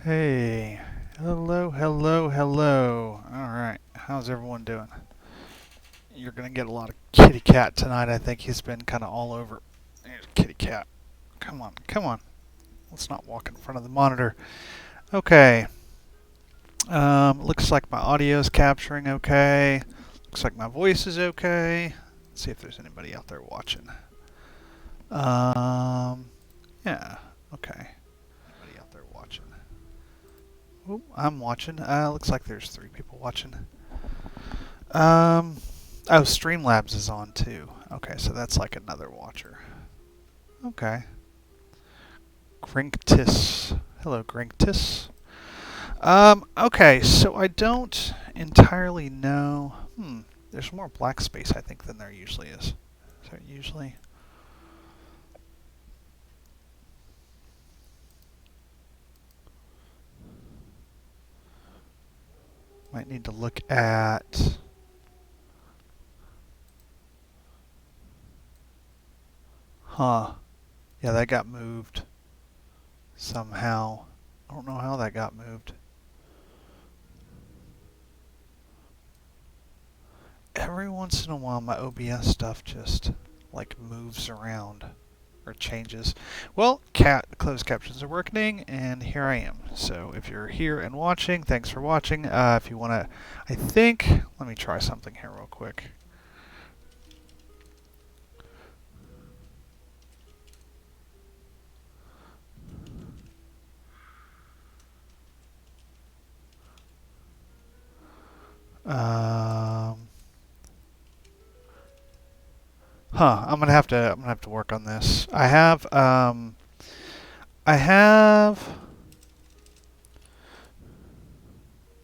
Hey, hello, hello, hello. All right, how's everyone doing? You're gonna get a lot of kitty cat tonight. I think he's been kind of all over. Here's kitty cat. Come on, come on. Let's not walk in front of the monitor. Okay. Looks like my audio is capturing okay. Looks like my voice is okay. Let's see if there's anybody out there watching. Yeah. Okay. Anybody out there watching? Oh, I'm watching. Looks like there's 3 people watching. Um, oh, Streamlabs is on too. Okay, so that's like another watcher. Okay. Grinktis. Hello, Grinktis. Okay, so I don't entirely know. There's more black space, I think, than there usually is. Is there usually? Might need to look at. Huh. Yeah, that got moved somehow. I don't know how that got moved. Every once in a while, my OBS stuff just like moves around or changes. Well, closed captions are working, and here I am. So if you're here and watching, thanks for watching. If you want to, let me try something here real quick. I'm gonna have to work on this. I have.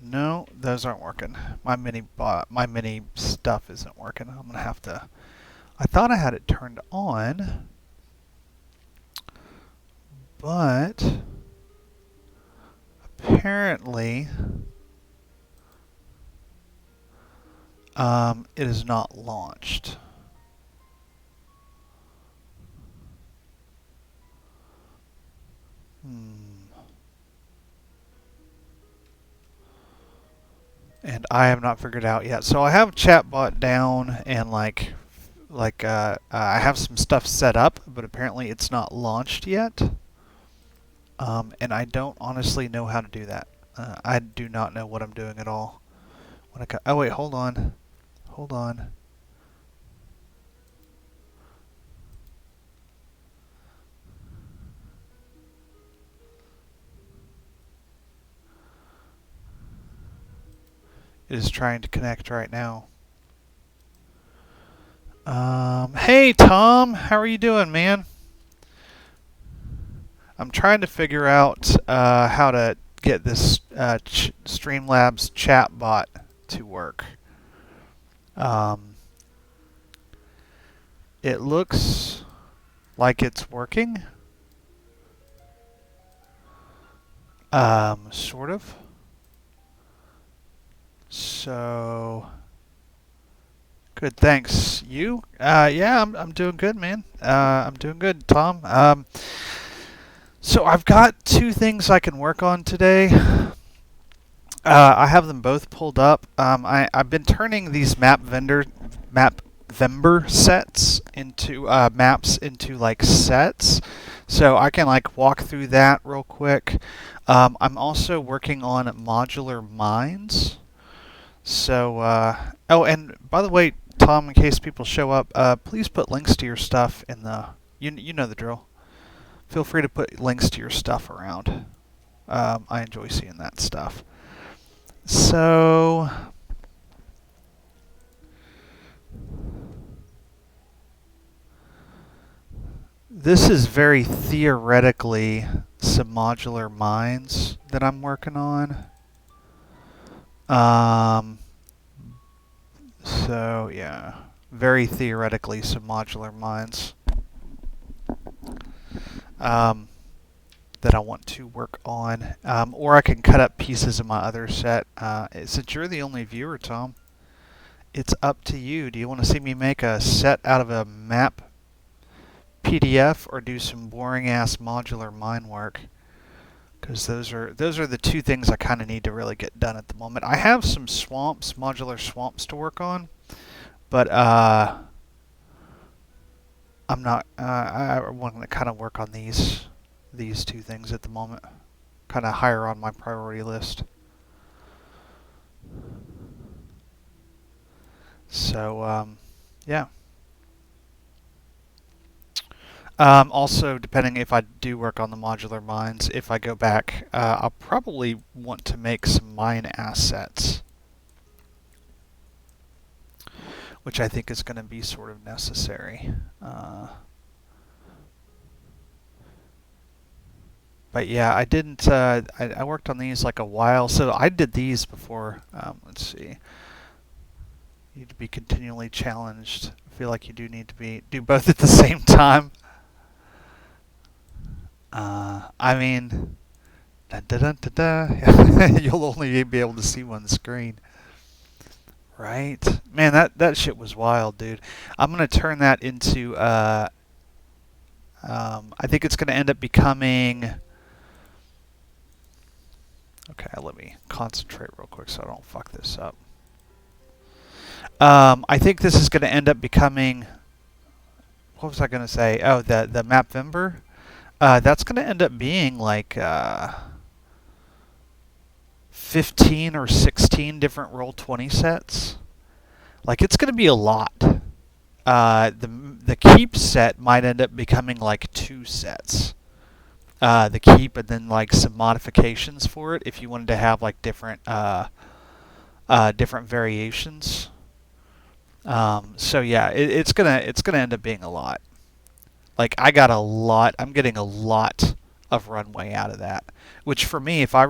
No, those aren't working. My mini stuff isn't working. I'm gonna have to. I thought I had it turned on, but apparently it is not launched. And I have not figured it out yet. So I have chatbot down and I have some stuff set up, but apparently it's not launched yet. And I don't honestly know how to do that. I do not know what I'm doing at all. Oh wait, hold on. Hold on. It is trying to connect right now. Hey Tom, how are you doing, man? I'm trying to figure out how to get this Streamlabs chatbot to work. It looks like it's working. Sort of. So, good. Thanks. You? Yeah, I'm doing good, man. I'm doing good, Tom. So I've got 2 things I can work on today. I have them both pulled up. I've been turning these map vendor sets into maps into like sets, so I can like walk through that real quick. I'm also working on modular mines. So, oh, and by the way, Tom, in case people show up, please put links to your stuff in the. You know the drill. Feel free to put links to your stuff around. I enjoy seeing that stuff. So, this is very theoretically some modular mines that I'm working on. So yeah, very theoretically some modular mines that I want to work on. Or I can cut up pieces of my other set. Since you're the only viewer, Tom, it's up to you. Do you want to see me make a set out of a map PDF or do some boring ass modular mine work? because those are the two things I kind of need to really get done at the moment. I have some swamps, modular swamps to work on, but I'm not. I want to kind of work on these two things at the moment, kind of higher on my priority list. So yeah. Also, depending if I do work on the modular mines, if I go back, I'll probably want to make some mine assets, which I think is going to be sort of necessary. But yeah, I didn't. I worked on these like a while, so I did these before. Let's see. You need to be continually challenged. I feel like you do need to do both at the same time. I mean, dun, dun, dun, dun, dun. You'll only be able to see one screen. Right? Man, that shit was wild, dude. I'm gonna turn that into. I think it's gonna end up becoming. Okay, let me concentrate real quick so I don't fuck this up. I think this is gonna end up becoming. What was I gonna say? Oh, the map Vember. That's gonna end up being like 15 or 16 different Roll20 sets. Like it's gonna be a lot. The keep set might end up becoming like 2 sets. The keep and then like some modifications for it if you wanted to have like different different variations. So yeah, it's gonna end up being a lot. Like I got a lot. I'm getting a lot of runway out of that. Which for me, if I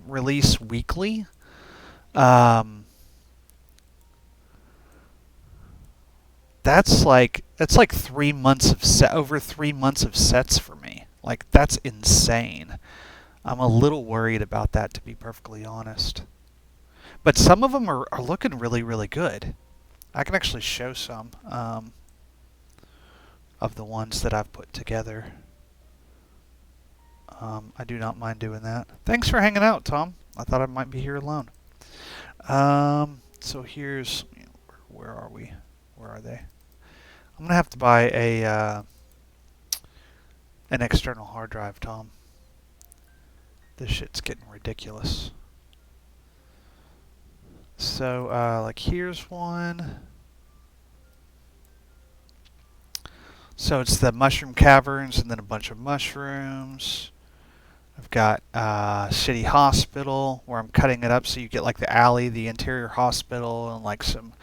release weekly, that's like 3 months of over 3 months of sets for me. Like that's insane. I'm a little worried about that, to be perfectly honest. But some of them are looking really, really good. I can actually show some of the ones that I've put together. I do not mind doing that. Thanks for hanging out, Tom. I thought I might be here alone. So here's, where are we? Where are they? I'm gonna have to buy an external hard drive, Tom. This shit's getting ridiculous. So, like, here's one. So it's the mushroom caverns and then a bunch of mushrooms. I've got City Hospital, where I'm cutting it up so you get like the alley, the interior hospital, and like some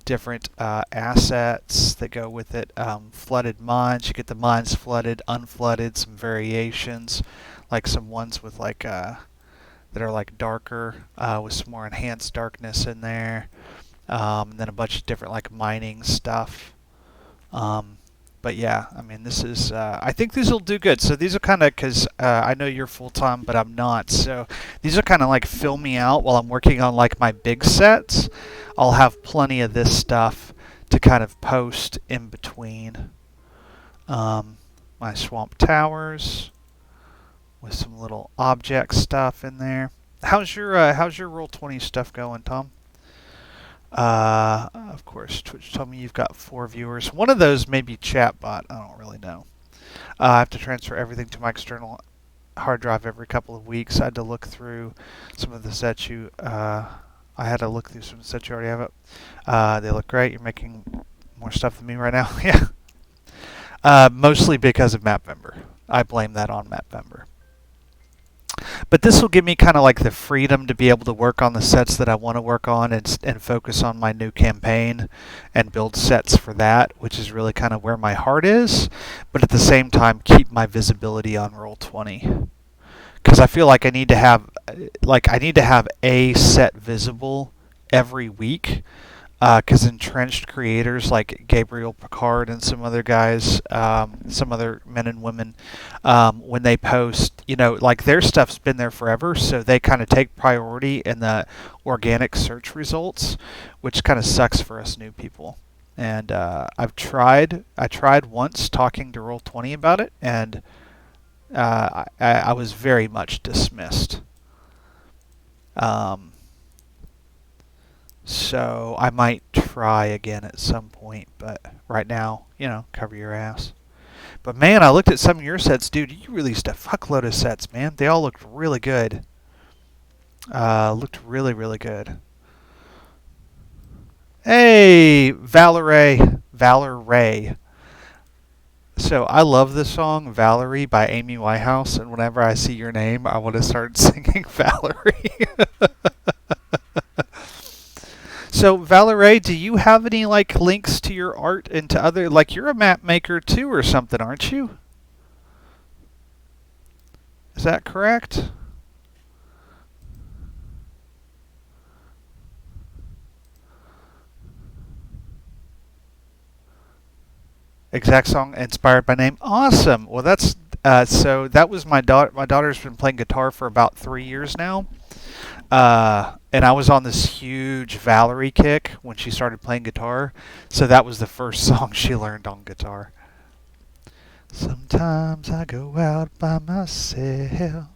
different assets that go with it. Flooded mines, you get the mines flooded, unflooded, some variations, like some ones with like that are like darker with some more enhanced darkness in there. And then a bunch of different like mining stuff. But yeah, I mean, this is, I think these will do good. So these are kind of, because I know you're full-time, but I'm not. So these are kind of like fill me out while I'm working on like my big sets. I'll have plenty of this stuff to kind of post in between. My swamp towers with some little object stuff in there. How's your Roll20 stuff going, Tom? Of course, Twitch told me you've got 4 viewers. One of those may be chatbot. I don't really know. I have to transfer everything to my external hard drive every couple of weeks. I had to look through some of the sets you. I had to look through some of the sets you already have up. They look great. You're making more stuff than me right now. Yeah. Mostly because of MapVember. I blame that on MapVember. But this will give me kind of like the freedom to be able to work on the sets that I want to work on and focus on my new campaign and build sets for that, which is really kind of where my heart is, but at the same time keep my visibility on Roll20. Because I feel like I need to have a set visible every week. Because entrenched creators like Gabriel Picard and some other guys, some other men and women, when they post, like their stuff's been there forever, so they kind of take priority in the organic search results, which kind of sucks for us new people. And I tried once talking to Roll20 about it, and I was very much dismissed. Um, so I might try again at some point, but right now, cover your ass. But man, I looked at some of your sets, dude. You released a fuckload of sets, man. They all looked really good. Looked really, really good. Hey, Valerie. So I love the song Valerie by Amy Winehouse, and whenever I see your name, I want to start singing Valerie. So Valerie, do you have any like links to your art and to other like you're a map maker too or something, aren't you? Is that correct? Exact song inspired by name. Awesome. Well, that's so that was my daughter. My daughter's been playing guitar for about 3 years now, and I was on this huge Valerie kick when she started playing guitar. So that was the first song she learned on guitar. Sometimes I go out by myself.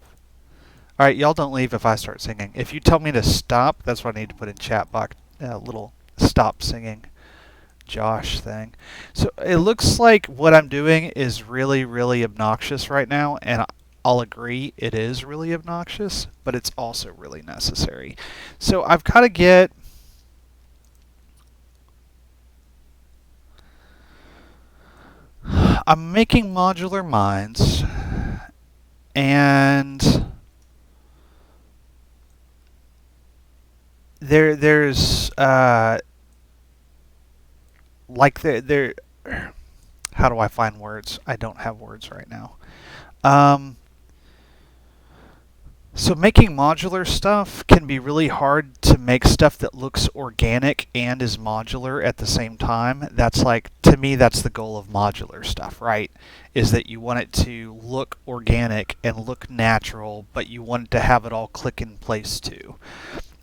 All right, y'all don't leave if I start singing. If you tell me to stop, that's what I need to put in chat box. Little stop singing. Josh thing. So it looks like what I'm doing is really, really obnoxious right now, and I'll agree it is really obnoxious, but it's also really necessary. So I've got to get... I'm making modular mines, and there's like there. How do I find words? I don't have words right now. So making modular stuff can be really hard to make stuff that looks organic and is modular at the same time. That's like, to me, that's the goal of modular stuff, right? Is that you want it to look organic and look natural, but you want it to have it all click in place too.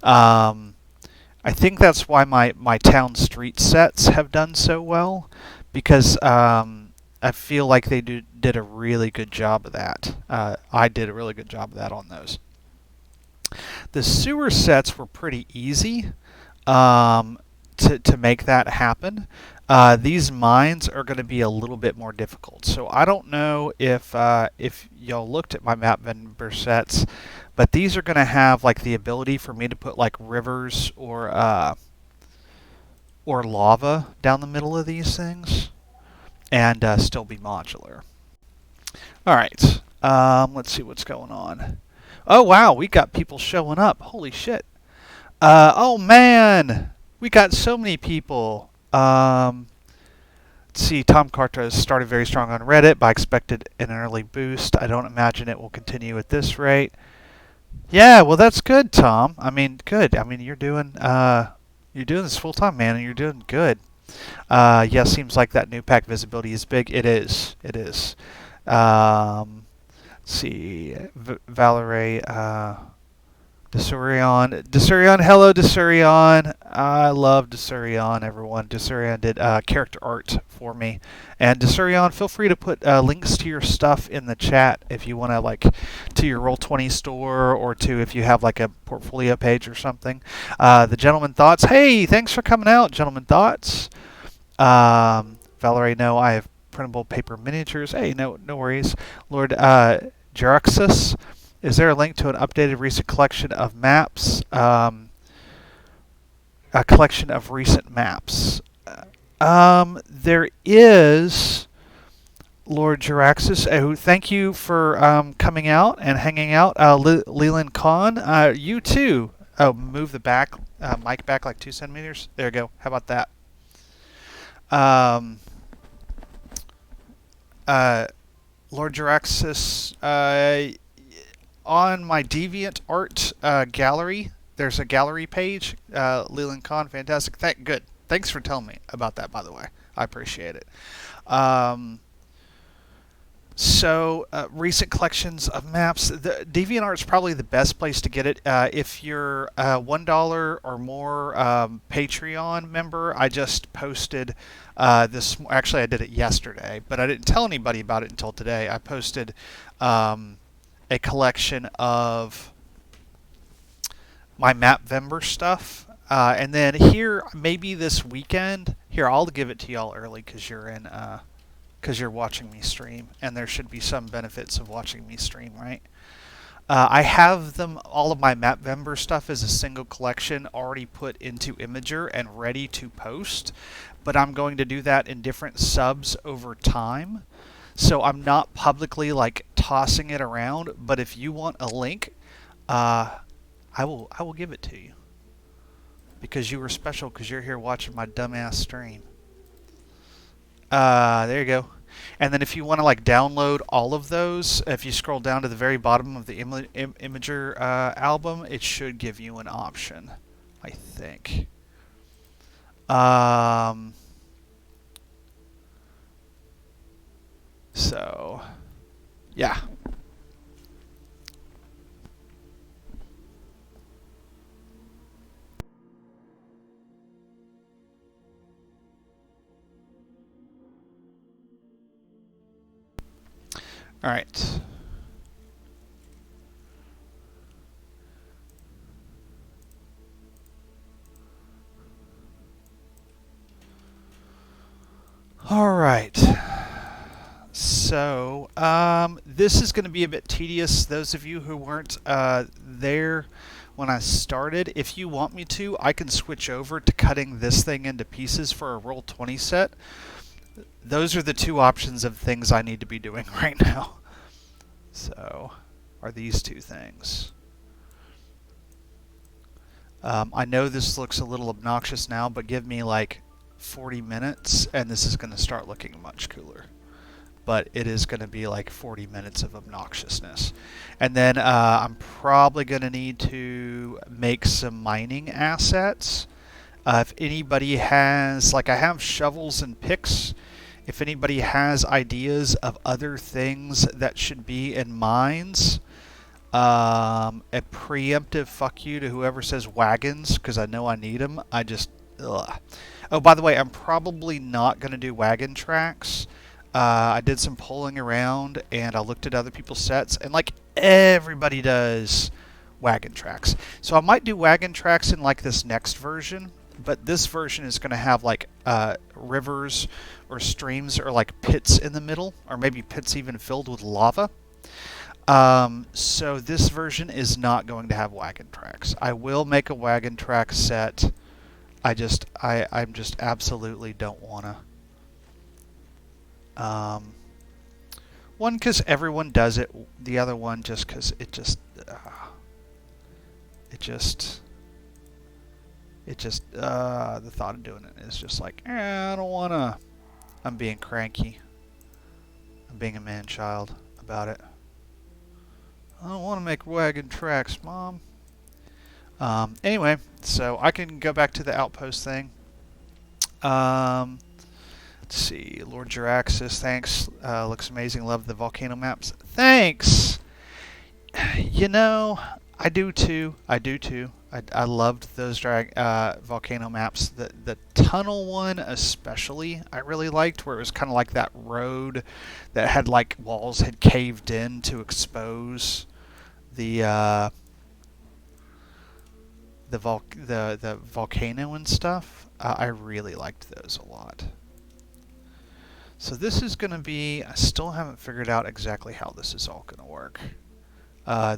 I think that's why my town street sets have done so well, because I feel like they did a really good job of that. I did a really good job of that on those. The sewer sets were pretty easy to make that happen. These mines are going to be a little bit more difficult. So I don't know if y'all looked at my map vendor sets, but these are going to have like the ability for me to put like rivers or lava down the middle of these things, and still be modular. All right, let's see what's going on. Oh wow, we got people showing up. Holy shit. Oh man, we got so many people. Let's see, Tom Carter started very strong on Reddit, but I expected an early boost. I don't imagine it will continue at this rate. Yeah, well that's good, Tom. I mean, good. I mean, you're doing this full time, man, and you're doing good. Yeah, seems like that new pack visibility is big. It is. It is. Let's see, Valerie, Desurion, hello Desurion. I love Desurion, everyone. Desurion did character art for me. And Desurion, feel free to put links to your stuff in the chat if you want to, like, to your Roll20 store or to if you have like a portfolio page or something. The Gentleman Thoughts, hey, thanks for coming out, Gentleman Thoughts. Valerie, no, I have printable paper miniatures. Hey, no worries. Lord Jeraxus, is there a link to an updated recent collection of maps? A collection of recent maps. There is, Lord Jeraxus, who thank you for coming out and hanging out. Leland Khan, you too. Oh, move the mic back like 2 centimeters. There you go. How about that? Lord Jeraxus, on my DeviantArt gallery, there's a gallery page. Leland Khan, fantastic. Good. Thanks for telling me about that, by the way. I appreciate it. So, recent collections of maps. The DeviantArt is probably the best place to get it. If you're a $1 or more Patreon member, I just posted this. Actually, I did it yesterday, but I didn't tell anybody about it until today. I posted a collection of my Mapvember stuff. And then here, maybe this weekend, here, I'll give it to y'all early because you're watching me stream, and there should be some benefits of watching me stream, right? I have them, all of my Mapvember stuff as a single collection already put into Imager and ready to post, but I'm going to do that in different subs over time. So I'm not publicly like tossing it around, but if you want a link, I will give it to you because you were special because you're here watching my dumbass stream. There you go. And then if you want to like download all of those, if you scroll down to the very bottom of the Imager album, it should give you an option, I think. So, yeah. All right. All right. So, this is going to be a bit tedious. Those of you who weren't there when I started, if you want me to, I can switch over to cutting this thing into pieces for a Roll20 set. Those are the two options of things I need to be doing right now. So, are these two things. I know this looks a little obnoxious now, but give me like 40 minutes and this is going to start looking much cooler. But it is going to be like 40 minutes of obnoxiousness. And then I'm probably going to need to make some mining assets. If anybody has, like I have shovels and picks, if anybody has ideas of other things that should be in mines, a preemptive fuck you to whoever says wagons, because I know I need them. I just, ugh. Oh, by the way, I'm probably not going to do wagon tracks. I did some polling around, and I looked at other people's sets, and like everybody does wagon tracks. So I might do wagon tracks in like this next version, but this version is going to have like rivers or streams or like pits in the middle, or maybe pits even filled with lava. So this version is not going to have wagon tracks. I will make a wagon track set. I just absolutely don't want to. One, because everyone does it. The other one, just because the thought of doing it is just like, I don't want to. I'm being cranky. I'm being a man-child about it. I don't want to make wagon tracks, Mom. Anyway, so I can go back to the Outpost thing. Let's see. Lord Juraxis, thanks. Looks amazing. Love the volcano maps. Thanks! You know, I do too. I loved those volcano maps. The tunnel one especially I really liked, where it was kind of like that road that had like walls had caved in to expose the volcano and stuff. I really liked those a lot. So this is going to be, I still haven't figured out exactly how this is all going to work.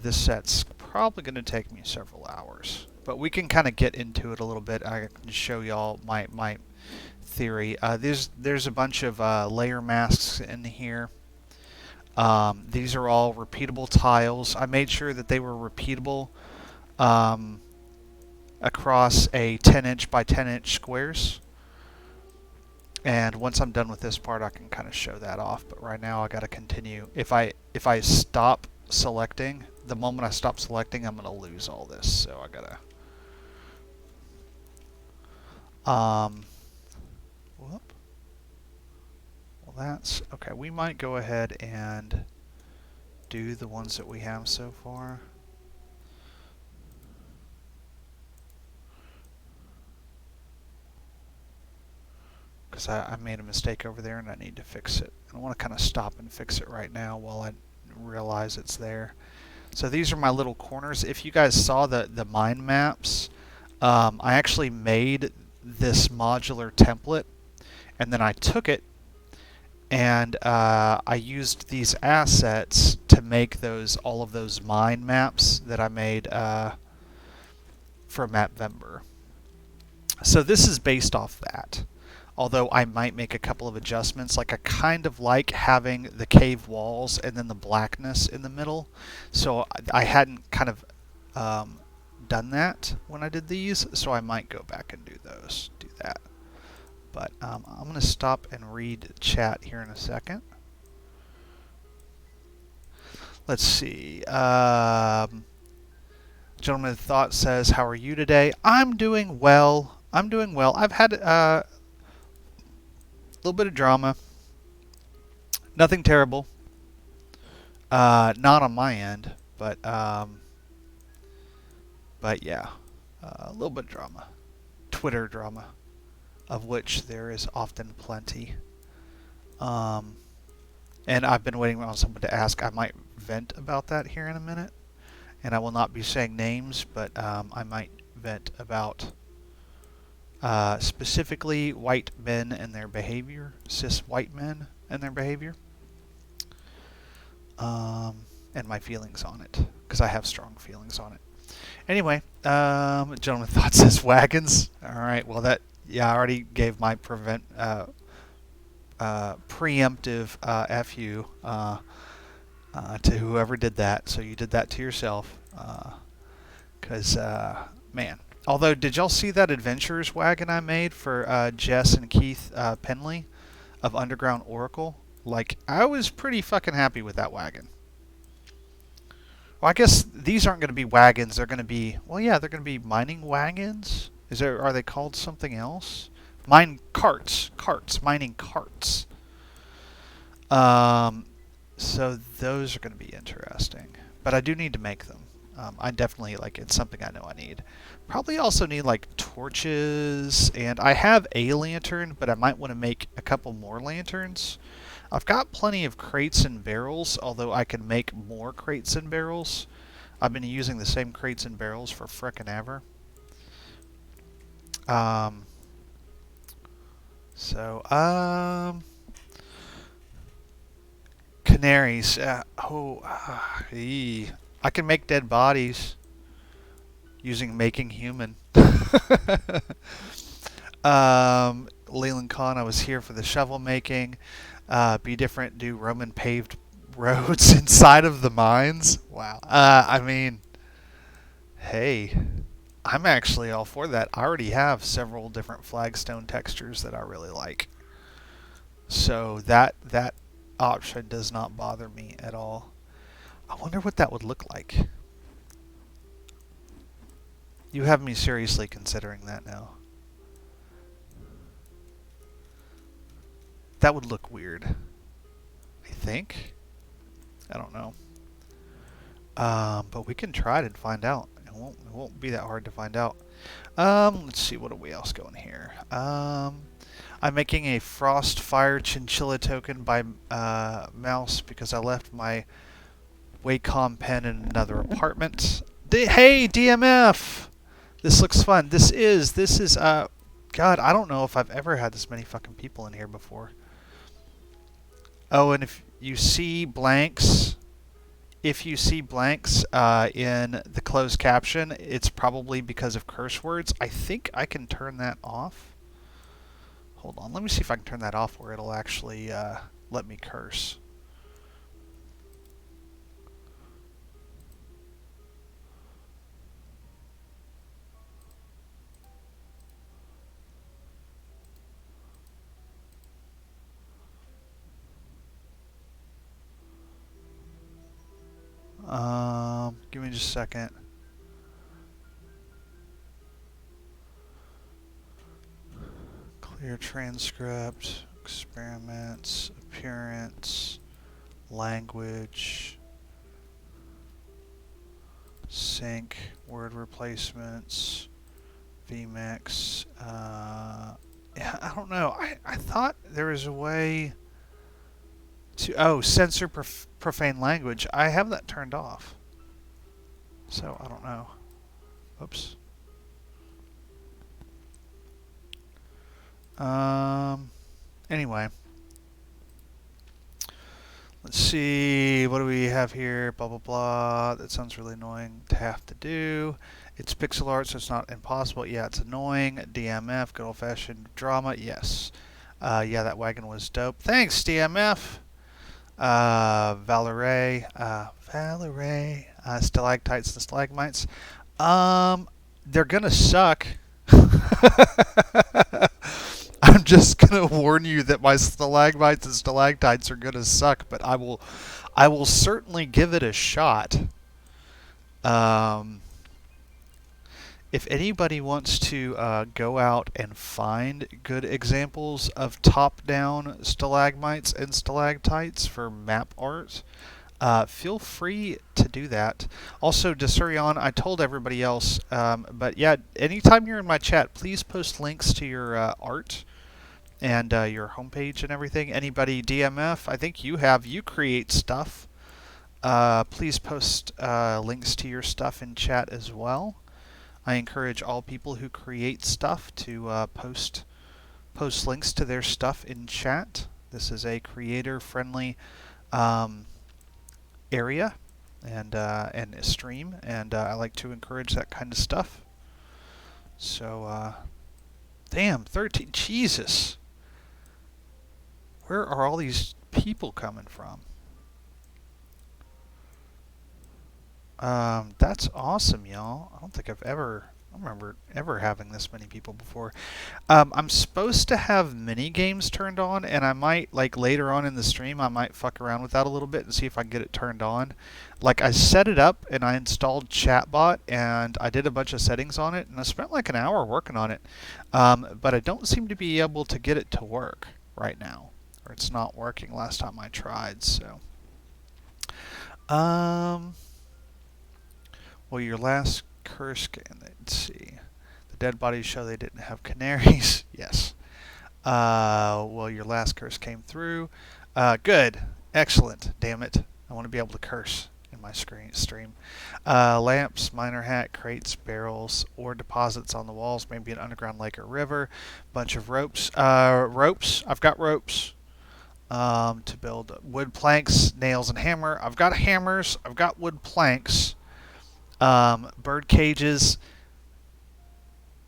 This set's probably going to take me several hours, but we can kind of get into it a little bit. I can show y'all my theory. There's a bunch of layer masks in here. These are all repeatable tiles. I made sure that they were repeatable across a 10-inch by 10-inch squares. And once I'm done with this part, I can kind of show that off. But right now, I got to continue. If I stop selecting, the moment I stop selecting, I'm going to lose all this. So I got to... Whoop. Hold that's okay. We might go ahead and do the ones that we have so far. Because I made a mistake over there and I need to fix it. I want to kind of stop and fix it right now while I realize it's there. So these are my little corners. If you guys saw the mind maps, I actually made this modular template and then I took it and I used these assets to make all of those mind maps that I made for Mapvember. So this is based off that. Although I might make a couple of adjustments, like I kind of like having the cave walls and then the blackness in the middle. So I hadn't kind of done that when I did these, so I might go back and do that. But I'm going to stop and read chat here in a second. Let's see. Gentleman of Thought says, "How are you today?" I'm doing well. I'm doing well. I've had a little bit of drama. Nothing terrible. Not on my end, but yeah, a little bit of drama. Twitter drama, of which there is often plenty. And I've been waiting on someone to ask. I might vent about that here in a minute. And I will not be saying names, but I might vent about specifically white men and their behavior, cis white men and their behavior, and my feelings on it, because I have strong feelings on it. Anyway, Gentleman Thought says wagons. All right, well I already gave my preemptive FU to whoever did that, so you did that to yourself. Because, man. Although, did y'all see that Adventures wagon I made for Jess and Keith Penley of Underground Oracle? Like, I was pretty fucking happy with that wagon. Well, I guess these aren't going to be wagons. They're going to be, well, yeah, they're going to be mining wagons. Are they called something else? Mining carts. Mining carts. So those are going to be interesting. But I do need to make them. I definitely, it's something I know I need. Probably also need, torches, and I have a lantern, but I might want to make a couple more lanterns. I've got plenty of crates and barrels, although I can make more crates and barrels. I've been using the same crates and barrels for frickin' ever. Canaries. I can make dead bodies using Making Human. Leland Khan, I was here for the shovel making. Be different, do Roman paved roads inside of the mines. Wow. I mean, hey, I'm actually all for that. I already have several different flagstone textures that I really like. So that option does not bother me at all. I wonder what that would look like. You have me seriously considering that now. That would look weird. I think. I don't know. But we can try to find out. It won't be that hard to find out. Let's see, what are we else going here? I'm making a Frostfire Chinchilla token by Mouse because I left my Wacom pen in another apartment. Hey, DMF! This looks fun. This is, God, I don't know if I've ever had this many fucking people in here before. Oh, and if you see blanks in the closed caption, it's probably because of curse words. I think I can turn that off. Hold on, let me see if I can turn that off where it'll actually let me curse. Give me just a second. Clear transcript. Experiments, appearance, language, sync, word replacements, vmix. Yeah, I don't know. I thought there was a way to censor profane language. I have that turned off, so I don't know. Oops. Anyway, let's see. What do we have here? Blah blah blah. That sounds really annoying to have to do. It's pixel art, so it's not impossible. Yeah, it's annoying. DMF, good old-fashioned drama. Yes. Yeah, that wagon was dope. Thanks, DMF. Valerie, stalactites and stalagmites. They're gonna suck. I'm just gonna warn you that my stalagmites and stalactites are gonna suck, but I will certainly give it a shot. Um, if anybody wants to go out and find good examples of top-down stalagmites and stalactites for map art, feel free to do that. Also, Desurion, I told everybody else, but yeah, anytime you're in my chat, please post links to your art and your homepage and everything. Anybody DMF, I think you create stuff. Please post links to your stuff in chat as well. I encourage all people who create stuff to post links to their stuff in chat. This is a creator-friendly area and a stream, and I like to encourage that kind of stuff. So, damn, 13, Jesus. Where are all these people coming from? That's awesome, y'all. I don't think I remember ever having this many people before. I'm supposed to have mini games turned on, and I might, like, later on in the stream, I might fuck around with that a little bit and see if I can get it turned on. Like, I set it up, and I installed Chatbot, and I did a bunch of settings on it, and I spent like an hour working on it. But I don't seem to be able to get it to work right now, or it's not working last time I tried, so. Well, your last curse game, let's see. The dead bodies show they didn't have canaries. Yes. Well, your last curse came through. Good. Excellent. Damn it. I want to be able to curse in my stream. Lamps, miner hat, crates, barrels, ore deposits on the walls, maybe an underground lake or river. Bunch of ropes. Ropes. I've got ropes. To build wood planks, nails, and hammer. I've got hammers. I've got wood planks. Bird cages.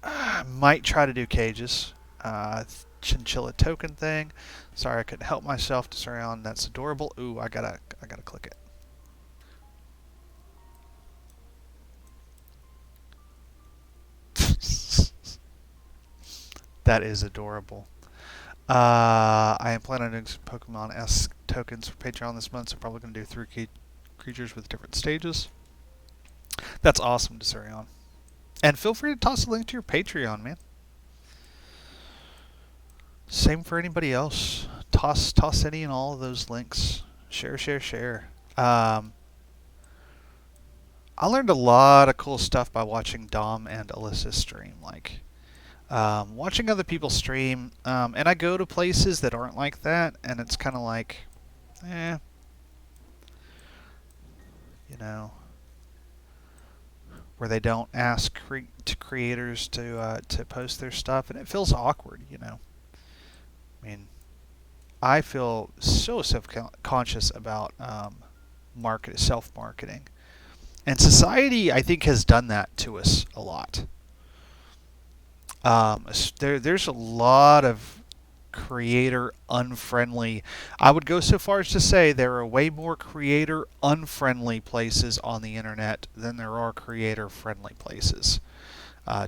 I might try to do cages. Chinchilla token thing. Sorry, I couldn't help myself to sorry on. That's adorable. Ooh, I gotta click it. That is adorable. I am planning on doing some Pokemon-esque tokens for Patreon this month, so I'm probably going to do 3 creatures with different stages. That's awesome, Desurion. And feel free to toss a link to your Patreon, man. Same for anybody else. Toss any and all of those links. Share. I learned a lot of cool stuff by watching Dom and Alyssa stream. Like, watching other people stream, and I go to places that aren't like that, and it's kind of like, you know, where they don't ask creators to post their stuff, and it feels awkward, you know. I mean, I feel so self-conscious about self-marketing, and society, I think, has done that to us a lot. There's a lot of creator unfriendly. I would go so far as to say there are way more creator unfriendly places on the internet than there are creator friendly places.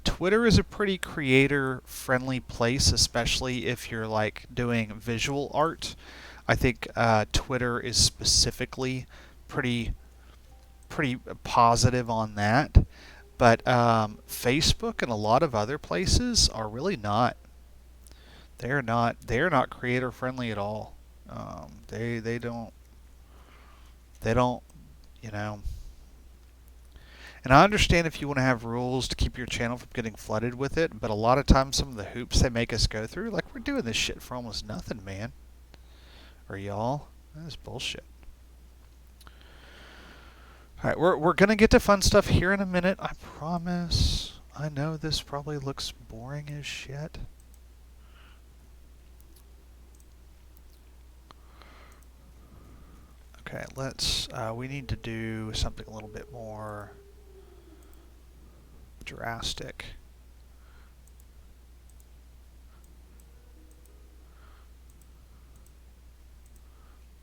Twitter is a pretty creator friendly place, especially if you're like doing visual art. I think Twitter is specifically pretty positive on that. But Facebook and a lot of other places are really not. They are not creator friendly at all. They don't you know. And I understand if you want to have rules to keep your channel from getting flooded with it, but a lot of times some of the hoops they make us go through, like we're doing this shit for almost nothing, man. Or y'all, that's bullshit. All right, we're gonna get to fun stuff here in a minute. I promise. I know this probably looks boring as shit. Okay, we need to do something a little bit more drastic.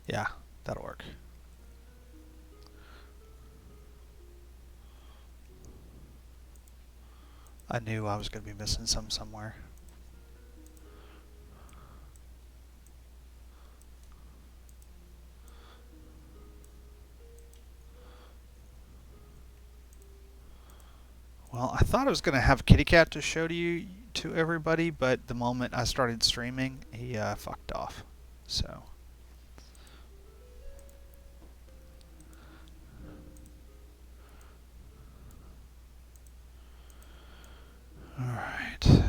Yeah, that'll work. I knew I was going to be missing some somewhere. Well, I thought I was going to have Kitty Cat to show to everybody, but the moment I started streaming, he fucked off. So. All right.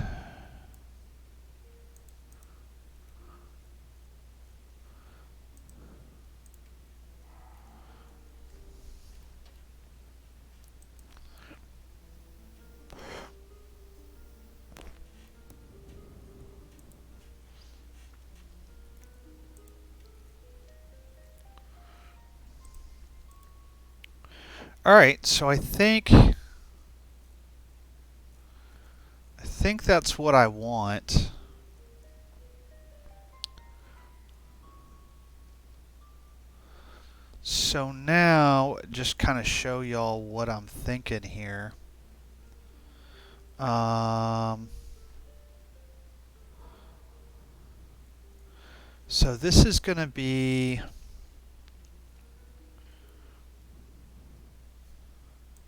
All right, so I think that's what I want. So now, just kind of show y'all what I'm thinking here. So this is going to be...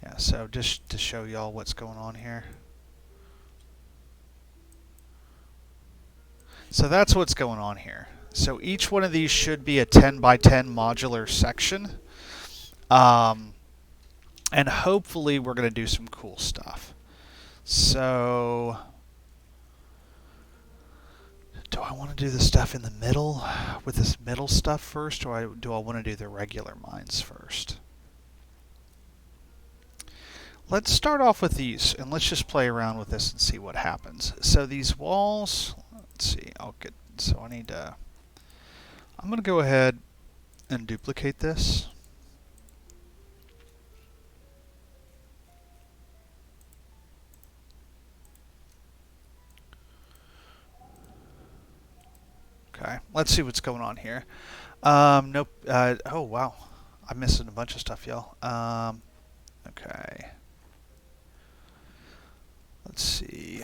Yeah, so just to show y'all what's going on here. So that's what's going on here. So each one of these should be a 10 by 10 modular section. And hopefully we're going to do some cool stuff. So do I want to do the stuff in the middle with this middle stuff first, or do I want to do the regular mines first? Let's start off with these, and let's just play around with this and see what happens. So these walls, let's see, so I need to, I'm going to go ahead and duplicate this. Okay, let's see what's going on here. Nope, oh wow, I'm missing a bunch of stuff, y'all. Okay. Let's see.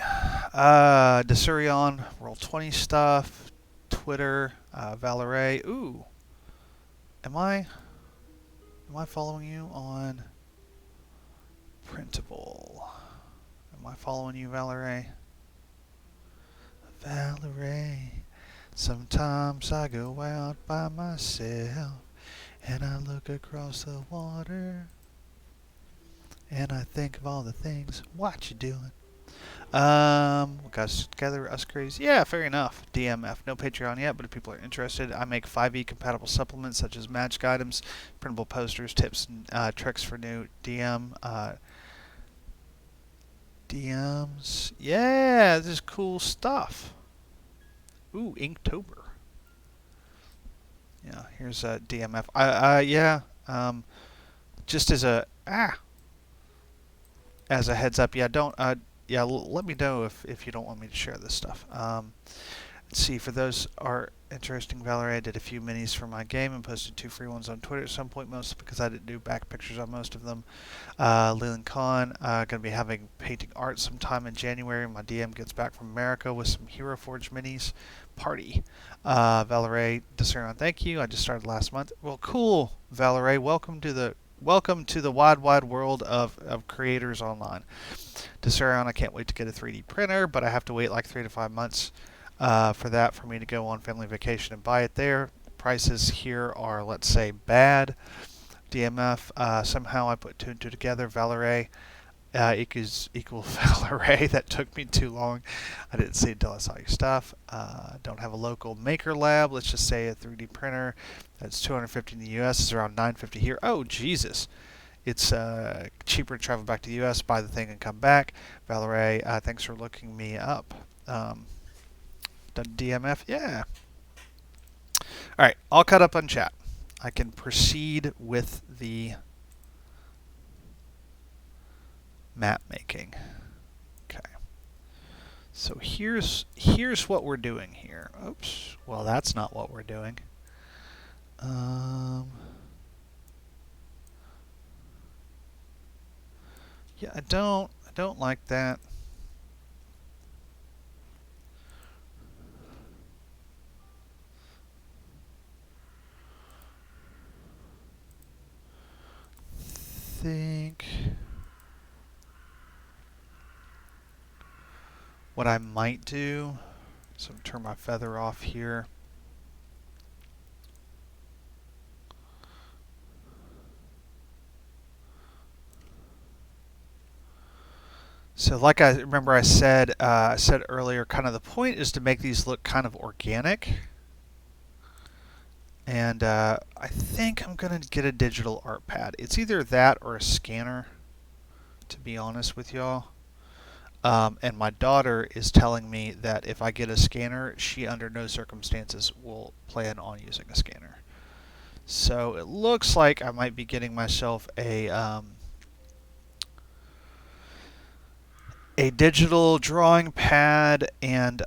Desurion, Roll20 stuff, Twitter, Valerie. Ooh. Am I following you on Printable? Am I following you, Valerie? Valerie. Sometimes I go out by myself and I look across the water and I think of all the things. What you doing? Guys, together, us crazy. Yeah, fair enough. DMF. No Patreon yet, but if people are interested, I make 5e compatible supplements such as magic items, printable posters, tips, and tricks for new DMs. Yeah, this is cool stuff. Ooh, Inktober. Yeah, here's a DMF. Yeah. Just as a heads up, yeah, don't yeah, let me know if you don't want me to share this stuff. Let's see, for those are interesting, Valerie, I did a few minis for my game and posted 2 free ones on Twitter at some point, mostly because I didn't do back pictures on most of them. Leland Khan, going to be having painting art sometime in January. My DM gets back from America with some Hero Forge minis. Party. Valerie Desurion, thank you. I just started last month. Well, cool, Valerie. Welcome to the wide world of creators online. Desurion, I can't wait to get a 3D printer, but I have to wait like 3 to 5 months for that for me to go on family vacation and buy it there. Prices here are, let's say, bad. DMF, somehow I put two and two together. Valerie equals Valerie. That took me too long. I didn't see it until I saw your stuff. Don't have a local maker lab. Let's just say a 3D printer. That's $250 in the US. It's around $950 here. Oh, Jesus. It's cheaper to travel back to the US, buy the thing, and come back. Valerie, thanks for looking me up. Done DMF? Yeah. All right, all caught up on chat. I can proceed with the map making. Okay. So here's what we're doing here. Oops. Well, that's not what we're doing. Yeah, I don't like that. Think what I might do. So turn my feather off here. So like I remember I said earlier, kind of the point is to make these look kind of organic. And I think I'm going to get a digital art pad. It's either that or a scanner, to be honest with y'all. And my daughter is telling me that if I get a scanner, she under no circumstances will plan on using a scanner. So it looks like I might be getting myself a digital drawing pad and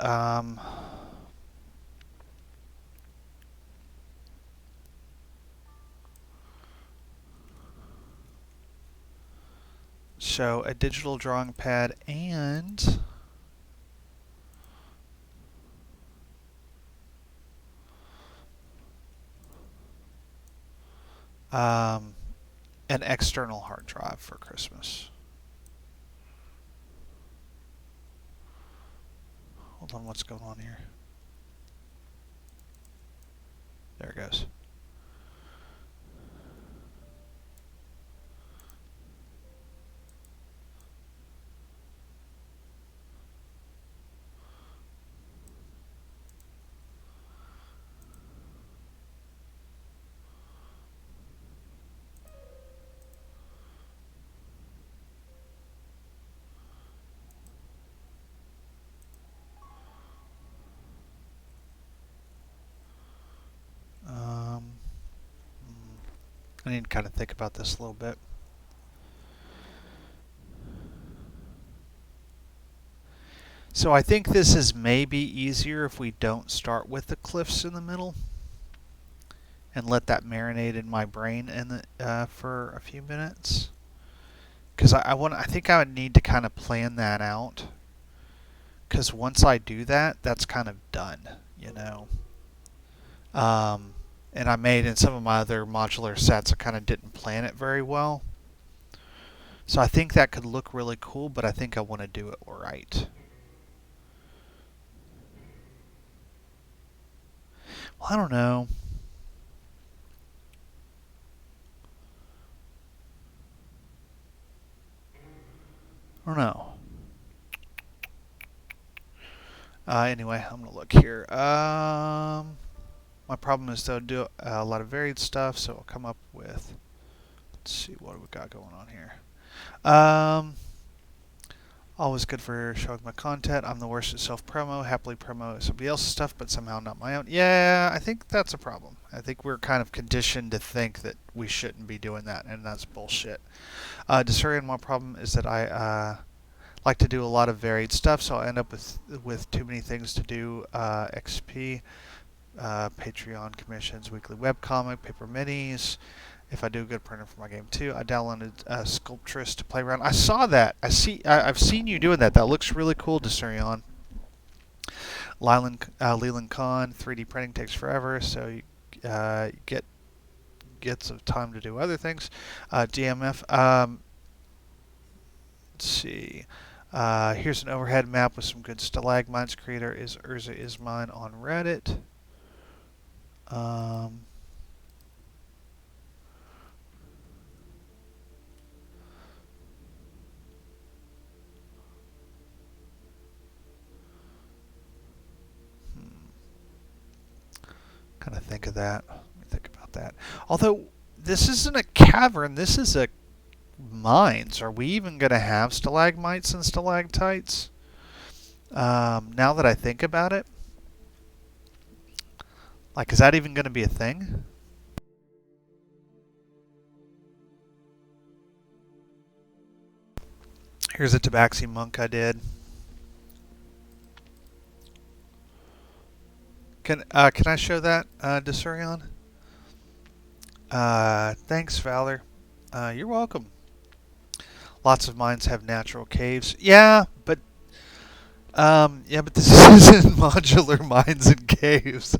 so a digital drawing pad and an external hard drive for Christmas. Hold on, what's going on here? There it goes. I need to kind of think about this a little bit. So I think this is maybe easier if we don't start with the cliffs in the middle and let that marinate in my brain for a few minutes. Because I think I would need to kind of plan that out. Because once I do that, that's kind of done, you know. And I made in some of my other modular sets, I kind of didn't plan it very well. So I think that could look really cool, but I think I want to do it right. Well, I don't know. I don't know. Anyway, I'm going to look here. My problem is to do a lot of varied stuff, so I'll come up with, let's see what we got going on here. Always good for showing my content. I'm the worst at self-promo. Happily promo somebody else's stuff, but somehow not my own. Yeah, I think that's a problem. I think we're kind of conditioned to think that we shouldn't be doing that, and that's bullshit. Desurian, my problem is that I like to do a lot of varied stuff, so I end up with too many things to do. XP, Patreon commissions, weekly webcomic, paper minis. If I do a good printer for my game too, I downloaded Sculptress to play around. I saw that. I've seen you doing that. That looks really cool, Desurion. Leland Khan, 3D printing takes forever, so you get some time to do other things. DMF. Let's see. Here's an overhead map with some good stalagmites. Creator is Urza is mine on Reddit. Um, kind of think of that. Let me think about that. Although this isn't a cavern, this is a mines. Are we even going to have stalagmites and stalactites? Now that I think about it, like, is that even going to be a thing? Here's a tabaxi monk I did. Can I show that, Desurion? Thanks, Valor. You're welcome. Lots of mines have natural caves. Yeah, but this isn't modular mines and caves.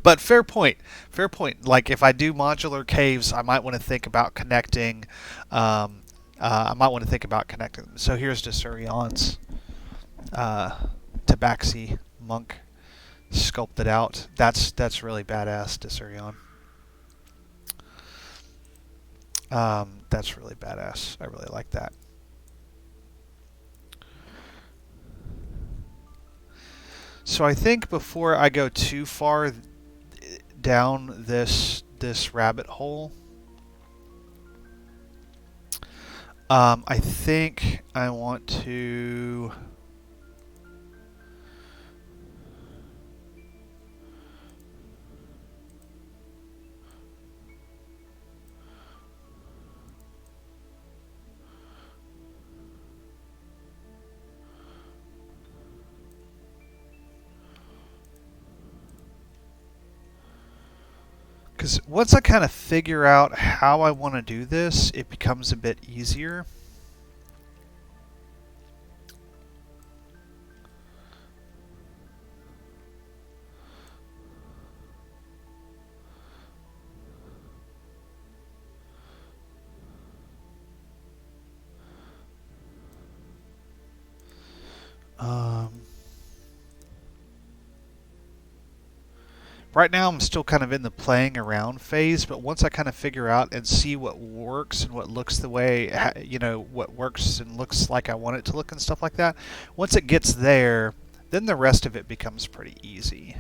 But fair point. Fair point. Like, if I do modular caves, I might want to think about connecting. I might want to think about connecting them. So here's Desurion's Tabaxi monk sculpted out. That's really badass, Desurion. That's really badass. I really like that. So I think before I go too far down this rabbit hole, I think I want to because once I kind of figure out how I want to do this, it becomes a bit easier. Right now I'm still kind of in the playing around phase, but once I kind of figure out and see what works and what looks the way, what works and looks like I want it to look and stuff like that, once it gets there, then the rest of it becomes pretty easy.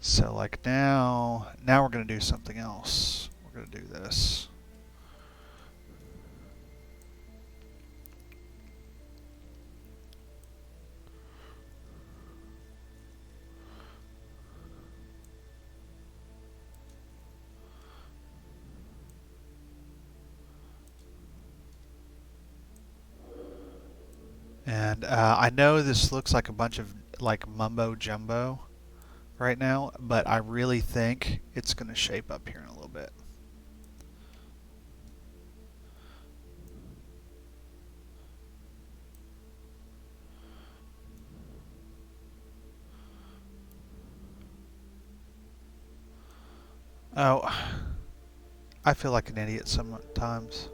So like now we're going to do something else. We're going to do this. And I know this looks like a bunch of like mumbo jumbo right now, but I really think it's going to shape up here in a little bit. Oh, I feel like an idiot sometimes.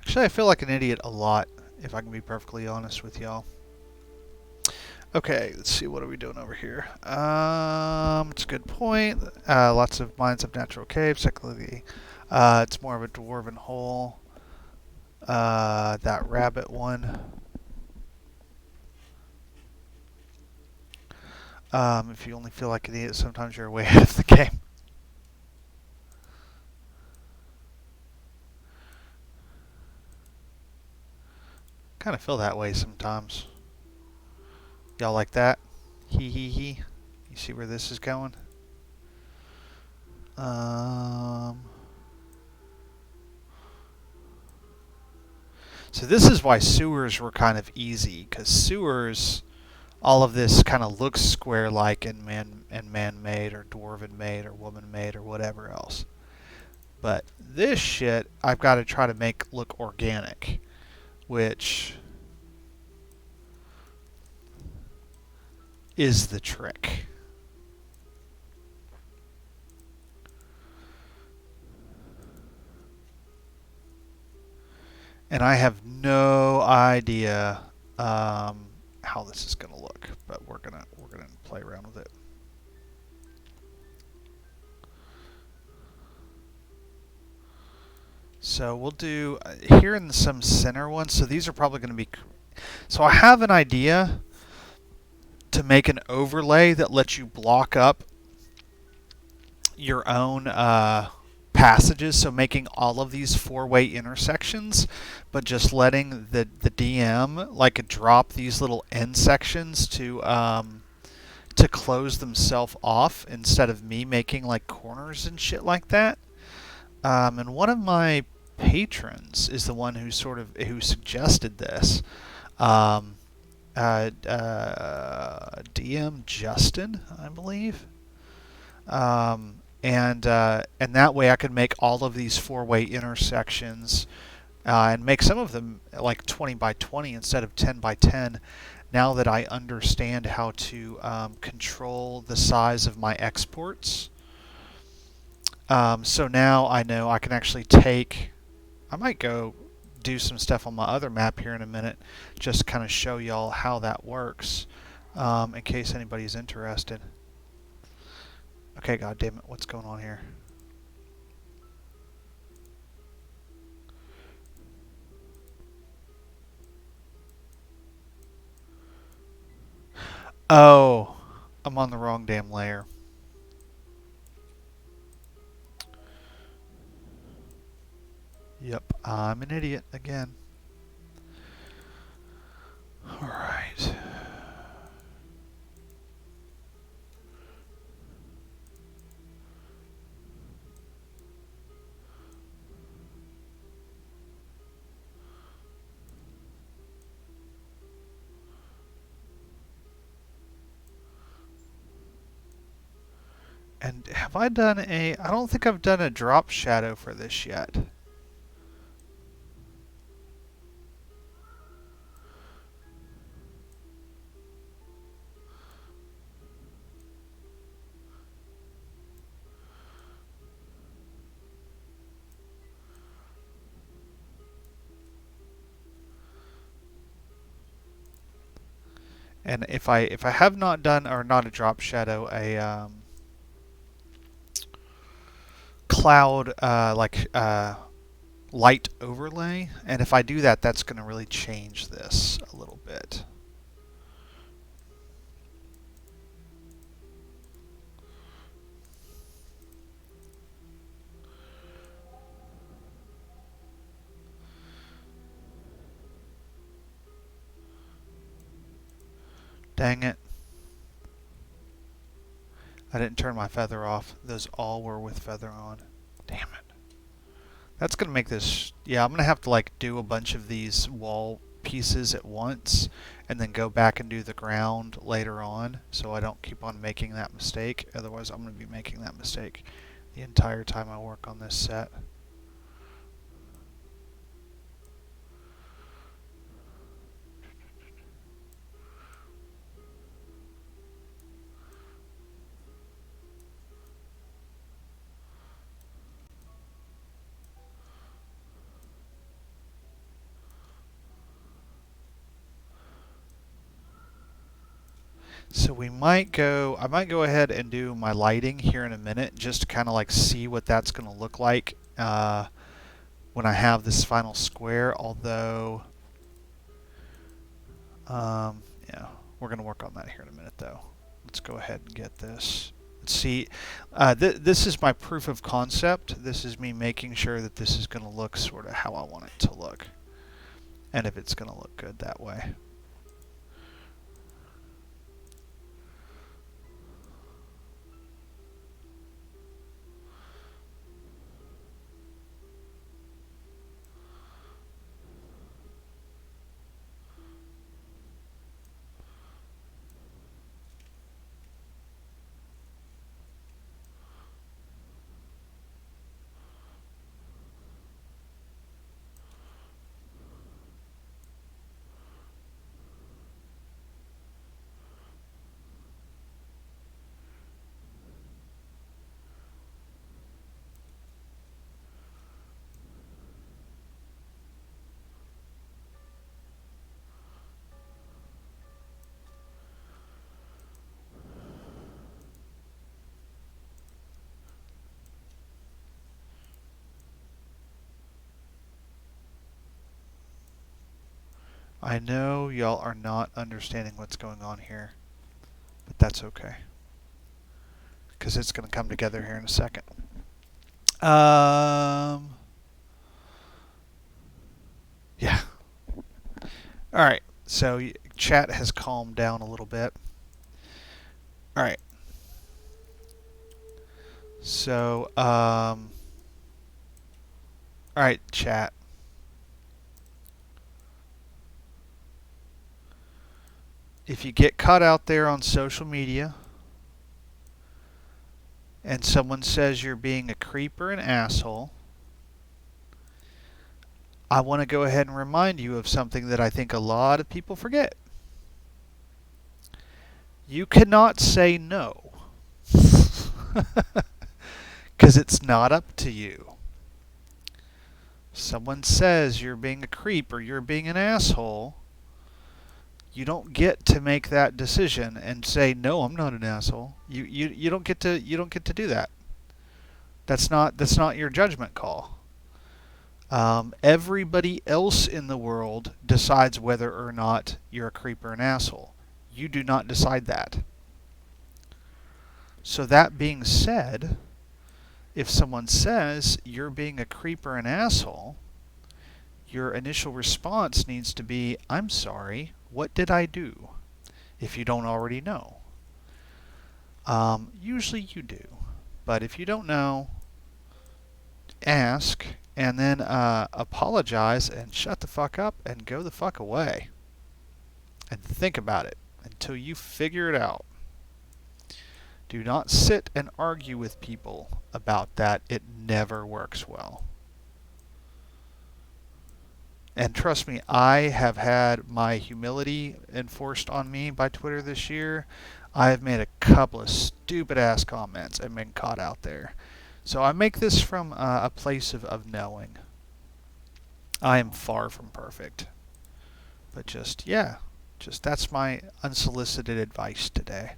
Actually, I feel like an idiot a lot, if I can be perfectly honest with y'all. Okay, let's see, what are we doing over here? It's a good point. Lots of mines of natural caves. Technically, it's more of a dwarven hole. That rabbit one. If you only feel like an idiot, sometimes you're way ahead of the game. Kind of feel that way sometimes. Y'all like that? Hee hee hee. You see where this is going? So this is why sewers were kind of easy, because sewers, all of this kind of looks square-like and man-made or dwarven-made or woman-made or whatever else. But this shit, I've got to try to make look organic, which is the trick. And I have no idea how this is going to look, but we're gonna play around with it. So we'll do here in some center ones. So these are probably going to be. So I have an idea to make an overlay that lets you block up your own passages. So making all of these four-way intersections, but just letting the DM like drop these little end sections to close themselves off instead of me making like corners and shit like that. And one of my patrons is the one who who suggested this. Um, DM Justin, I believe. And that way I could make all of these four-way intersections and make some of them like 20 by 20 instead of 10 by 10. Now that I understand how to control the size of my exports. So now I know I can actually take. I might go do some stuff on my other map here in a minute, just to kind of show y'all how that works, in case anybody's interested. Okay, god damn it, what's going on here? Oh, I'm on the wrong damn layer. Yep, I'm an idiot again. Alright. And have I done I don't think I've done a drop shadow for this yet. And if I have not done, or not a drop shadow, a cloud light overlay, and if I do that, that's going to really change this a little bit. Dang it. I didn't turn my feather off. Those all were with feather on. Damn it. That's going to make this... Yeah, I'm going to have to like do a bunch of these wall pieces at once and then go back and do the ground later on so I don't keep on making that mistake. Otherwise, I'm going to be making that mistake the entire time I work on this set. So I might go ahead and do my lighting here in a minute just to kind of like see what that's going to look like when I have this final square, although yeah, we're going to work on that here in a minute though. Let's go ahead and get this. Let's see, this is my proof of concept. This is me making sure that this is going to look sort of how I want it to look, and if it's going to look good that way. I know y'all are not understanding what's going on here, but that's okay, because it's going to come together here in a second. Yeah. All right. So chat has calmed down a little bit. All right. So, all right, chat. If you get caught out there on social media and someone says you're being a creep or an asshole, I want to go ahead and remind you of something that I think a lot of people forget. You cannot say no. Because it's not up to you. Someone says you're being a creep or you're being an asshole, you don't get to make that decision and say no, I'm not an asshole. You don't get to do that. That's not your judgment call. Everybody else in the world decides whether or not you're a creep or an asshole. You do not decide that. So that being said, if someone says you're being a creep or an asshole, your initial response needs to be, I'm sorry, what did I do? If you don't already know. Usually you do. But if you don't know, ask, and then apologize and shut the fuck up and go the fuck away. And think about it until you figure it out. Do not sit and argue with people about that. It never works well. And trust me, I have had my humility enforced on me by Twitter this year. I have made a couple of stupid ass comments and been caught out there. So I make this from a place of knowing. I am far from perfect. But just that's my unsolicited advice today.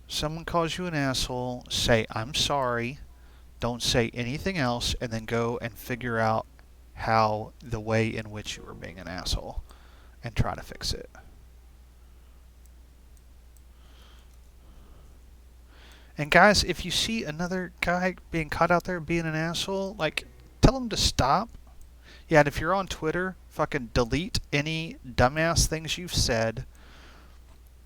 Someone calls you an asshole, say, I'm sorry. Don't say anything else, and then go and figure out how the way in which you were being an asshole and try to fix it. And guys, if you see another guy being caught out there being an asshole, like, tell him to stop. Yeah, and if you're on Twitter, fucking delete any dumbass things you've said,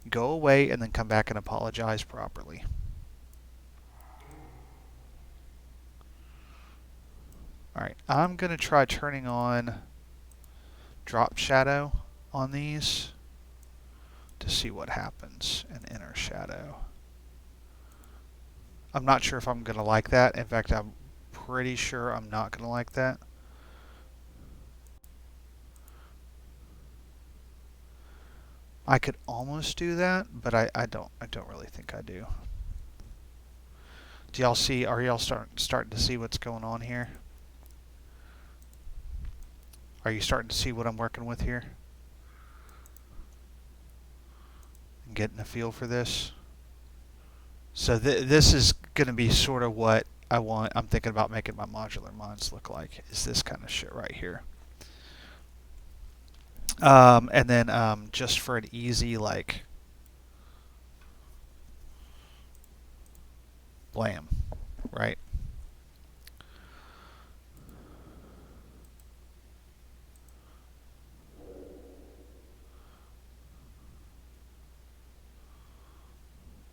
go away, and then come back and apologize properly. Alright, I'm going to try turning on drop shadow on these to see what happens in inner shadow. I'm not sure if I'm going to like that. In fact, I'm pretty sure I'm not going to like that. I could almost do that, but I don't really think I do. Do y'all see, are y'all starting to see what's going on here? Are you starting to see what I'm working with here? And getting a feel for this? So this is going to be sort of what I'm thinking about making my modular minds look like, is this kind of shit right here. And then just for an easy, like, blam, right?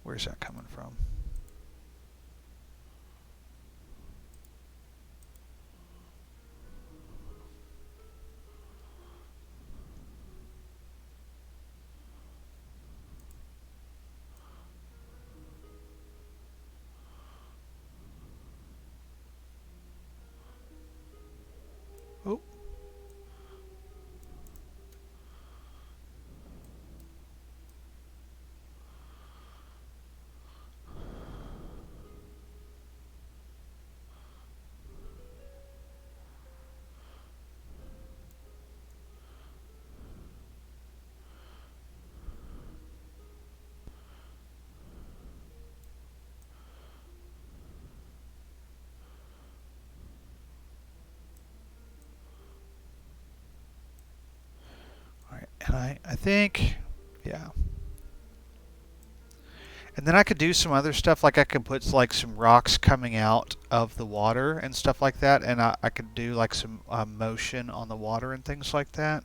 Where's that coming from? Oh. Alright, I think, yeah. And then I could do some other stuff, like I could put like some rocks coming out of the water and stuff like that, and I could do like some motion on the water and things like that.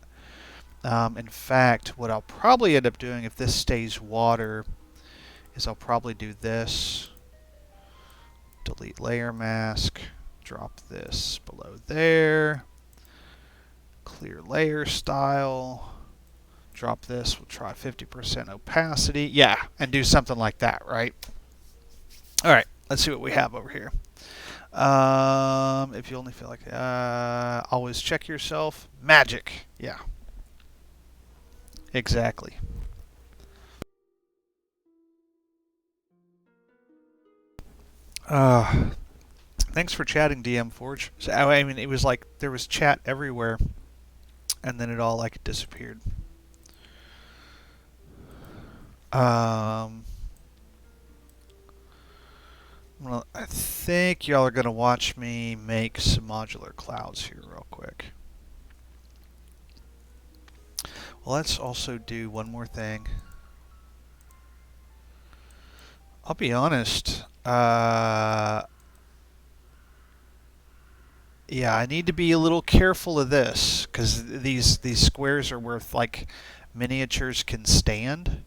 In fact, what I'll probably end up doing if this stays water is I'll probably do this, delete layer mask, drop this below there, clear layer style, drop this, we'll try 50% opacity, yeah, and do something like that, right? All right, let's see what we have over here. If you only feel like, always check yourself. Magic, yeah, exactly. Uh, Thanks for chatting, DM Forge. So, I mean, it was like there was chat everywhere, and then it all like disappeared. Um, well, I think y'all are gonna watch me make some modular clouds here real quick. Well, let's also do one more thing. I'll be honest. Yeah, I need to be a little careful of this because these squares are worth like miniatures can stand.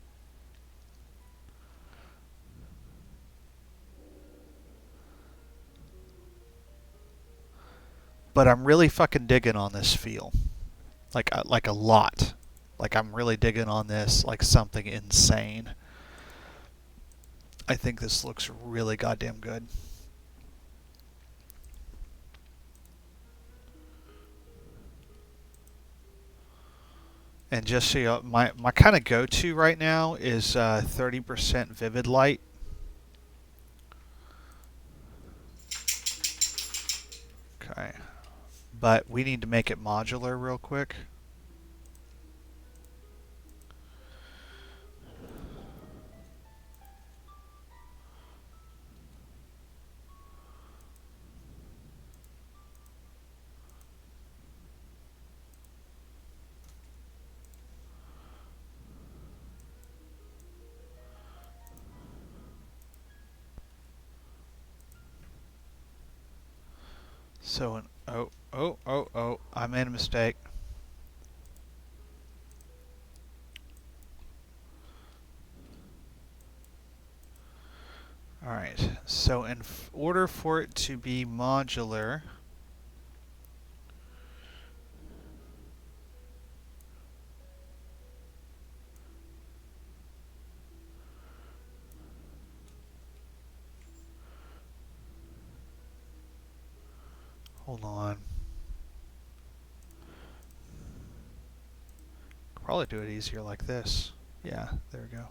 But I'm really fucking digging on this feel, like a lot. Like I'm really digging on this like something insane. I think this looks really goddamn good. And just so you know, my kind of go-to right now is 30% vivid light. Okay. But we need to make it modular real quick. So, oh, I made a mistake. Alright, so in order for it to be modular, hold on. Probably do it easier like this. Yeah, there we go.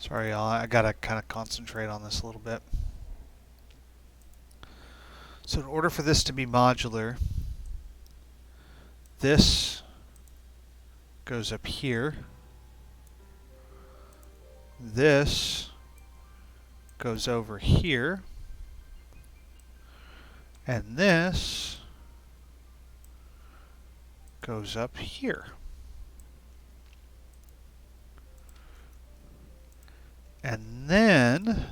Sorry, y'all. I gotta kind of concentrate on this a little bit. So in order for this to be modular, this goes up here. This goes over here. And this goes up here. And then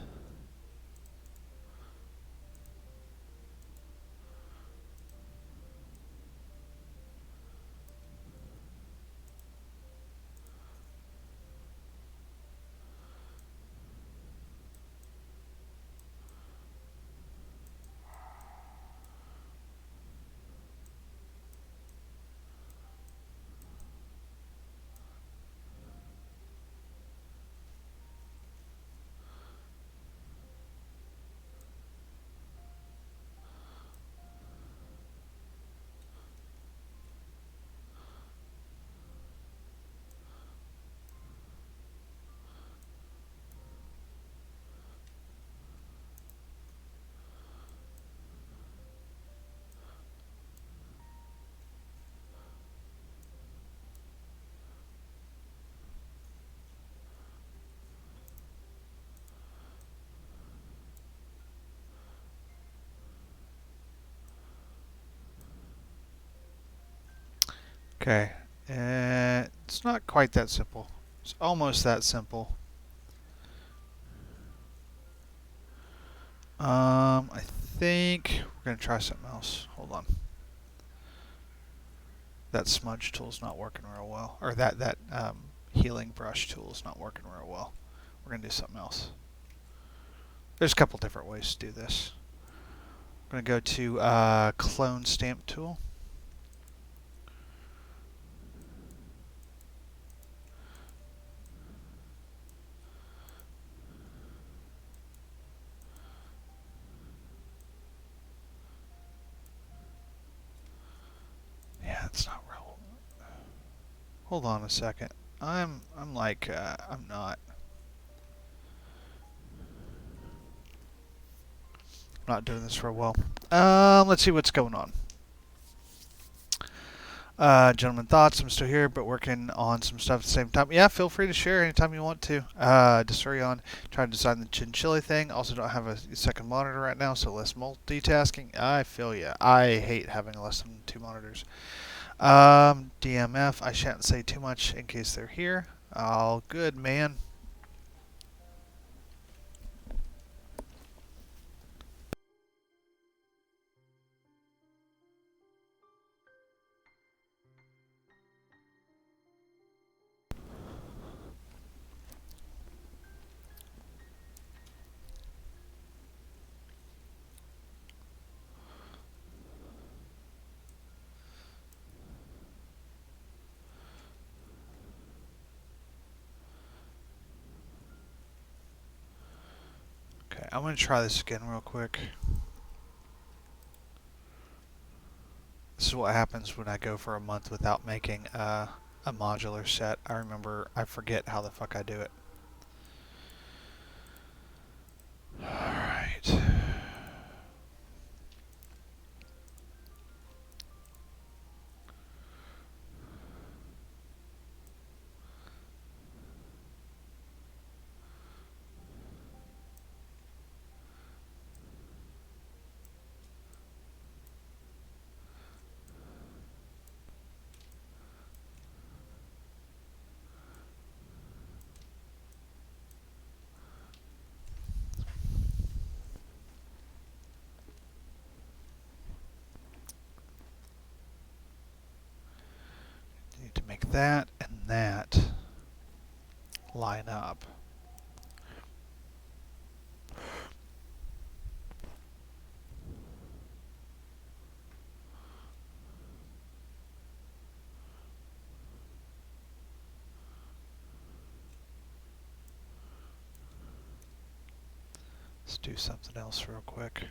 Okay, it's not quite that simple. It's almost that simple. I think we're gonna try something else. Hold on. That smudge tool's not working real well, or that healing brush tool's not working real well. We're gonna do something else. There's a couple different ways to do this. I'm gonna go to clone stamp tool. Yeah, it's not real. Hold on a second. I'm like I'm not doing this real well. Let's see what's going on. Gentlemen, thoughts? I'm still here, but working on some stuff at the same time. Yeah, feel free to share anytime you want to. Desurion, trying to design the chinchilla thing. Also, don't have a second monitor right now, so less multitasking. I feel ya. I hate having less than 2 monitors. DMF, I shan't say too much in case they're here. All good, man. Okay, I'm going to try this again real quick. This is what happens when I go for a month without making a modular set. I forget how the fuck I do it. Alright. Need to make that and that line up. Let's do something else real quick.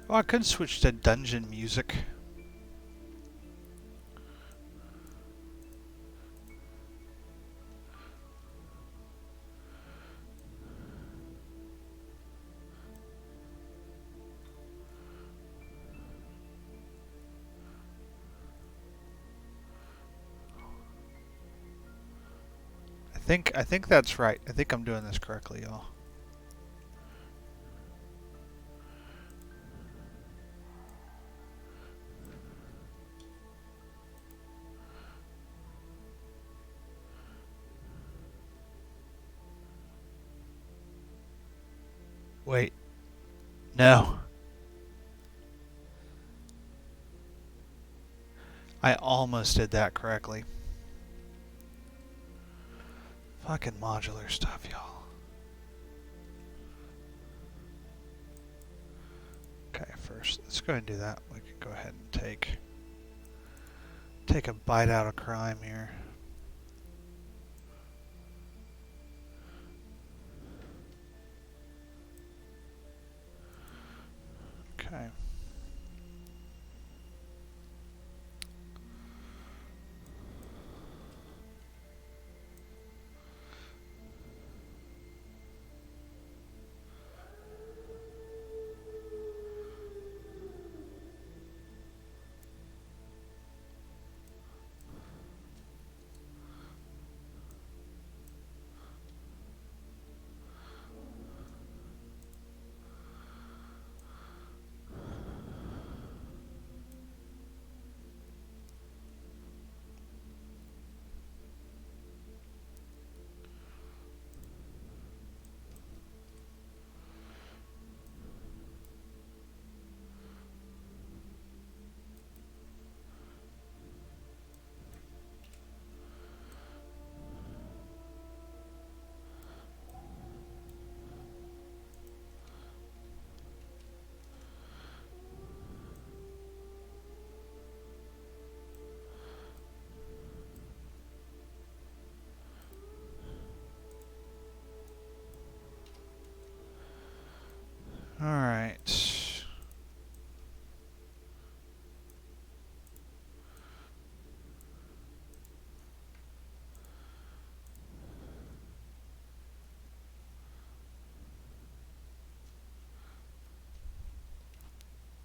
Oh, I could switch to dungeon music. I think that's right. I think I'm doing this correctly, y'all. Wait. No. I almost did that correctly. Fucking modular stuff, y'all. Okay, first, let's go ahead and do that. We can go ahead and take a bite out of crime here. Okay. Alright.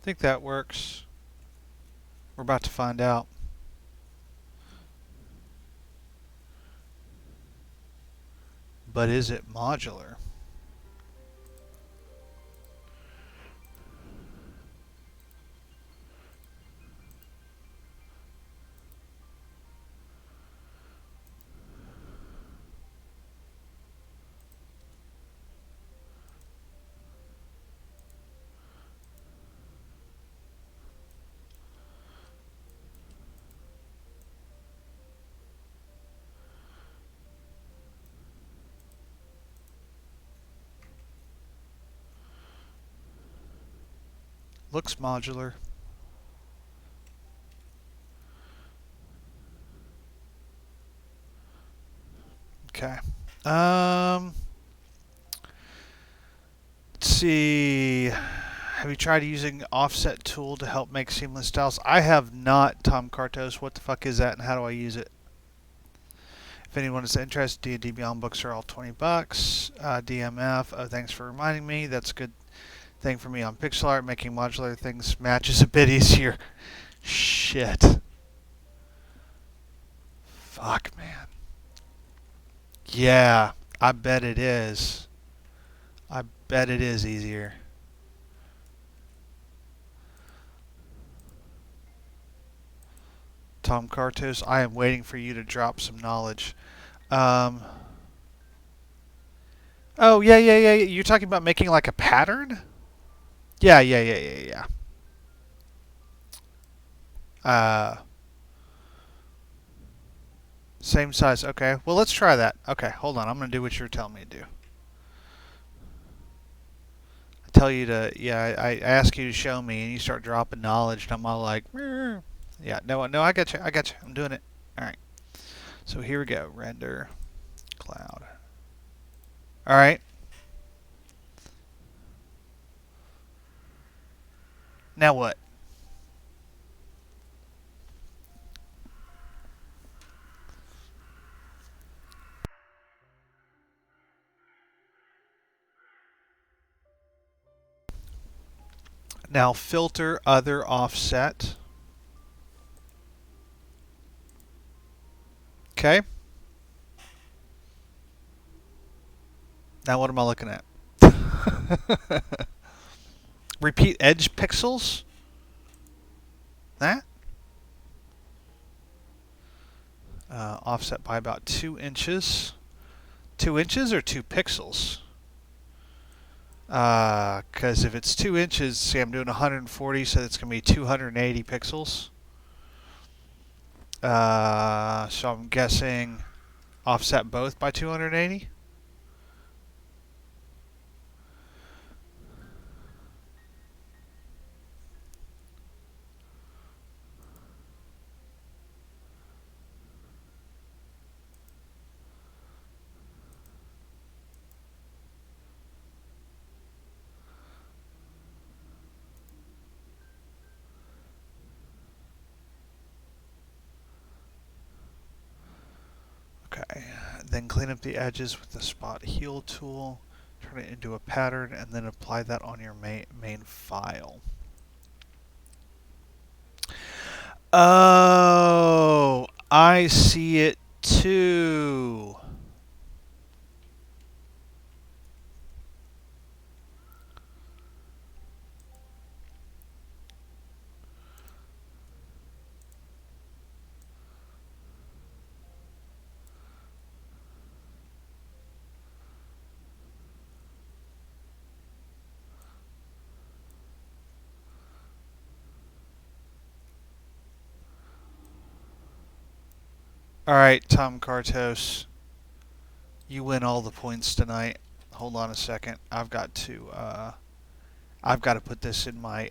I think that works. We're about to find out. But is it modular? Looks modular. Okay. Let's see. Have you tried using offset tool to help make seamless styles? I have not, Tom Kartos. What the fuck is that and how do I use it? If anyone is interested, D&D Beyond books are all $20. DMF. Oh, thanks for reminding me. That's a good thing for me on pixel art. Making modular things matches a bit easier. Shit. Fuck, man. Yeah, I bet it is. I bet it is easier. Tom Kartos, I am waiting for you to drop some knowledge. Oh, yeah. You're talking about making like a pattern? Yeah. Same size. Okay. Well, let's try that. Okay, hold on. I'm going to do what you're telling me to do. I tell you to, yeah, I ask you to show me, and you start dropping knowledge, and I'm all like, yeah, no, I got you. I'm doing it. All right. So here we go. Render cloud. All right. Now what? Now filter other offset. Okay. Now what am I looking at? Repeat edge pixels? That? Offset by about 2 inches. 2 inches or 2 pixels? Because if it's 2 inches, see, I'm doing 140, so it's going to be 280 pixels. So I'm guessing offset both by 280. Okay, then clean up the edges with the spot heal tool, turn it into a pattern, and then apply that on your main file. Oh, I see it too. All right, Tom Kartos, you win all the points tonight. Hold on a second. I've got to put this in my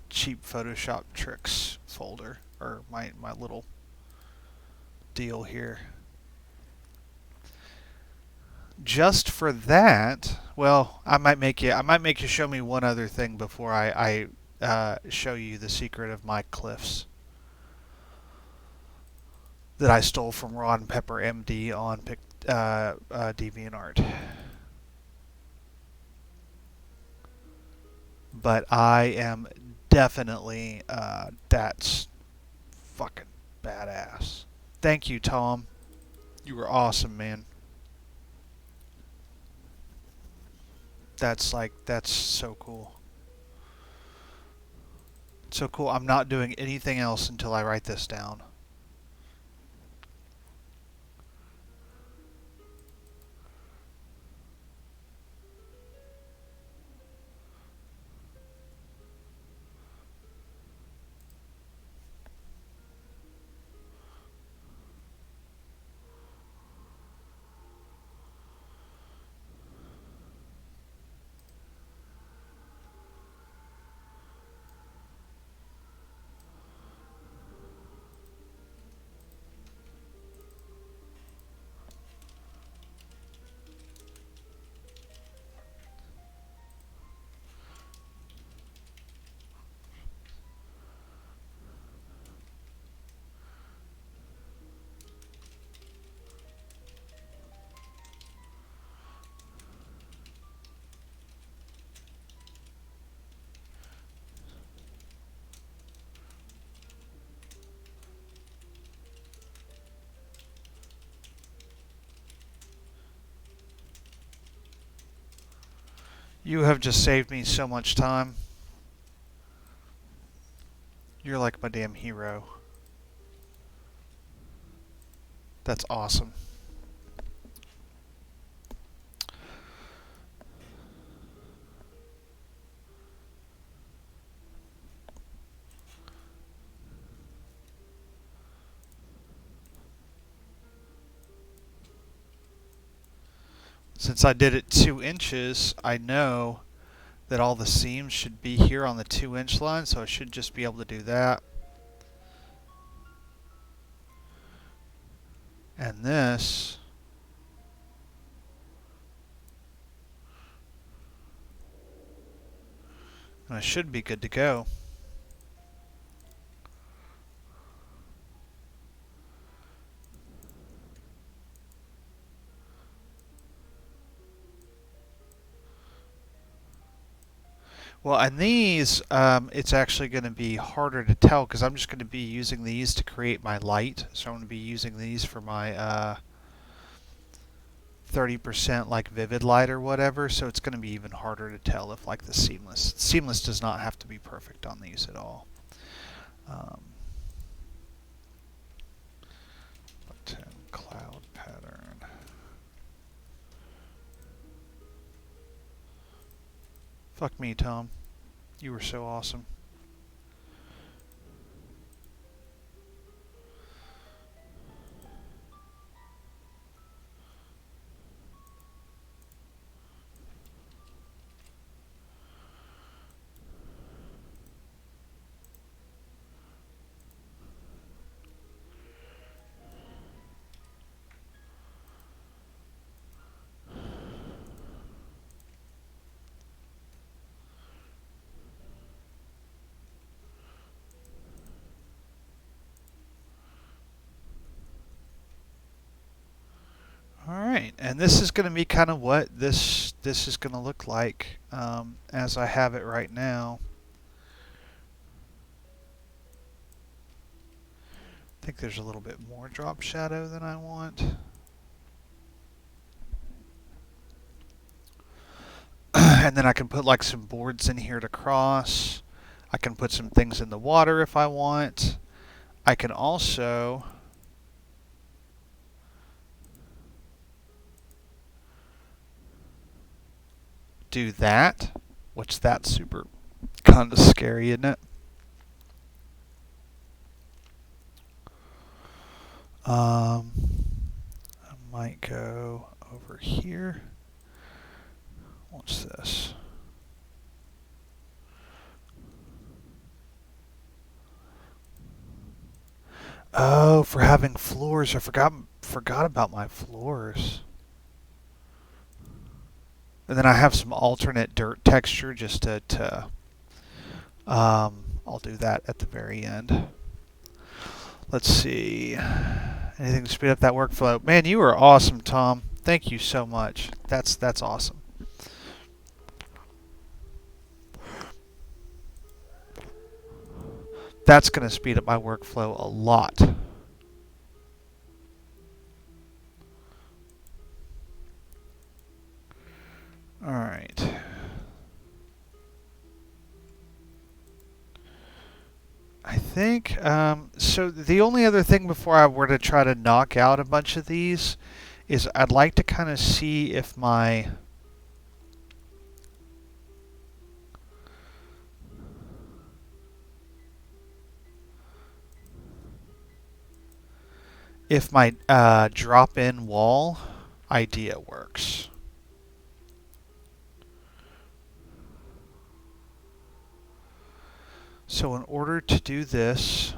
cheap Photoshop tricks folder, or my little deal here. Just for that, well, I might make you show me one other thing before I show you the secret of my cliffs that I stole from Rod and Pepper MD on DeviantArt. But I am definitely that's fucking badass. Thank you, Tom. You were awesome, man. That's so cool. So cool. I'm not doing anything else until I write this down. You have just saved me so much time. You're like my damn hero. That's awesome. Since I did it 2 inches, I know that all the seams should be here on the 2-inch line, so I should just be able to do that. And this, and I should be good to go. Well, and these, it's actually going to be harder to tell because I'm just going to be using these to create my light. So I'm going to be using these for my 30% like vivid light or whatever, so it's going to be even harder to tell if like the seamless does not have to be perfect on these at all. Button cloud pattern. Fuck me, Tom. You were so awesome. Alright, and this is going to be kind of what this is going to look like as I have it right now. I think there's a little bit more drop shadow than I want. And then I can put like some boards in here to cross. I can put some things in the water if I want. I can also do that, which that's super kind of scary, isn't it? I might go over here. What's this? Oh, for having floors. I forgot about my floors. And then I have some alternate dirt texture just to I'll do that at the very end. Let's see. Anything to speed up that workflow? Man, you are awesome, Tom. Thank you so much. That's awesome. That's going to speed up my workflow a lot. All right. I think, so the only other thing before I were to try to knock out a bunch of these is I'd like to kind of see if my drop-in wall idea works. So in order to do this,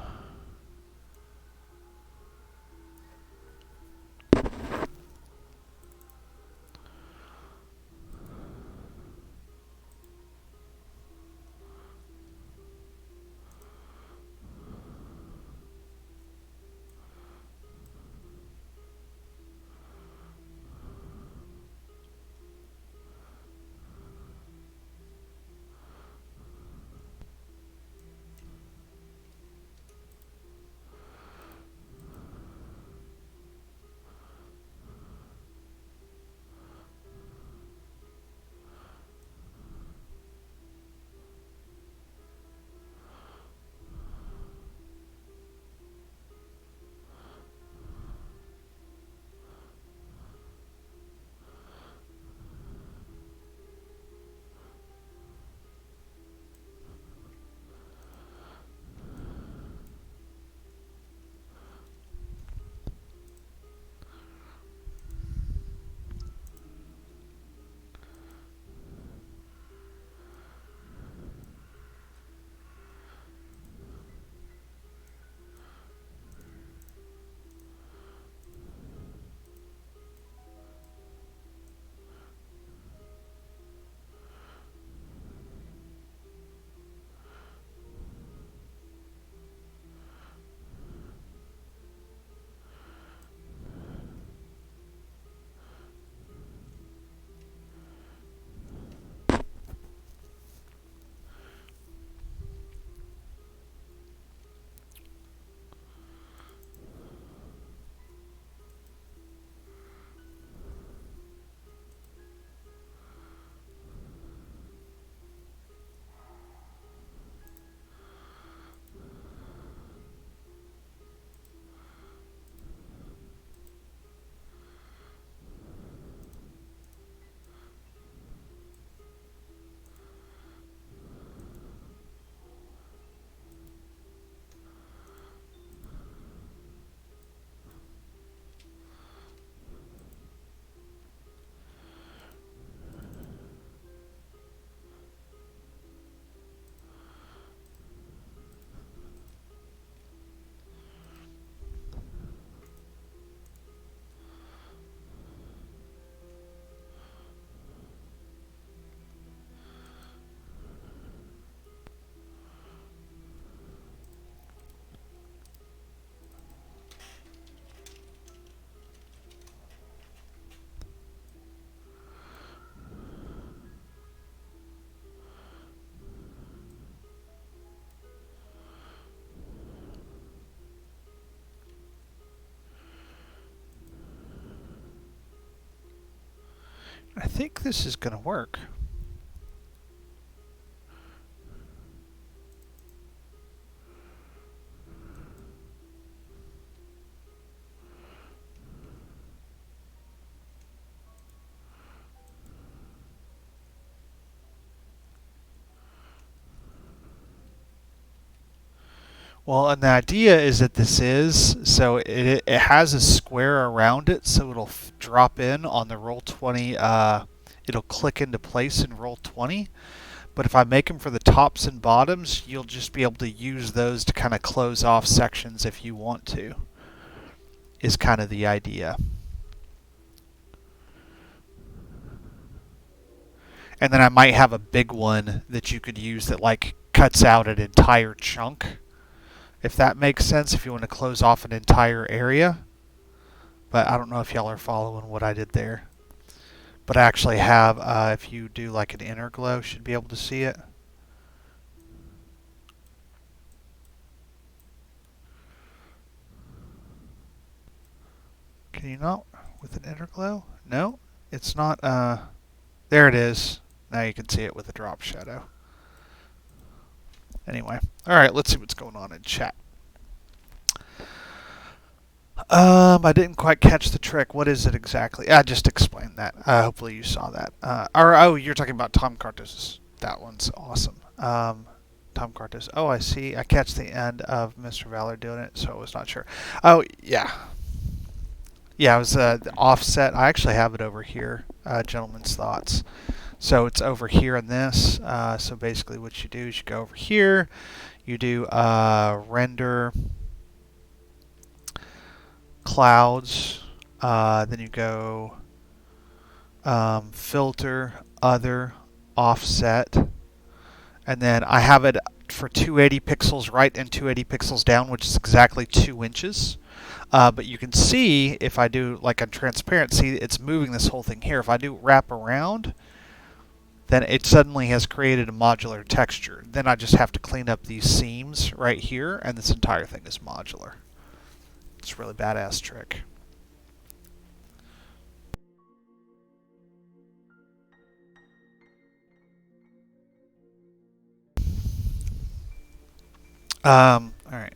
think this is going to work. Well, and the idea is that so it has a square around it, so it'll drop in on the roll 20. It'll click into place in roll 20. But if I make them for the tops and bottoms, you'll just be able to use those to kind of close off sections if you want to, is kind of the idea. And then I might have a big one that you could use that like cuts out an entire chunk, if that makes sense, if you want to close off an entire area. But I don't know if y'all are following what I did there. But I actually have, if you do like an inner glow, should be able to see it. Can you not with an inner glow? No, it's not. There it is. Now you can see it with a drop shadow. Anyway, all right, let's see what's going on in chat. I didn't quite catch the trick. What is it exactly? I just explained that. Hopefully you saw that. Oh, you're talking about Tom Carter's. That one's awesome. Tom Carter's. Oh, I see. I catch the end of Mr. Valor doing it, so I was not sure. Oh, yeah. Yeah, it was the offset. I actually have it over here. Gentleman's Thoughts. So it's over here in this. So basically what you do is you go over here. You do render clouds, then you go filter, other, offset, and then I have it for 280 pixels right and 280 pixels down, which is exactly 2 inches. But you can see if I do like a transparency, it's moving this whole thing here. If I do wrap around, then it suddenly has created a modular texture. Then I just have to clean up these seams right here, and this entire thing is modular. It's a really badass trick. All right.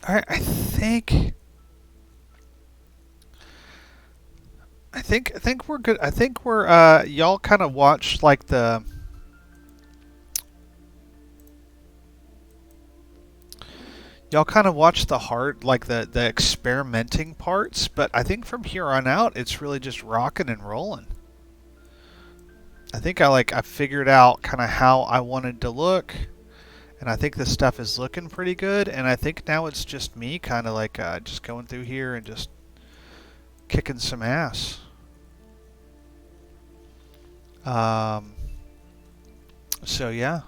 All right. I think we're good. I think we're y'all kind of watched like the. Y'all kind of watch the hard, like the experimenting parts, but I think from here on out, it's really just rocking and rolling. I think I figured out kind of how I wanted to look, and I think this stuff is looking pretty good. And I think now it's just me kind of like just going through here and just kicking some ass. So yeah,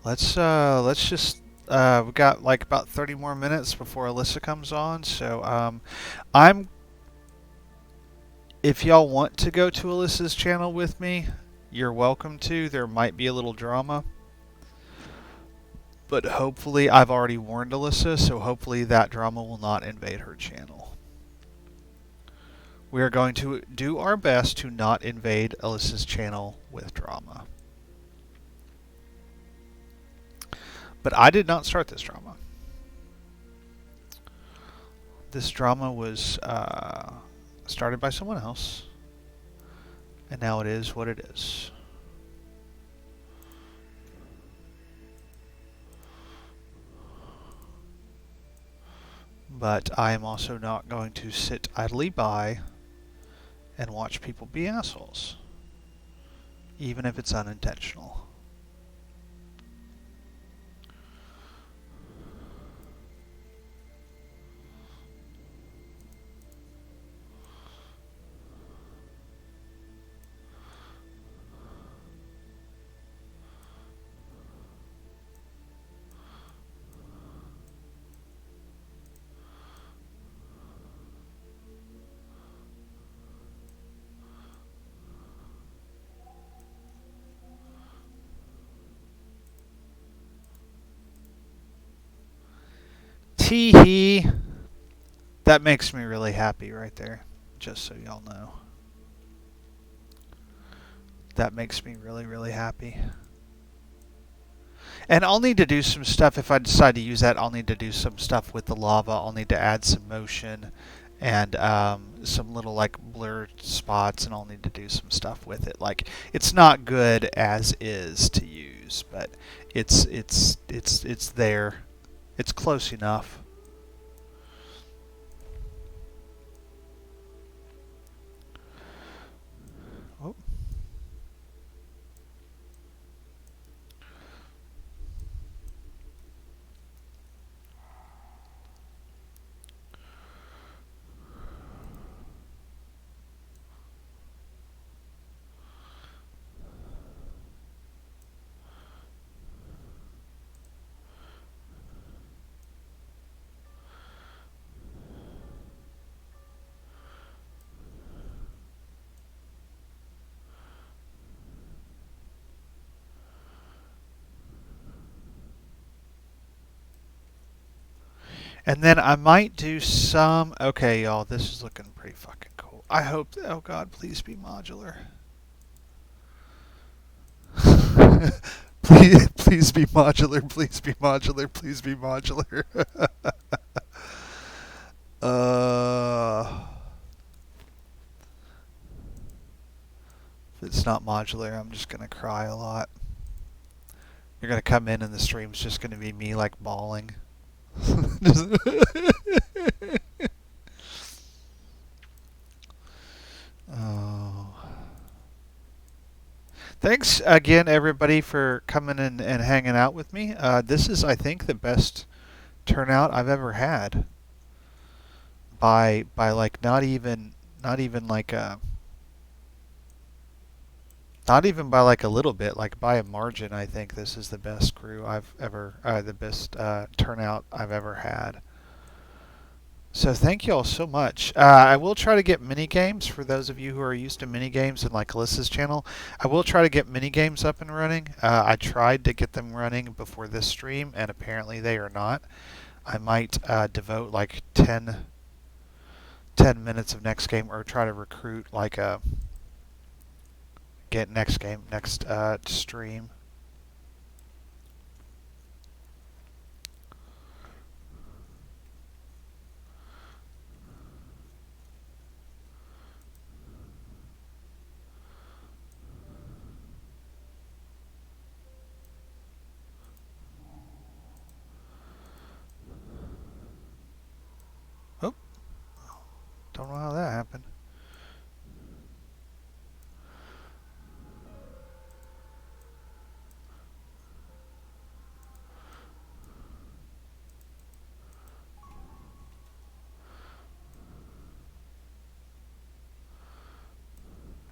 let's just. We got like about 30 more minutes before Alyssa comes on, so if y'all want to go to Alyssa's channel with me, you're welcome to. There might be a little drama, but hopefully I've already warned Alyssa, so hopefully that drama will not invade her channel. We are going to do our best to not invade Alyssa's channel with drama. But I did not start this drama. This drama was started by someone else, and now it is what it is. But I am also not going to sit idly by and watch people be assholes, even if it's unintentional. Tee hee. That makes me really happy right there. just so y'all know. That makes me really, really happy. And I'll need to do some stuff if I decide to use that. I'll need to do some stuff with the lava. I'll need to add some motion and some little like blur spots, and I'll need to do some stuff with it. Like, it's not good as is to use, but it's there. It's close enough. Oh. And then I might do some... Okay, y'all, this is looking pretty fucking cool. I hope... Oh, God, please be modular. Please be modular. Please be modular. Please be modular. If it's not modular, I'm just going to cry a lot. You're going to come in and the stream's just going to be me, like, bawling. Oh. Thanks again, everybody, for coming in and hanging out with me. This is, I think, the best turnout I've ever had. By like not even like a... Not even by like a little bit, like by a margin. I think this is the best crew I've ever, the best turnout I've ever had. So thank you all so much. I will try to get mini games for those of you who are used to mini games in like Alyssa's channel. I will try to get mini games up and running. I tried to get them running before this stream, and apparently they are not. I might devote like 10 minutes of next game, or try to recruit like a get next game, next stream. Oh, don't know how that happened.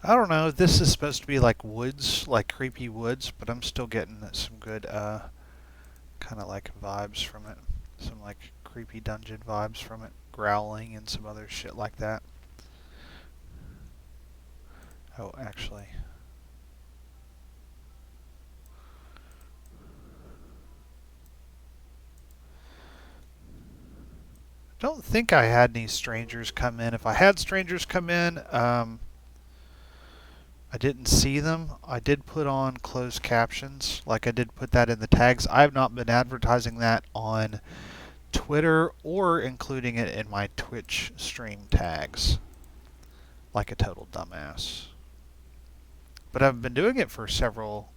I don't know. This is supposed to be like woods, like creepy woods, but I'm still getting some good kind of like vibes from it. Some like creepy dungeon vibes from it. Growling and some other shit like that. Oh, actually. Don't think I had any strangers come in. If I had strangers come in, I didn't see them. I did put on closed captions, like I did put that in the tags. I have not been advertising that on Twitter or including it in my Twitch stream tags, like a total dumbass. But I've been doing it for several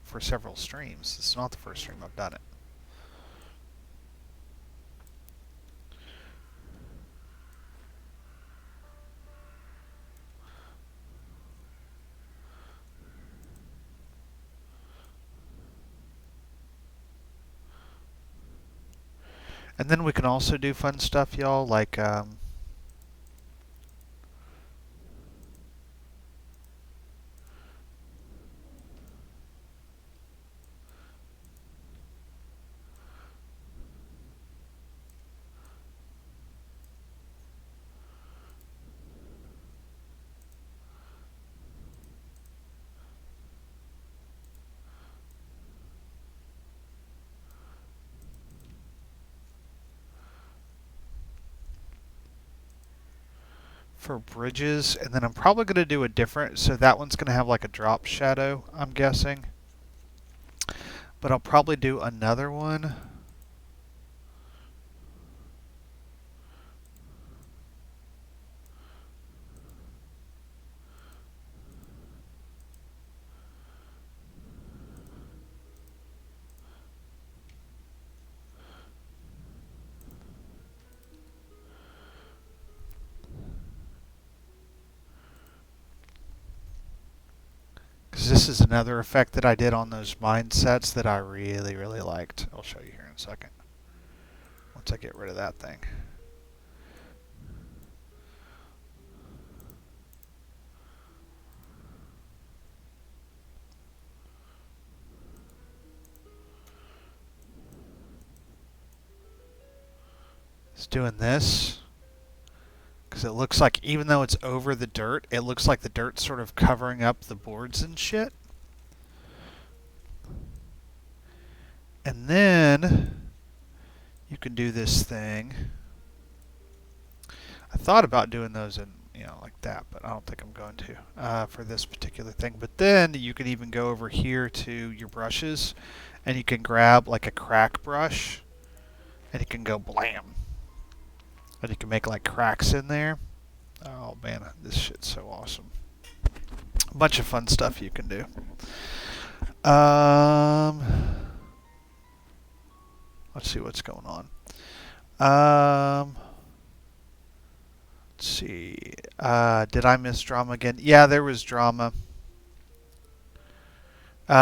streams. It's not the first stream I've done it. And then we can also do fun stuff, y'all, like for bridges, and then I'm probably going to do a different, so that one's going to have like a drop shadow, I'm guessing. But I'll probably do another one. Because this is another effect that I did on those mine sets that I really, really liked. I'll show you here in a second. Once I get rid of that thing. It's doing this. Because it looks like, even though it's over the dirt, it looks like the dirt's sort of covering up the boards and shit. And then you can do this thing. I thought about doing those in, like that, but I don't think I'm going to for this particular thing. But then you can even go over here to your brushes, and you can grab like a crack brush, and you can go blam. And you can make like cracks in there. Oh man, this shit's so awesome. A bunch of fun stuff you can do. Let's see what's going on. Let's see. Did I miss drama again? Yeah, there was drama.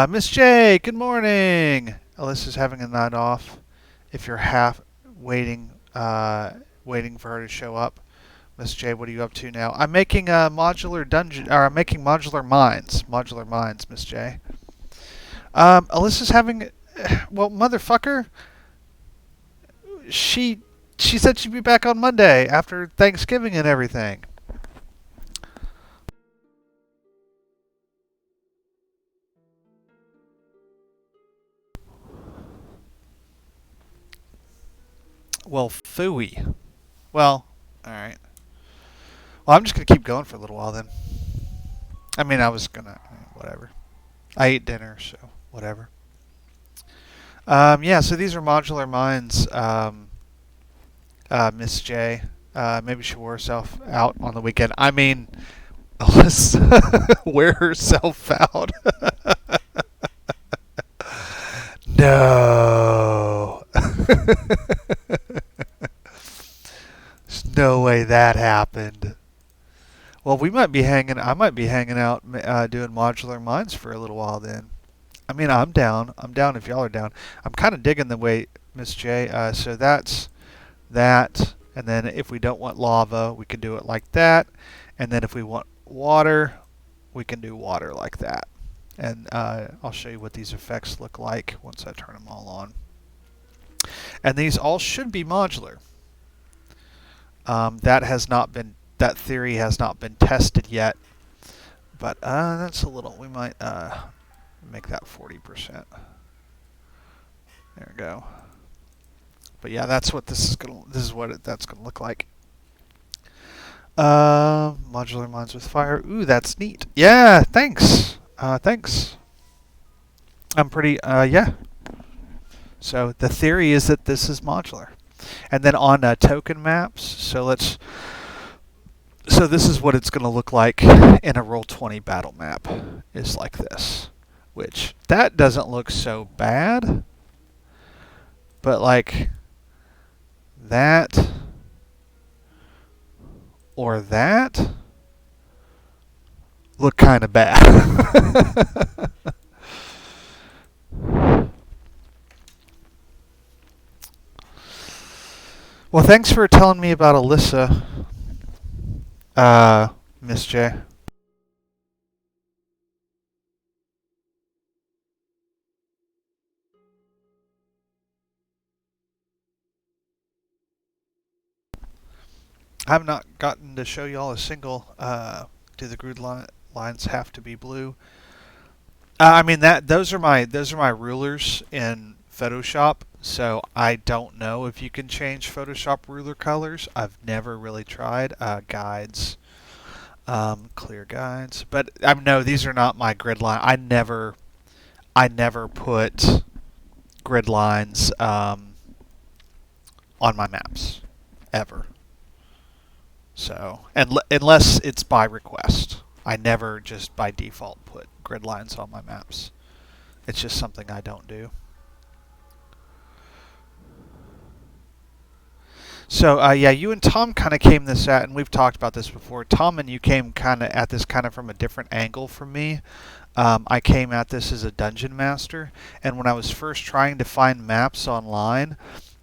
Miss J, good morning. Alyssa's having a night off. If you're half waiting for her to show up. Miss J, what are you up to now? I'm making a modular dungeon, or I'm making modular mines. Modular mines, Miss J. Alyssa's having, well, motherfucker. She said she'd be back on Monday after Thanksgiving and everything. Well, phooey. Well, alright. Well, I'm just going to keep going for a little while then. I mean, I was going to, whatever. I ate dinner, so whatever. Yeah, so these are modular mines, Miss J. Maybe she'll wear herself out on the weekend. I mean, Alyssa wear herself out. No. There's no way that happened. Well, I might be hanging out doing modular mines for a little while then. I mean, I'm down. I'm down if y'all are down. I'm kind of digging the way, Miss J. So that's that. And then if we don't want lava, we can do it like that. And then if we want water, we can do water like that. And I'll show you what these effects look like once I turn them all on. And these all should be modular. That theory has not been tested yet. But that's a little, we might make that 40%. There we go. But yeah, that's what that's gonna look like. Modular mines with fire. Ooh, that's neat. Yeah, thanks. Thanks. I'm pretty, yeah. So the theory is that this is modular. And then on token maps, so this is what it's going to look like in a Roll20 battle map, is like this. Which, that doesn't look so bad. But like, that, or that, look kind of bad. Well, thanks for telling me about Alyssa, Miss J. I have not gotten to show y'all a single, do the grid lines have to be blue? I mean, those are my rulers in Photoshop, so I don't know if you can change Photoshop ruler colors. I've never really tried. Guides. Clear guides, but no, these are not my grid line. I never put grid lines on my maps ever. So, unless it's by request, I never just by default put grid lines on my maps. It's just something I don't do. So yeah, you and Tom kind of came this at, and we've talked about this before. Tom and you came kind of at this kind of from a different angle from me. I came at this as a dungeon master, and when I was first trying to find maps online,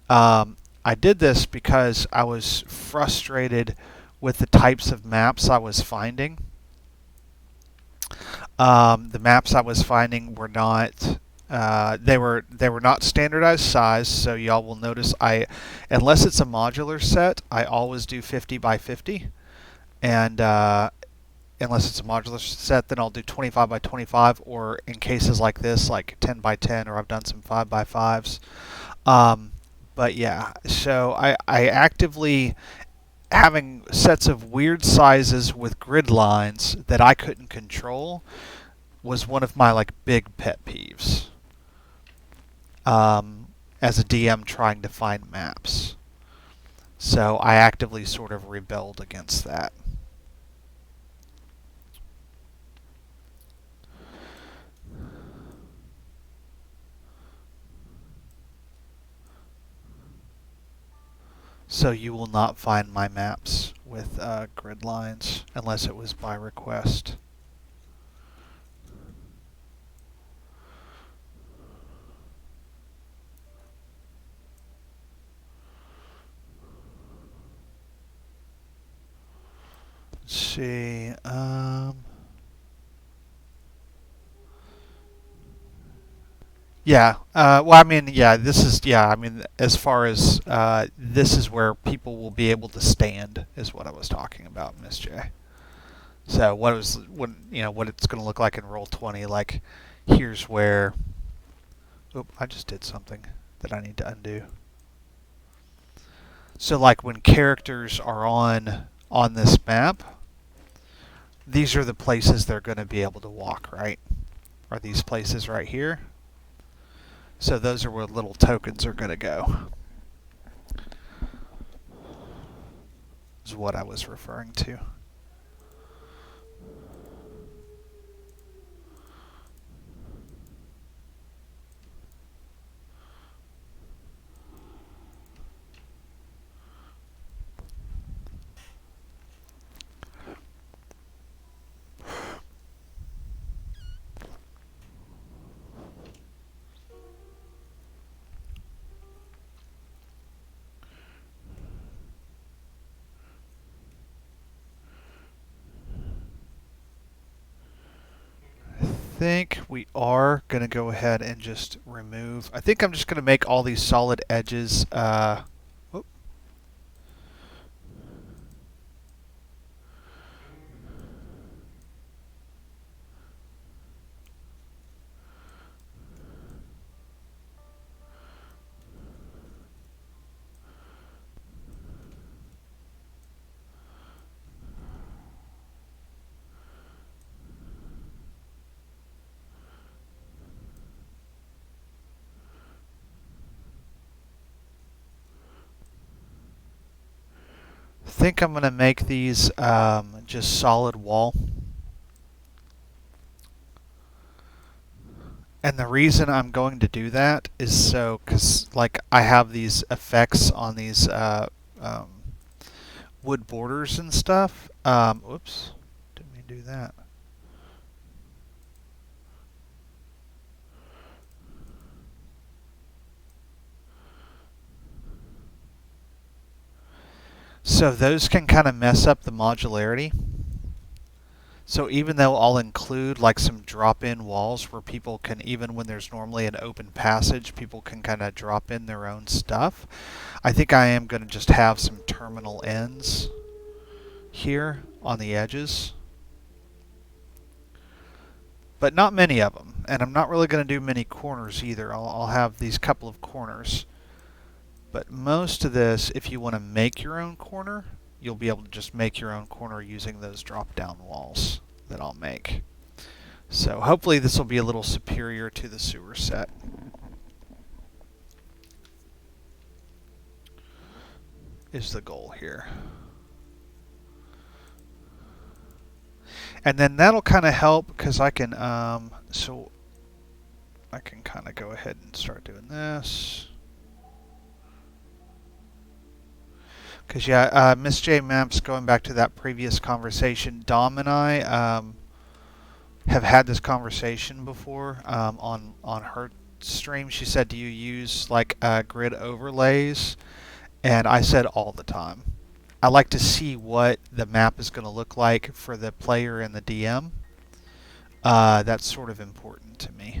I did this because I was frustrated with the types of maps I was finding. The maps I was finding were not they were not standardized size, so y'all will notice unless it's a modular set, I always do 50 by 50, and unless it's a modular set, then I'll do 25 by 25, or in cases like this, like 10 by 10, or I've done some 5 by 5s. But yeah, so I actively having sets of weird sizes with grid lines that I couldn't control was one of my like big pet peeves as a DM trying to find maps. So I actively sort of rebelled against that. So you will not find my maps with grid lines unless it was by request. Let's see. Yeah. Well, I mean, yeah. This is yeah. I mean, as far as this is where people will be able to stand, is what I was talking about, Miss J. So what it's going to look like in Roll20. Like, here's where. Oop! I just did something that I need to undo. So like when characters are on this map, these are the places they're going to be able to walk, right? Are these places right here? So those are where little tokens are going to go. Is what I was referring to. I think we are going to go ahead and just remove. I think I'm just going to make all these solid edges. I think I'm going to make these just solid wall. And the reason I'm going to do that is so, because like I have these effects on these wood borders and stuff. Whoops, didn't mean to do that. So those can kind of mess up the modularity. So even though I'll include like some drop-in walls where people can, even when there's normally an open passage, people can kind of drop in their own stuff, I think I am going to just have some terminal ends here on the edges. But not many of them. And I'm not really going to do many corners either. I'll have these couple of corners. But most of this, if you want to make your own corner, you'll be able to just make your own corner using those drop-down walls that I'll make. So hopefully this will be a little superior to the sewer set. Is the goal here. And then that'll kind of help because I can, so I can kind of go ahead and start doing this. Because, yeah, Miss J Maps, going back to that previous conversation, Dom and I have had this conversation before on her stream. She said, do you use like grid overlays? And I said all the time. I like to see what the map is going to look like for the player and the DM. That's sort of important to me.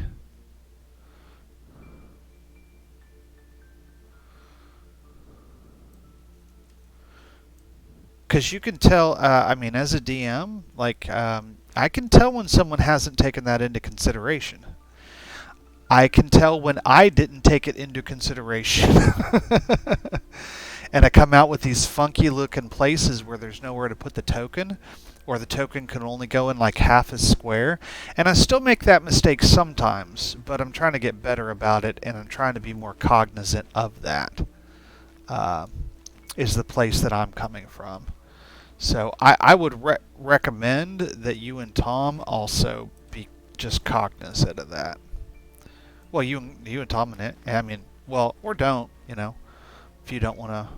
Because you can tell, I mean, as a DM, like, I can tell when someone hasn't taken that into consideration. I can tell when I didn't take it into consideration. And I come out with these funky looking places where there's nowhere to put the token, or the token can only go in like half a square. And I still make that mistake sometimes, but I'm trying to get better about it, and I'm trying to be more cognizant of that. Is the place that I'm coming from. So I would recommend that you and Tom also be just cognizant of that. Well, you and Tom and it. I mean, well, or don't, if you don't want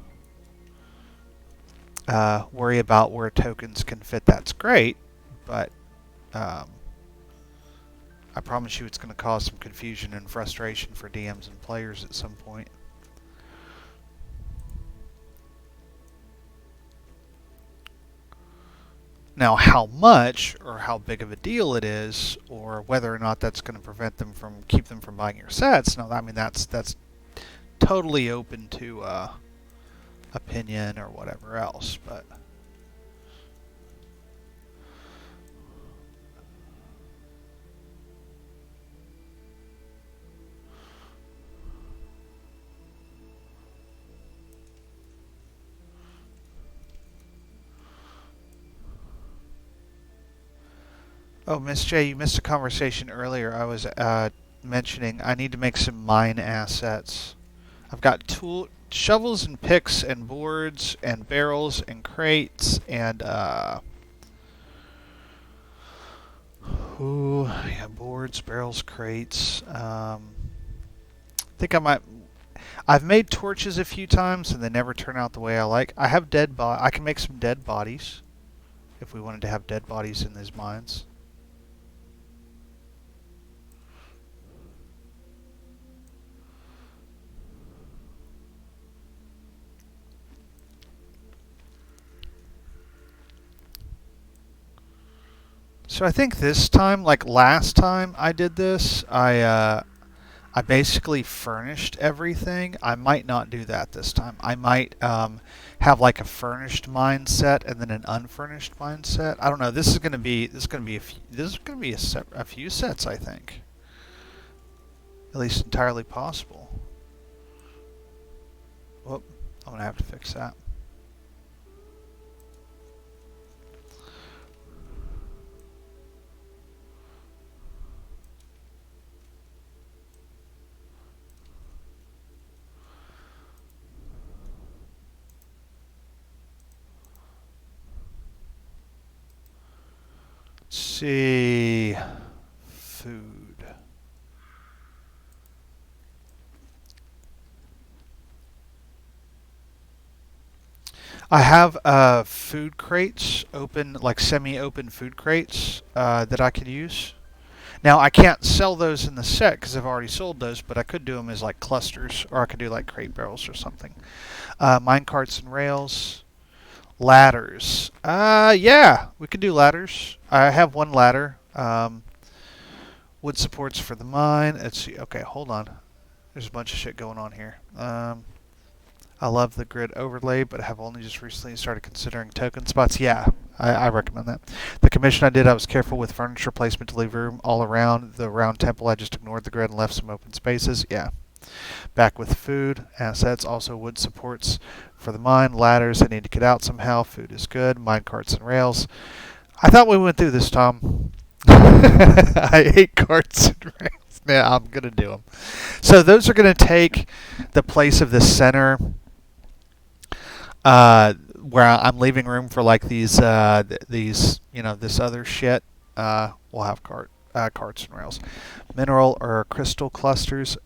to worry about where tokens can fit, that's great. But I promise you it's going to cause some confusion and frustration for DMs and players at some point. Now, how much or how big of a deal it is, or whether or not that's going to keep them from buying your sets, no, I mean that's totally open to opinion or whatever else. But oh, Miss J, you missed a conversation earlier. I was mentioning I need to make some mine assets. I've got shovels and picks and boards and barrels and crates and boards, barrels, crates. I think I've made torches a few times and they never turn out the way I like. I have I can make some dead bodies if we wanted to have dead bodies in these mines. So I think this time, like last time I did this, I basically furnished everything. I might not do that this time. I might have like a furnished mindset and then an unfurnished mindset. I don't know. This is going to be a few sets, I think. At least entirely possible. Whoop, I'm going to have to fix that. See, food. I have food crates open, like semi-open food crates that I could use. Now I can't sell those in the set because I've already sold those, but I could do them as like clusters, or I could do like crate barrels or something. Mine carts and rails. Ladders. Yeah, we could do ladders. I have one ladder. Wood supports for the mine. Let's see. Okay, hold on. There's a bunch of shit going on here. I love the grid overlay, but I have only just recently started considering token spots. Yeah, I recommend that. The commission I did, I was careful with furniture placement to leave room all around. The round temple, I just ignored the grid and left some open spaces. Yeah. Back with food. Assets, also wood supports for the mine. Ladders, I need to get out somehow. Food is good. Mine carts and rails. I thought we went through this, Tom. I hate carts and rails. Yeah, I'm going to do them. So those are going to take the place of the center, where I'm leaving room for like these, this other shit. We'll have carts and rails. Mineral or crystal clusters.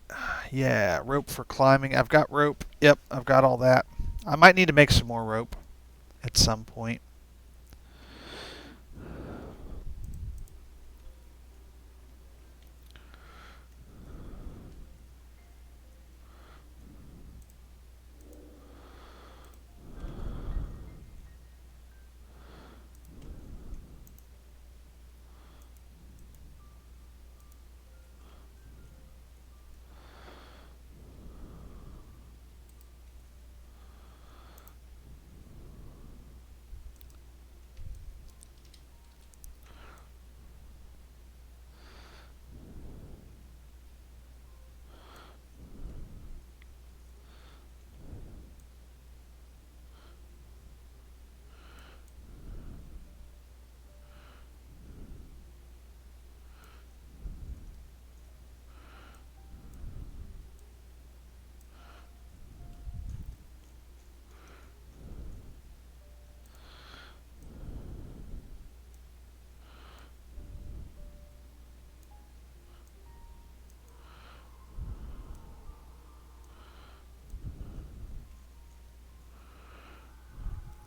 Yeah, rope for climbing. I've got rope. Yep, I've got all that. I might need to make some more rope at some point.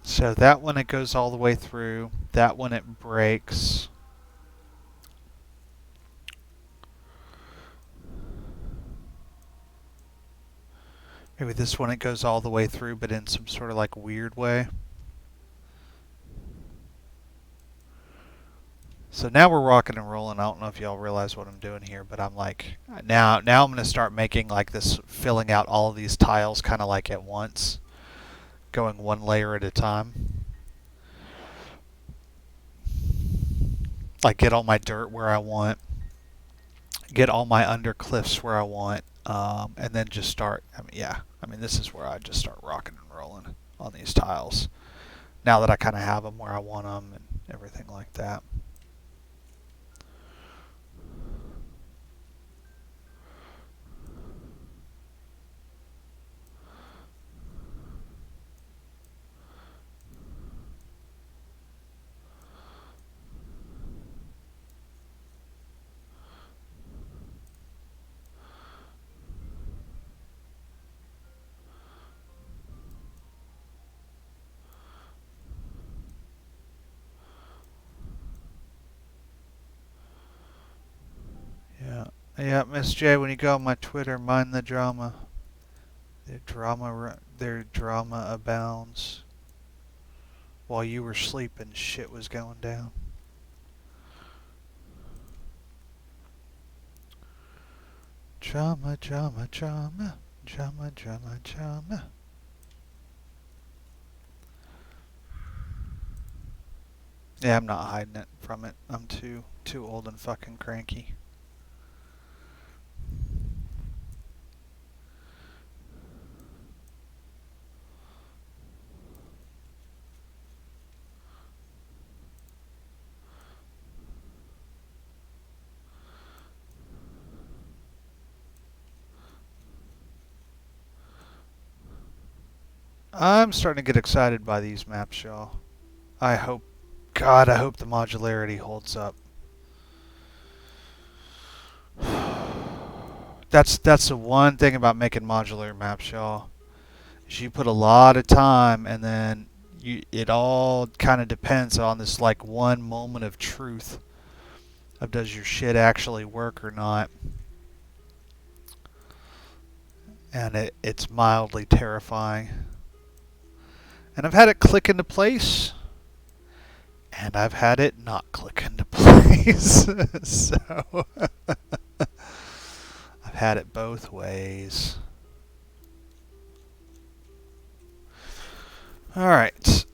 So that one, it goes all the way through. That one, it breaks. Maybe this one, it goes all the way through, but in some sort of like weird way. So now we're rocking and rolling. I don't know if y'all realize what I'm doing here, but I'm like, now I'm going to start making like this, filling out all of these tiles kind of like at once, going one layer at a time. Like get all my dirt where I want, get all my undercliffs where I want, and then just start. This is where I just start rocking and rolling on these tiles. Now that I kind of have them where I want them and everything like that. Yeah, Miss J, when you go on my Twitter, mind the drama. Their drama abounds. While you were sleeping, shit was going down. Drama, drama, drama, drama, drama, drama. Yeah, I'm not hiding it from it. I'm too old and fucking cranky. I'm starting to get excited by these maps, y'all. I hope the modularity holds up. That's the one thing about making modular maps, y'all. Is you put a lot of time, and then it all kind of depends on this like one moment of truth of does your shit actually work or not. And it's mildly terrifying. And I've had it click into place, and I've had it not click into place. So I've had it both ways. Alright.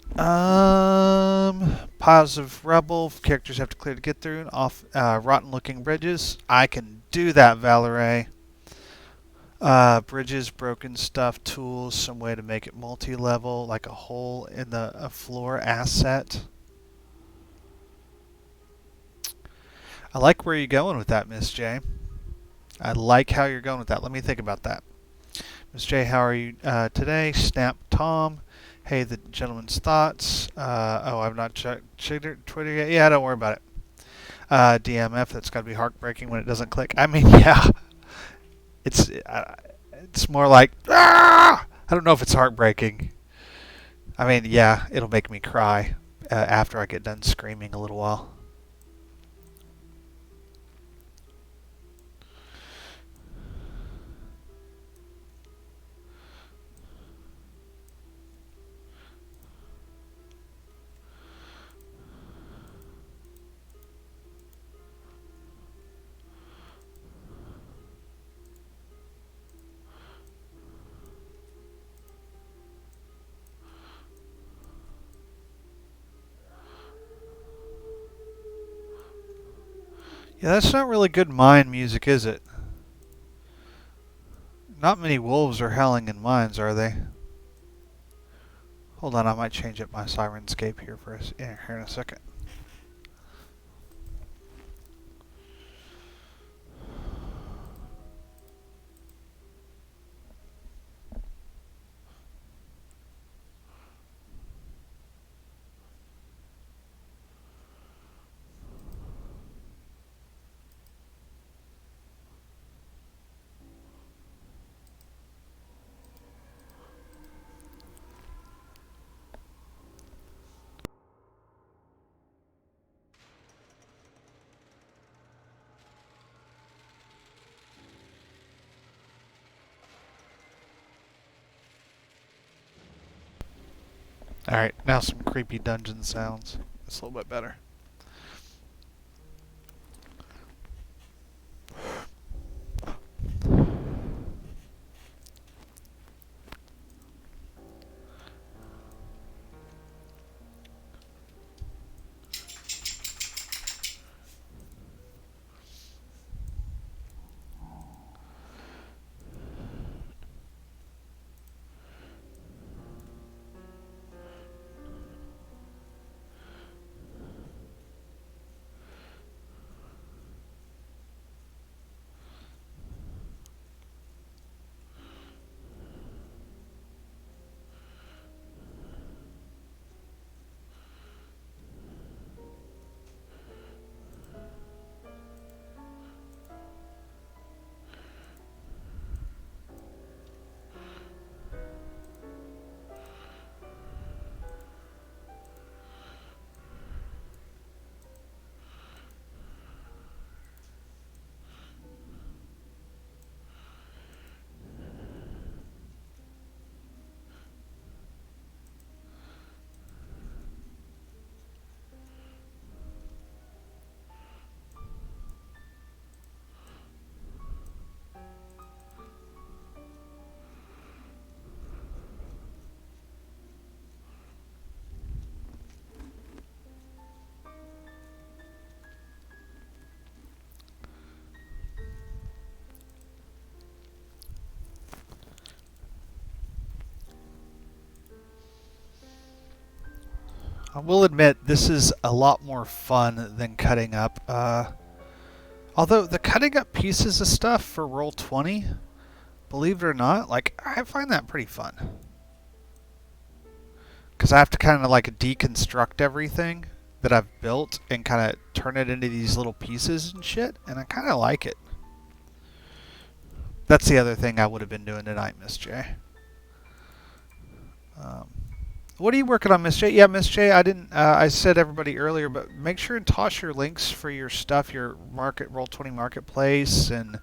Piles of rubble characters have to clear to get through. Rotten looking bridges. I can do that, Valerie. Bridges, broken stuff, tools, some way to make it multi-level, like a hole in a floor asset. I like where you're going with that, Miss J. I like how you're going with that. Let me think about that. Miss J, how are you today? Snap Tom. Hey, the gentleman's thoughts. Oh, I've not checked Twitter yet. Yeah, don't worry about it. DMF, that's got to be heartbreaking when it doesn't click. I mean, yeah. It's more like, ah! I don't know if it's heartbreaking. I mean, yeah, it'll make me cry after I get done screaming a little while. Yeah, that's not really good mine music, is it? Not many wolves are howling in mines, are they? Hold on, I might change up my Sirenscape here here in a second. Alright, now some creepy dungeon sounds. It's a little bit better. I will admit, this is a lot more fun than cutting up. Although the cutting up pieces of stuff for Roll20, believe it or not, like I find that pretty fun. Because I have to kind of like deconstruct everything that I've built and kind of turn it into these little pieces and shit, and I kind of like it. That's the other thing I would have been doing tonight, Miss J. What are you working on, Miss J? Yeah, Miss J, I didn't. I said everybody earlier, but make sure and toss your links for your stuff, your Roll20 marketplace, and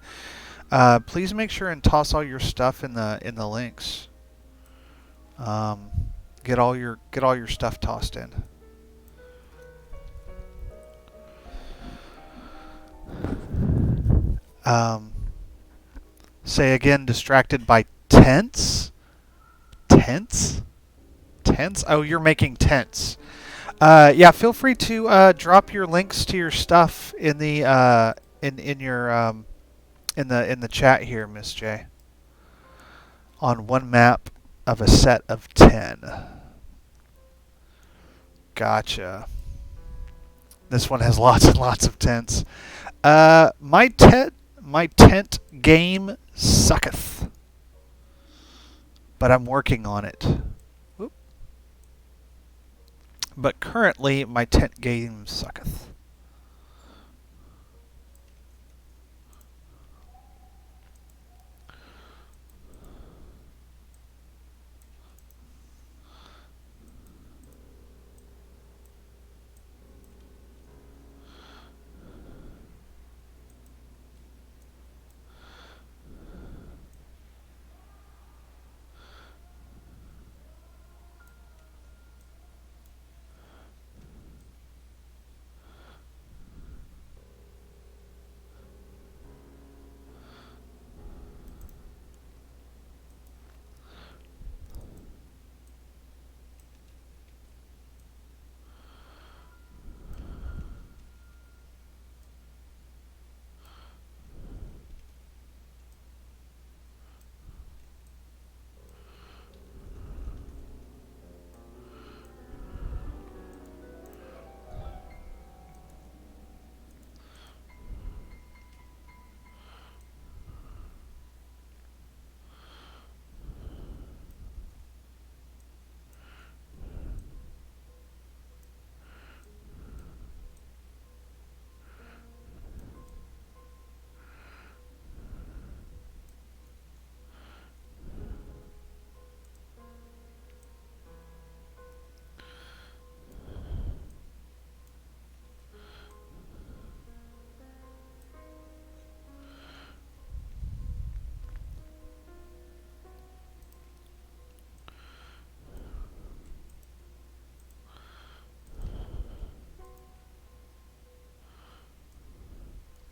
please make sure and toss all your stuff in the links. Get all your stuff tossed in. Say again, distracted by tents? Tents? Tents? Oh, you're making tents. Yeah, feel free to drop your links to your stuff in the in the chat here, Miss J. on one map of a set of 10. Gotcha. This one has lots and lots of tents. My tent game sucketh, but I'm working on it. Whoop. But currently, my tent game sucketh.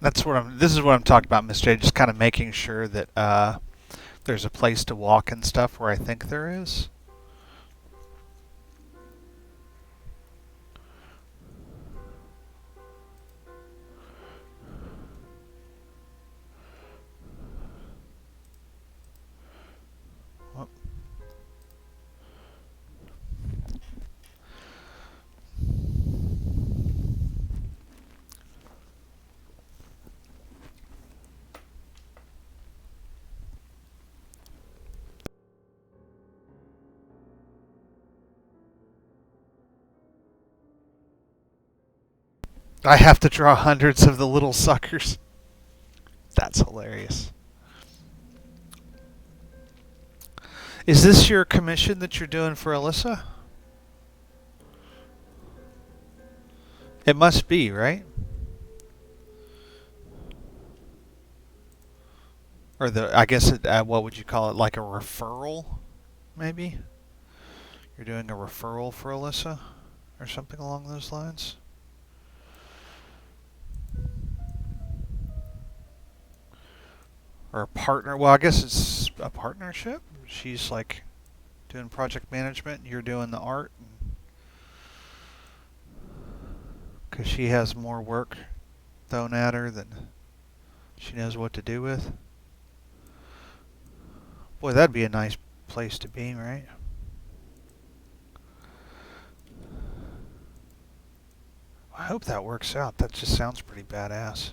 This is what I'm talking about, Miss J. Just kind of making sure that there's a place to walk and stuff where I think there is. Whoop. I have to draw hundreds of the little suckers. That's hilarious. Is this your commission that you're doing for Alyssa? It must be, right? Or I guess what would you call it? Like a referral, maybe? You're doing a referral for Alyssa? Or something along those lines? Or a partner? Well, I guess it's a partnership. She's like doing project management, and you're doing the art. Because she has more work thrown at her than she knows what to do with. Boy, that'd be a nice place to be, right? I hope that works out. That just sounds pretty badass.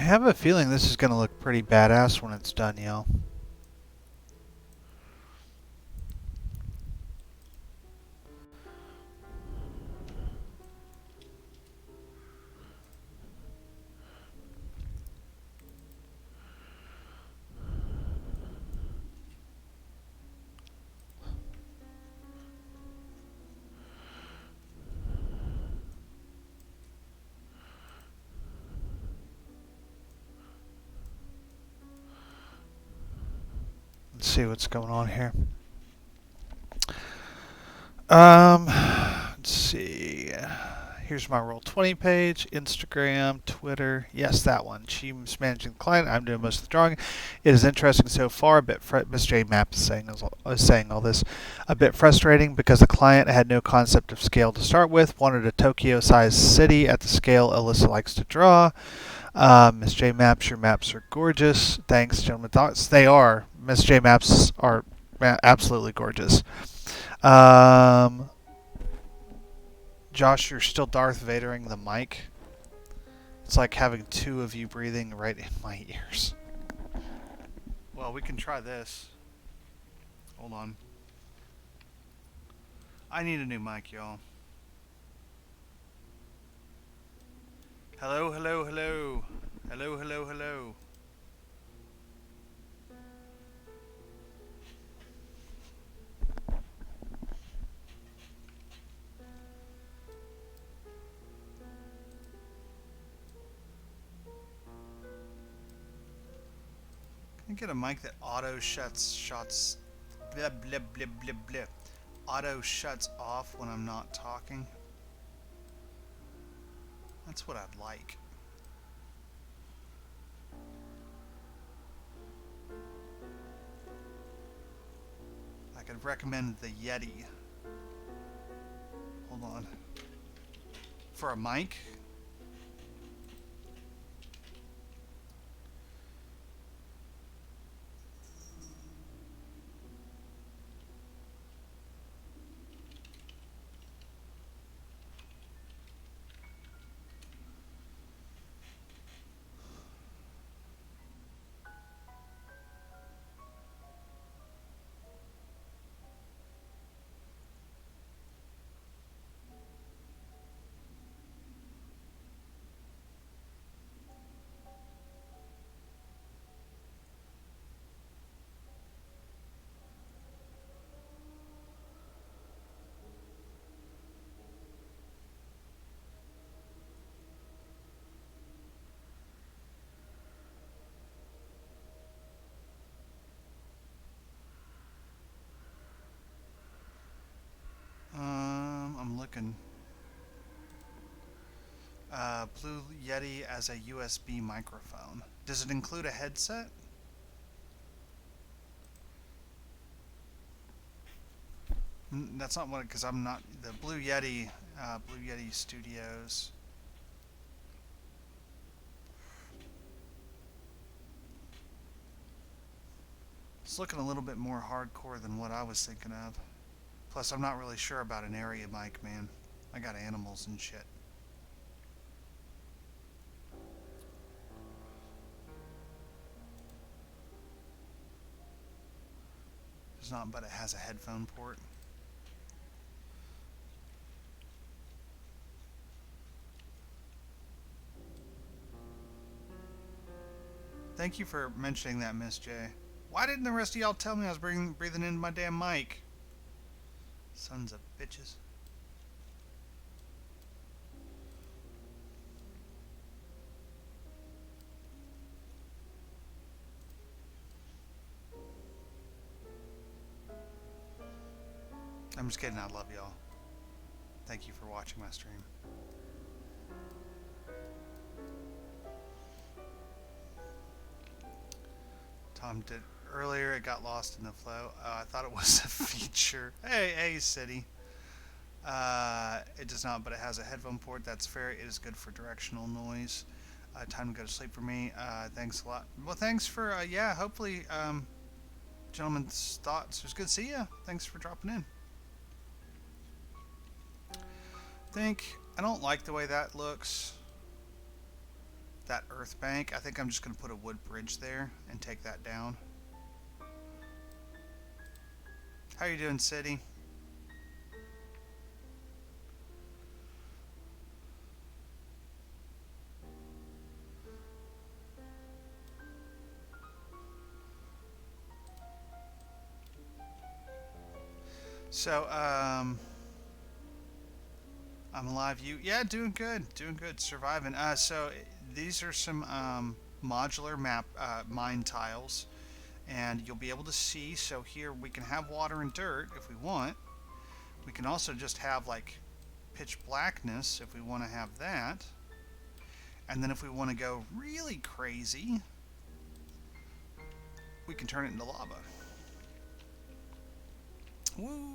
have a feeling this is going to look pretty badass when it's done, y'all. Let's see what's going on here. Let's see. Here's my Roll20 page, Instagram, Twitter. Yes, that one. She's managing the client. I'm doing most of the drawing. It is interesting so far. A bit Miss J Map is saying all this. A bit frustrating because the client had no concept of scale to start with. Wanted a Tokyo-sized city at the scale Alyssa likes to draw. Miss J Maps, your maps are gorgeous. Thanks, gentlemen. Thoughts? They are. Miss J Maps are absolutely gorgeous. Josh, you're still Darth Vadering the mic. It's like having two of you breathing right in my ears. Well, we can try this. Hold on. I need a new mic, y'all. Hello, hello, hello. Hello, hello, hello. Can I get a mic that auto shots, blah, blah, blah, blah, blah. Auto shuts off when I'm not talking? That's what I'd like. I could recommend the Yeti. Hold on. For a mic? I'm looking. Blue Yeti as a USB microphone. Does it include a headset? That's not what, because I'm not the Blue Yeti Studios. It's looking a little bit more hardcore than what I was thinking of. Plus, I'm not really sure about an area mic, man. I got animals and shit. It's not, but it has a headphone port. Thank you for mentioning that, Miss J. Why didn't the rest of y'all tell me I was breathing into my damn mic? Sons of bitches. I'm just kidding, I love y'all. Thank you for watching my stream. Tom did earlier, it got lost in the flow. I thought it was a feature. Hey, City. It does not, but it has a headphone port. That's fair. It is good for directional noise. Time to go to sleep for me. Thanks a lot. Well, thanks for, yeah, hopefully, gentlemen's thoughts. It was good to see you. Thanks for dropping in. I don't like the way that looks. that earth bank. I think I'm just going to put a wood bridge there and take that down. How you doing, City? So, I'm alive. You? Yeah, doing good. Doing good. Surviving. So these are some modular map mine tiles, and you'll be able to see. So here we can have water and dirt if we want. We can also just have like pitch blackness if we want to have that. And then if we want to go really crazy, we can turn it into lava. Woo!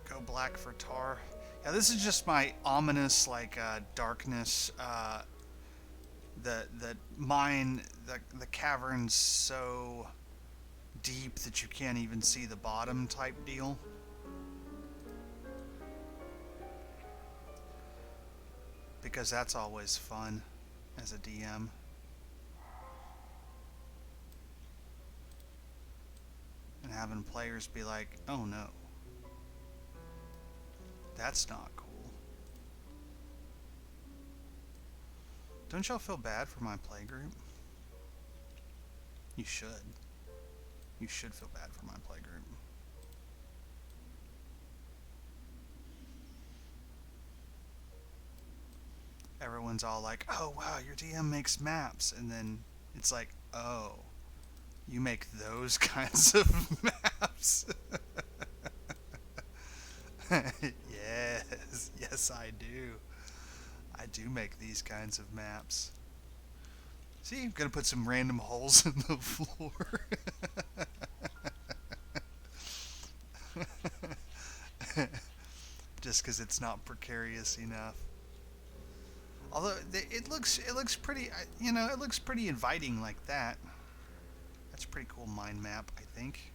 Go black for tar. Yeah, this is just my ominous like darkness. The mine, the cavern's so deep that you can't even see the bottom type deal. Because that's always fun as a DM. And having players be like, oh no, that's not cool. Don't y'all feel bad for my playgroup? You should. You should feel bad for my playgroup. Everyone's all like, oh wow, your DM makes maps. And then it's like, oh, you make those kinds of maps? Yes, yes I do. I do make these kinds of maps. See, I'm gonna put some random holes in the floor. Just because it's not precarious enough. Although it looks pretty, it looks pretty inviting like that. That's a pretty cool mind map, I think.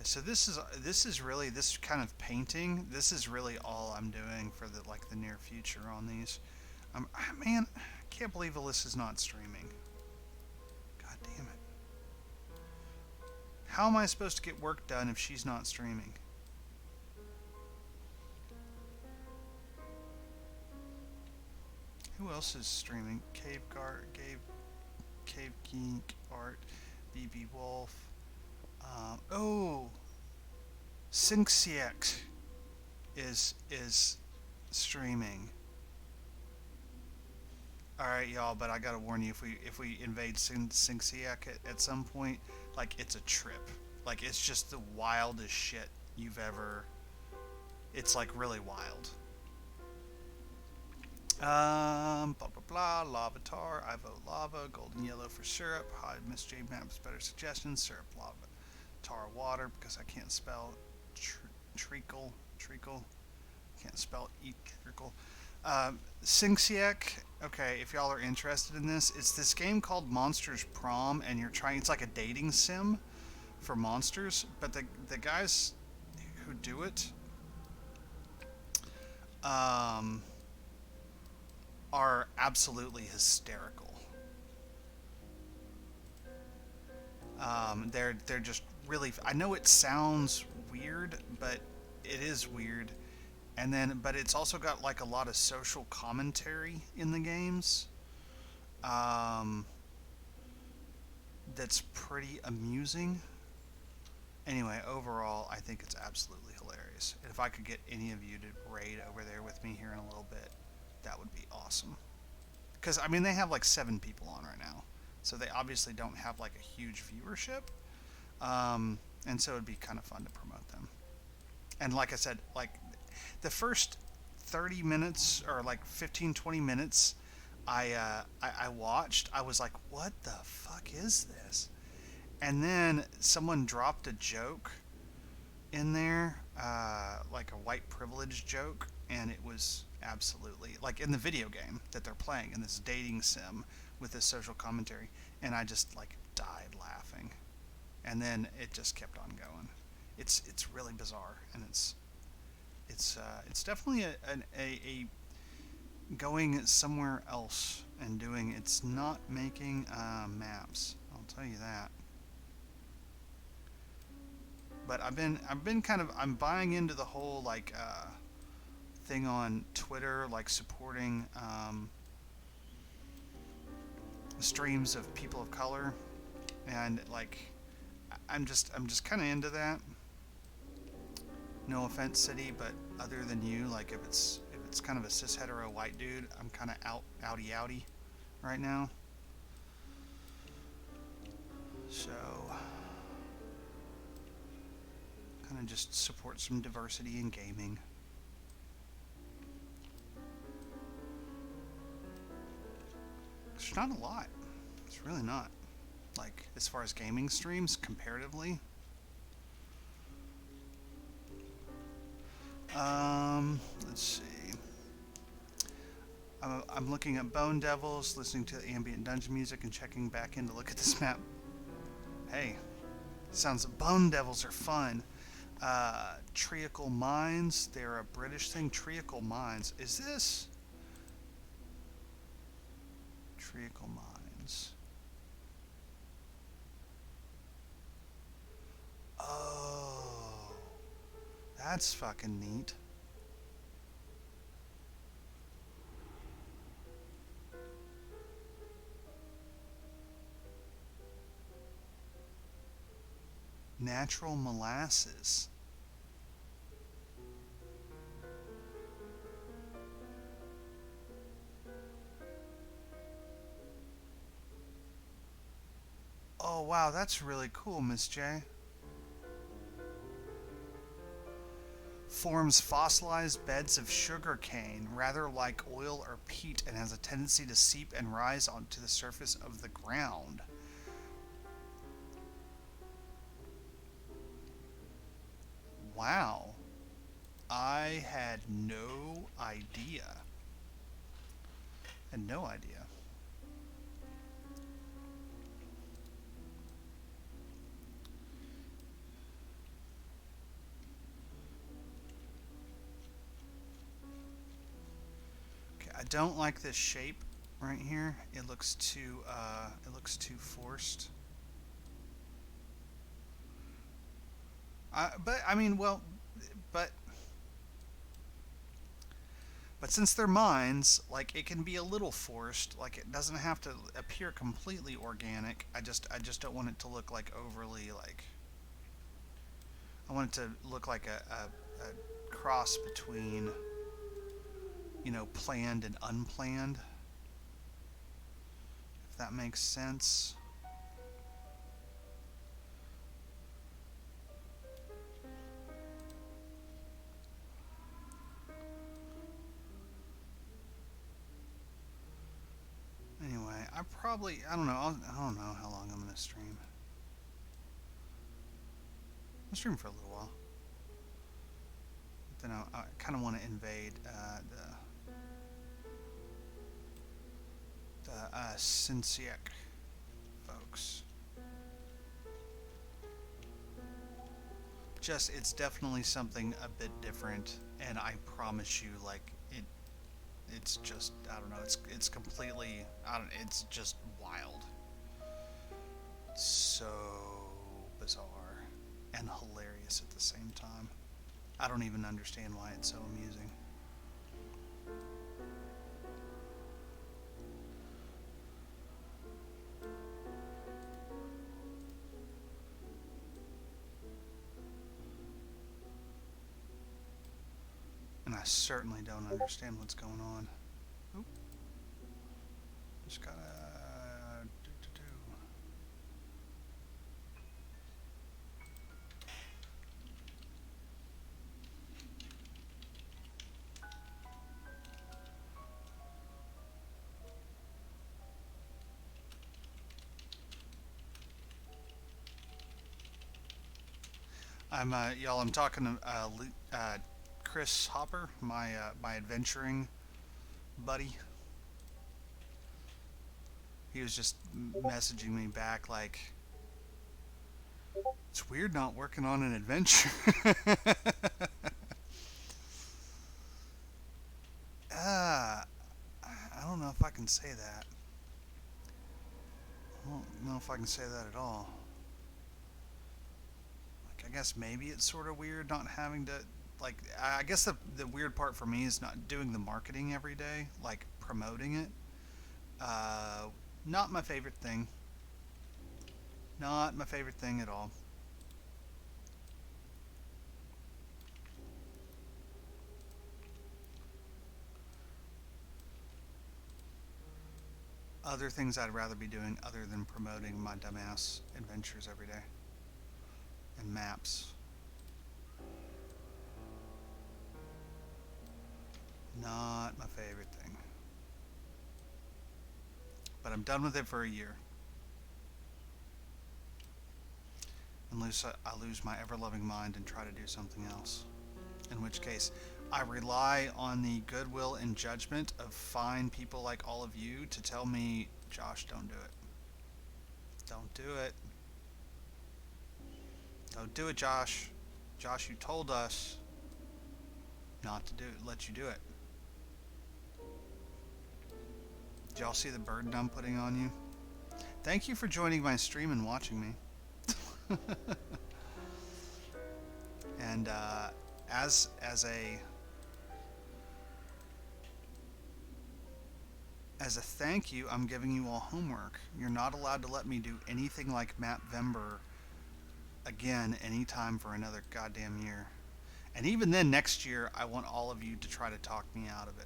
So this is really this kind of painting. This is really all I'm doing for the near future on these. Man, I can't believe Alyssa's not streaming. God damn it! How am I supposed to get work done if she's not streaming? Who else is streaming? Cave Geek Art, BB Wolf. Oh, Sinxiek is streaming. All right, y'all, but I gotta warn you, if we invade Sinxiek at some point, like it's a trip. Like it's just the wildest shit you've ever. It's like really wild. Blah blah blah. Lava tar. I vote lava. Golden yellow for syrup. Hi, Miss J Maps. Better suggestions. Syrup, lava, tar, water. Because I can't spell treacle. Can't spell treacle. Sinxiek. Okay, if y'all are interested in this, it's this game called Monsters Prom, and you're trying. It's like a dating sim for monsters, but the guys who do it, are absolutely hysterical. They're just really. I know it sounds weird, but it is weird. And then, but it's also got like a lot of social commentary in the games. Um, that's pretty amusing. Anyway, overall, I think it's absolutely hilarious. And if I could get any of you to raid over there with me here in a little bit, that would be awesome. Because, I mean, they have like 7 people on right now. so they obviously don't have like a huge viewership. And so it'd be kind of fun to promote them. And like I said, like the first 30 minutes or like 15, 20 minutes I watched, I was like, what the fuck is this? And then someone dropped a joke in there, like a white privilege joke, and it was absolutely like in the video game that they're playing in this dating sim with this social commentary, and I just like died laughing, and then it just kept on going. It's really bizarre, and it's definitely a going somewhere else and doing. It's not making maps. I'll tell you that. But I've been kind of I'm buying into the whole like thing on Twitter, like supporting streams of people of color, and like I'm just kind of into that. No offense, City, but other than you, like if it's kind of a cis hetero white dude, I'm kind of outy right now. So kind of just support some diversity in gaming. There's not a lot. It's really not. Like as far as gaming streams comparatively. Let's see. I'm looking at Bone Devils, listening to ambient dungeon music, and checking back in to look at this map. Hey, sounds Bone Devils are fun. Treacle Mines, they're a British thing. Treacle Mines. Is this Treacle Mines? Oh, that's fucking neat. Natural molasses. Oh wow, that's really cool, Miss J. Forms fossilized beds of sugar cane, rather like oil or peat, and has a tendency to seep and rise onto the surface of the ground. Wow. I had no idea. Had no idea. Okay, I don't like this shape right here. It looks too forced. But I mean, well, but but since they're mines, like it can be a little forced. Like it doesn't have to appear completely organic. I just don't want it to look like overly like. I want it to look like a cross between planned and unplanned. If that makes sense. Anyway, I don't know. I don't know how long I'm gonna stream. I'll stream for a little while. Then I kind of want to invade the Sinsiek folks. Just it's definitely something a bit different, and I promise you, like it's just I don't know. It's completely I don't. It's just wild. So bizarre and hilarious at the same time. I don't even understand why it's so amusing. And I certainly don't understand what's going on. Oop. Just gotta do. Y'all. I'm talking to Chris Hopper, my adventuring buddy. He was just messaging me back like, it's weird not working on an adventure. uh, I don't know if I can say that. I don't know if I can say that at all. Like, I guess maybe it's sort of weird not having to, like, I guess the weird part for me is not doing the marketing every day, like promoting it. Uh, Not my favorite thing. Not my favorite thing at all. Other things I'd rather be doing other than promoting my dumbass adventures every day and maps. Not my favorite thing. But I'm done with it for a year. Unless I lose my ever loving mind and try to do something else. In which case, I rely on the goodwill and judgment of fine people like all of you to tell me, Josh, don't do it. Don't do it. Don't do it, Josh. Josh, you told us not to do it. Let you do it. Did y'all see the burden I'm putting on you? Thank you for joining my stream and watching me. And as a thank you, I'm giving you all homework. You're not allowed to let me do anything like Mapvember again anytime for another goddamn year. And even then, next year, I want all of you to try to talk me out of it.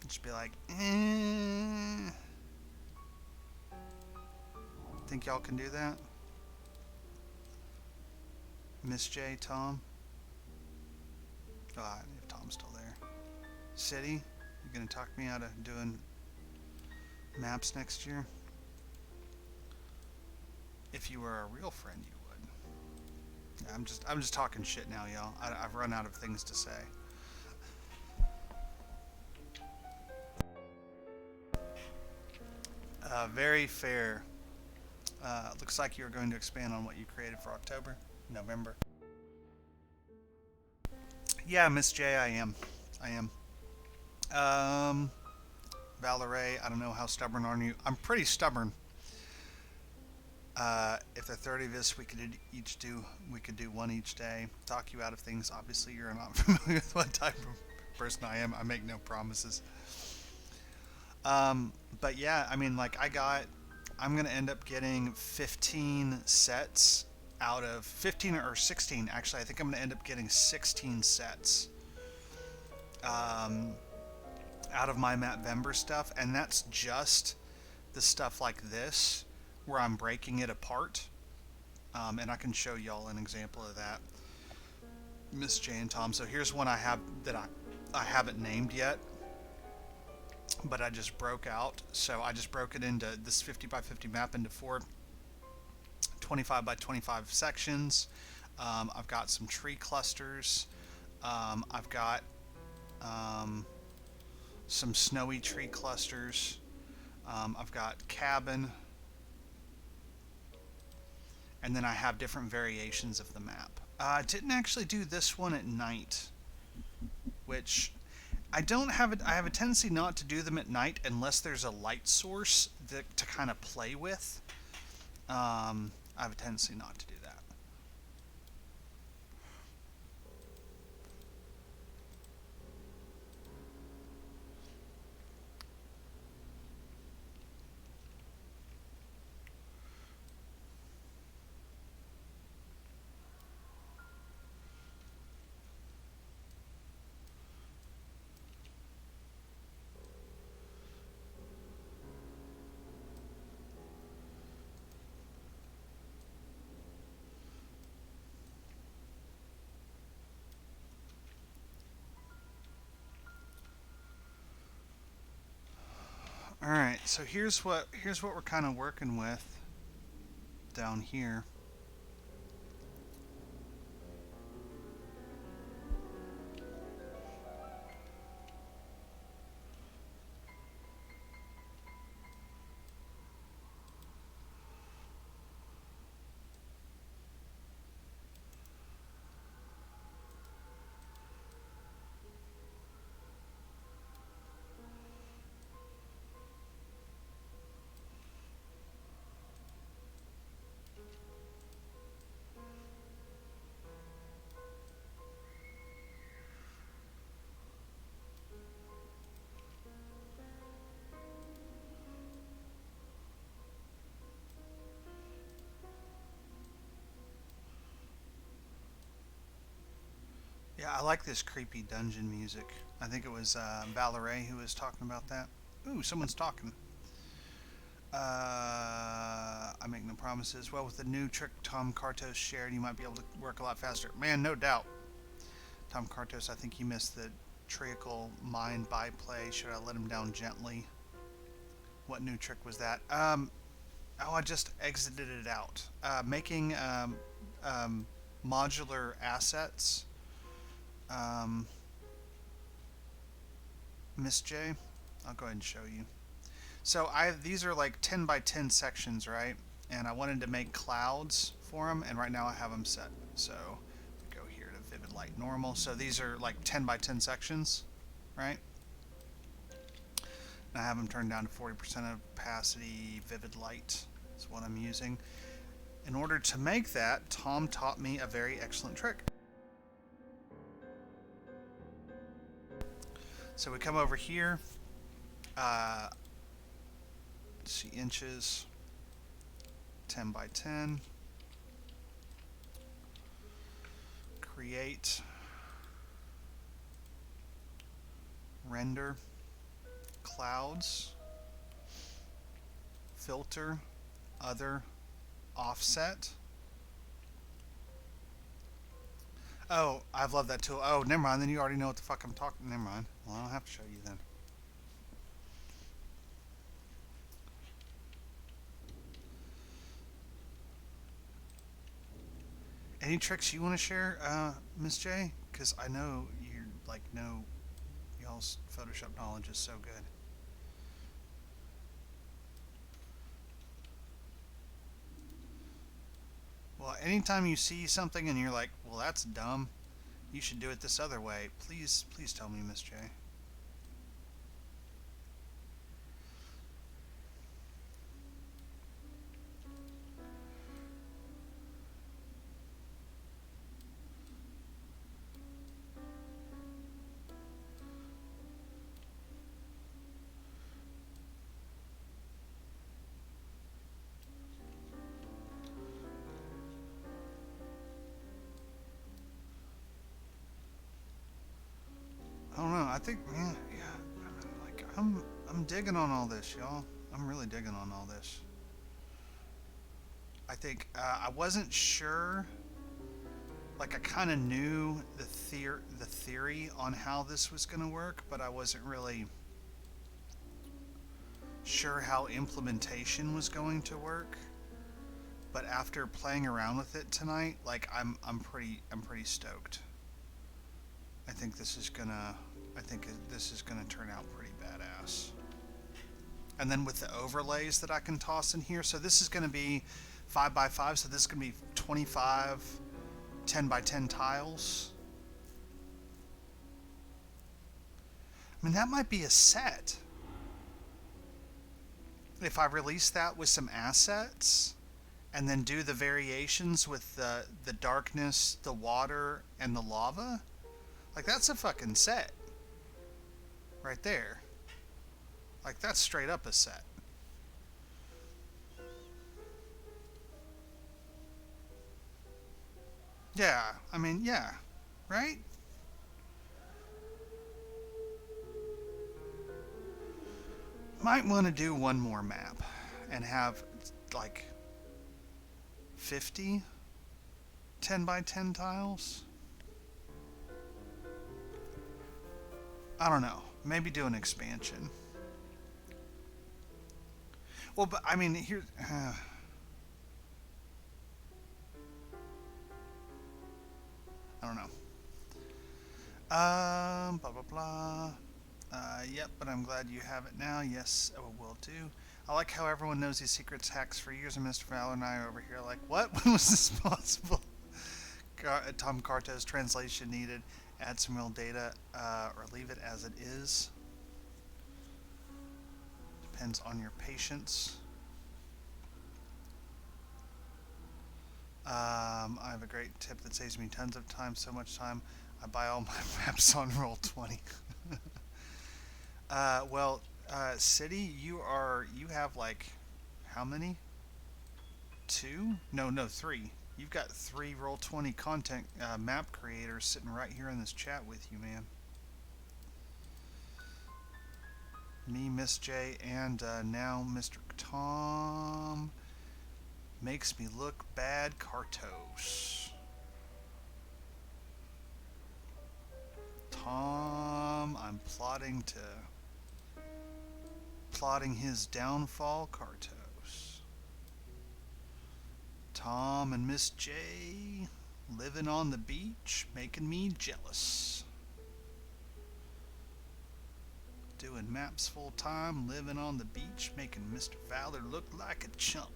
Just be like, Think y'all can do that? Miss J, Tom? Oh, if Tom's still there. City, you gonna talk me out of doing maps next year? If you were a real friend, you would. Yeah, I'm just talking shit now, y'all. I've run out of things to say. Very fair. Looks like you're going to expand on what you created for October, November. Yeah, Miss J, I am. I am. Valerie, I don't know how stubborn are you. I'm pretty stubborn. If there are 30 of us, we could do one each day. Talk you out of things. Obviously, you're not familiar with what type of person I am. I make no promises. But yeah, I mean, like I'm gonna end up getting 15 sets out of 15 or 16. Actually, I think I'm gonna end up getting 16 sets. Out of my Mapvember stuff, and that's just the stuff like this where I'm breaking it apart. And I can show y'all an example of that, Miss J and Tom. So here's one I have that I haven't named yet, but I just broke out. So I just broke it into this 50 by 50 map into 4 25 by 25 sections. I've got some tree clusters. I've got some snowy tree clusters. I've got cabin. And then I have different variations of the map. I didn't actually do this one at night, which I don't have it. I have a tendency not to do them at night unless there's a light source to kind of play with. I have a tendency not to do that. All right, so here's what we're kind of working with down here. Yeah, I like this creepy dungeon music. I think it was Valerie who was talking about that. Ooh, someone's talking. I make no promises. Well, with the new trick Tom Kartos shared, you might be able to work a lot faster. Man, no doubt. Tom Kartos, I think he missed the trickle mind byplay. Should I let him down gently? What new trick was that? Oh, I just exited it out. Making modular assets. Um, Miss J, I'll go ahead and show you. So these are like 10 by 10 sections, right? And I wanted to make clouds for them, and right now I have them set. So go here to vivid light normal. So these are like 10 by 10 sections, right? And I have them turned down to 40% opacity. Vivid light is what I'm using. In order to make that, Tom taught me a very excellent trick. So we come over here. See, inches, 10 by 10, create, render, clouds, filter, other, offset. Oh, I've loved that tool. Oh, never mind, then you already know what the fuck I'm talking. Never mind. Well, I don't have to show you then. Any tricks you want to share, Miss J? Because I know you know y'all's Photoshop knowledge is so good. Well, anytime you see something and you're like, well, that's dumb, you should do it this other way. Please tell me, Miss J. I don't know. I think, yeah. Like I'm digging on all this, y'all. I'm really digging on all this. I think I wasn't sure. Like I kind of knew the theory on how this was going to work, but I wasn't really sure how implementation was going to work. But after playing around with it tonight, like I'm pretty stoked. I think this is gonna turn out pretty badass. And then with the overlays that I can toss in here, so this is gonna be 5 by 5, so this is gonna be 25 10 by 10 tiles. I mean, that might be a set. If I release that with some assets and then do the variations with the darkness, the water, and the lava, like that's a fucking set right there. Like that's straight up a set. Yeah, I mean, yeah, right? Might want to do one more map and have like 50 10 by 10 tiles. I don't know. Maybe do an expansion. Well, but I mean, here. I don't know. Blah blah blah. Yep, but I'm glad you have it now. Yes, I will do. I like how everyone knows these secrets hacks for years, and Mr. Fowler and I are over here like, what? When was this possible? Tom Kartos translation needed. Add some real data, or leave it as it is. Depends on your patience. I have a great tip that saves me tons of time, so much time. I buy all my maps on Roll20. Well, City, you have like, how many? 2? No, 3. You've got 3 Roll20 content map creators sitting right here in this chat with you, man. Me, Miss J, and now Mr. Tom. Makes me look bad, Kartos. Tom, I'm plotting his downfall, Kartos. Tom and Miss J living on the beach, making me jealous. Doing maps full time, living on the beach, making Mr. Fowler look like a chump.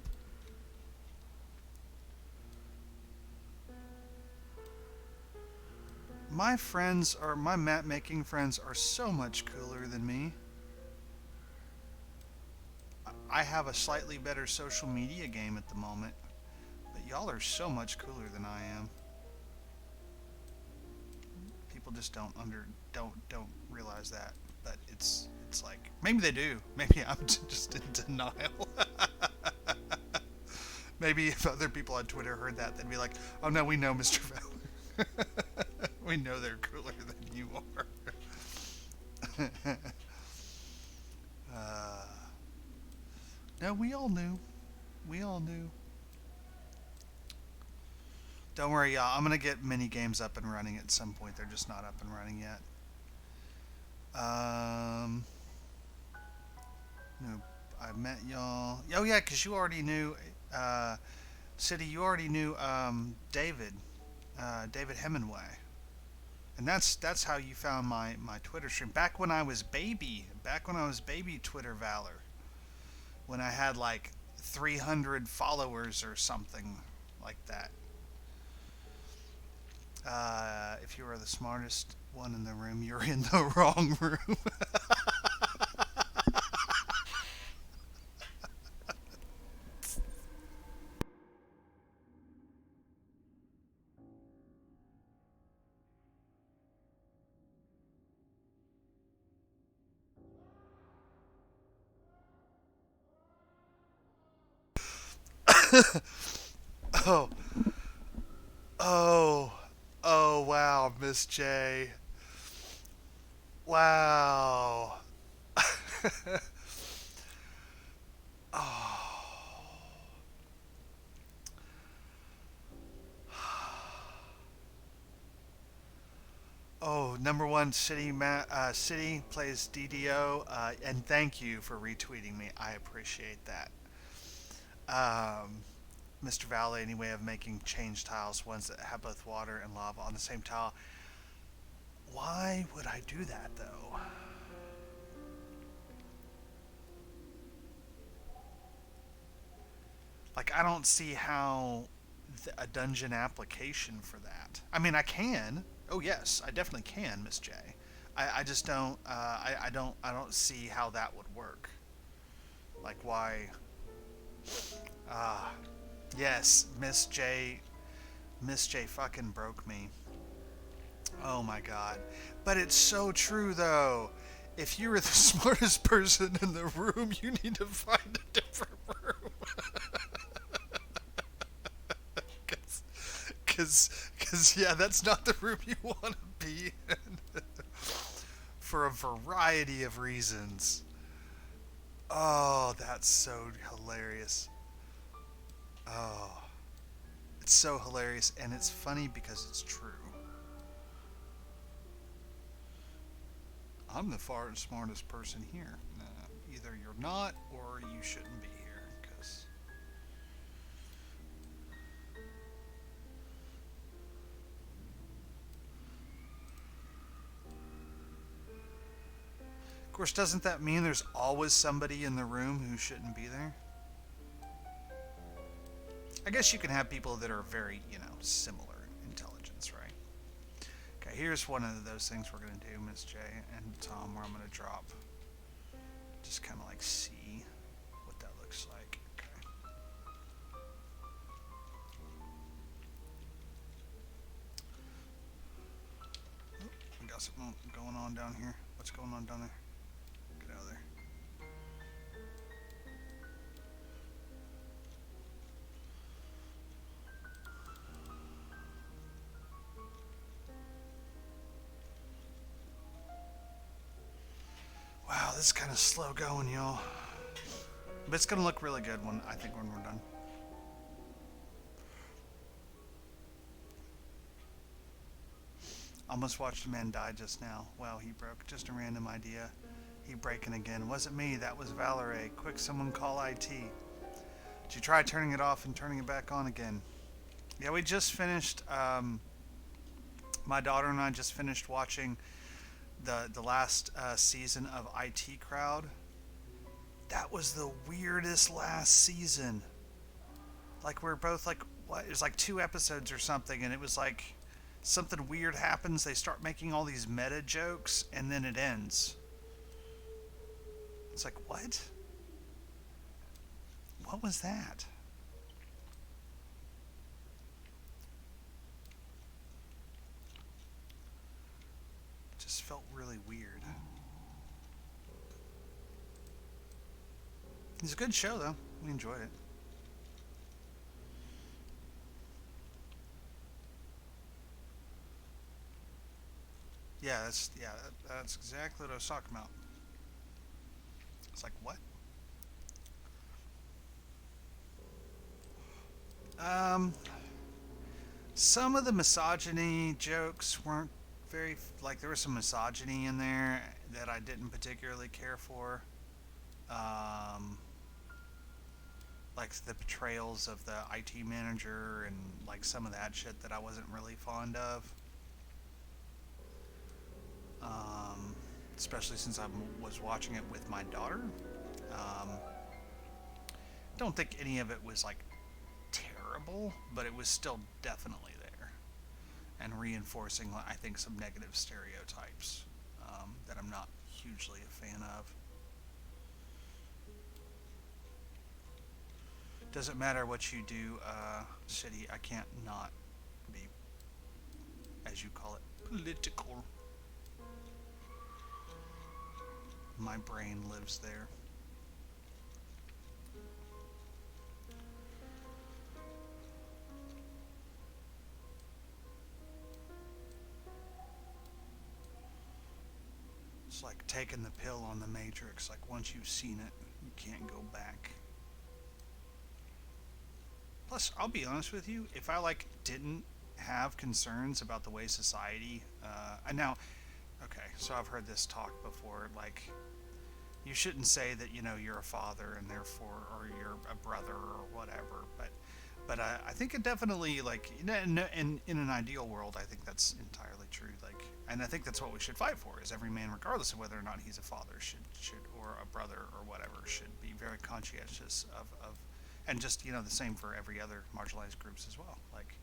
My map making friends are so much cooler than me. I have a slightly better social media game at the moment, but y'all are so much cooler than I am. People just don't realize that, but it's like maybe they do. Maybe I'm just in denial. Maybe if other people on Twitter heard that, they'd be like, "Oh no, we know Mr. Fowler. We know they're cooler than you are." No, we all knew. We all knew. Don't worry, y'all. I'm gonna get mini games up and running at some point. They're just not up and running yet. No, I met y'all. Oh yeah, cause you already knew. City, you already knew David, David Hemingway, and that's how you found my Twitter stream. Back when I was baby Twitter Valor, when I had like 300 followers or something like that. If you were the smartest one in the room, you're in the wrong room. Oh, oh, oh, wow, Miss J. Wow. Oh. Oh, number one, City plays DDO, and thank you for retweeting me. I appreciate that. Mr. Valley, any way of making change tiles, ones that have both water and lava on the same tile? Why would I do that, though? Like, I don't see how a dungeon application for that. I mean, I can. Oh yes, I definitely can, Miss J. I just don't. I don't see how that would work. Like, why? Ah, yes, Miss J. Miss J fucking broke me. Oh my god. But it's so true though. If you were the smartest person in the room, you need to find a different room. Cause yeah, that's not the room you want to be in. For a variety of reasons. Oh, that's so hilarious. Oh, it's so hilarious, and it's funny because it's true. I'm the far smartest person here. Either you're not, or you shouldn't be here, because... Of course, doesn't that mean there's always somebody in the room who shouldn't be there? I guess you can have people that are very, similar intelligence, right? Okay, here's one of those things we're going to do, Miss J and Tom, where I'm going to drop. Just kind of like see what that looks like. Okay. Oh, we got something going on down here. What's going on down there? Get out of there. This is kind of slow going, y'all. But it's gonna look really good when I think when we're done. Almost watched a man die just now. Wow, he broke. Just a random idea. He breaking again. Wasn't me. That was Valerie. Quick, someone call IT. Did you try turning it off and turning it back on again? Yeah, we just finished. My daughter and I just finished watching the last season of IT Crowd. That was the weirdest last season. Like we're both like, what? It was like 2 episodes or something, and it was like something weird happens. They start making all these meta jokes, and then it ends. It's like, what? What was that? It just felt really weird. It's a good show, though. We enjoyed it. That's exactly what I was talking about. It's like, what? Um, some of the misogyny jokes weren't very like there was some misogyny in there that I didn't particularly care for. Um, like the portrayals of the IT manager and like some of that shit that I wasn't really fond of. Um, Especially since I was watching it with my daughter. Don't think any of it was like terrible, but it was still definitely there and reinforcing, I think, some negative stereotypes that I'm not hugely a fan of. Doesn't matter what you do, City. I can't not be, as you call it, political. My brain lives there. It's like taking the pill on the Matrix. Like once you've seen it, you can't go back. Plus, I'll be honest with you. If I like didn't have concerns about the way society, I now, okay. So I've heard this talk before. Like you shouldn't say that you're a father and therefore or you're a brother or whatever. But I think it definitely like in an ideal world, I think that's entirely true. Like, and I think that's what we should fight for. Is every man, regardless of whether or not he's a father, should or a brother or whatever, should be very conscientious of and just the same for every other marginalized groups as well. Like,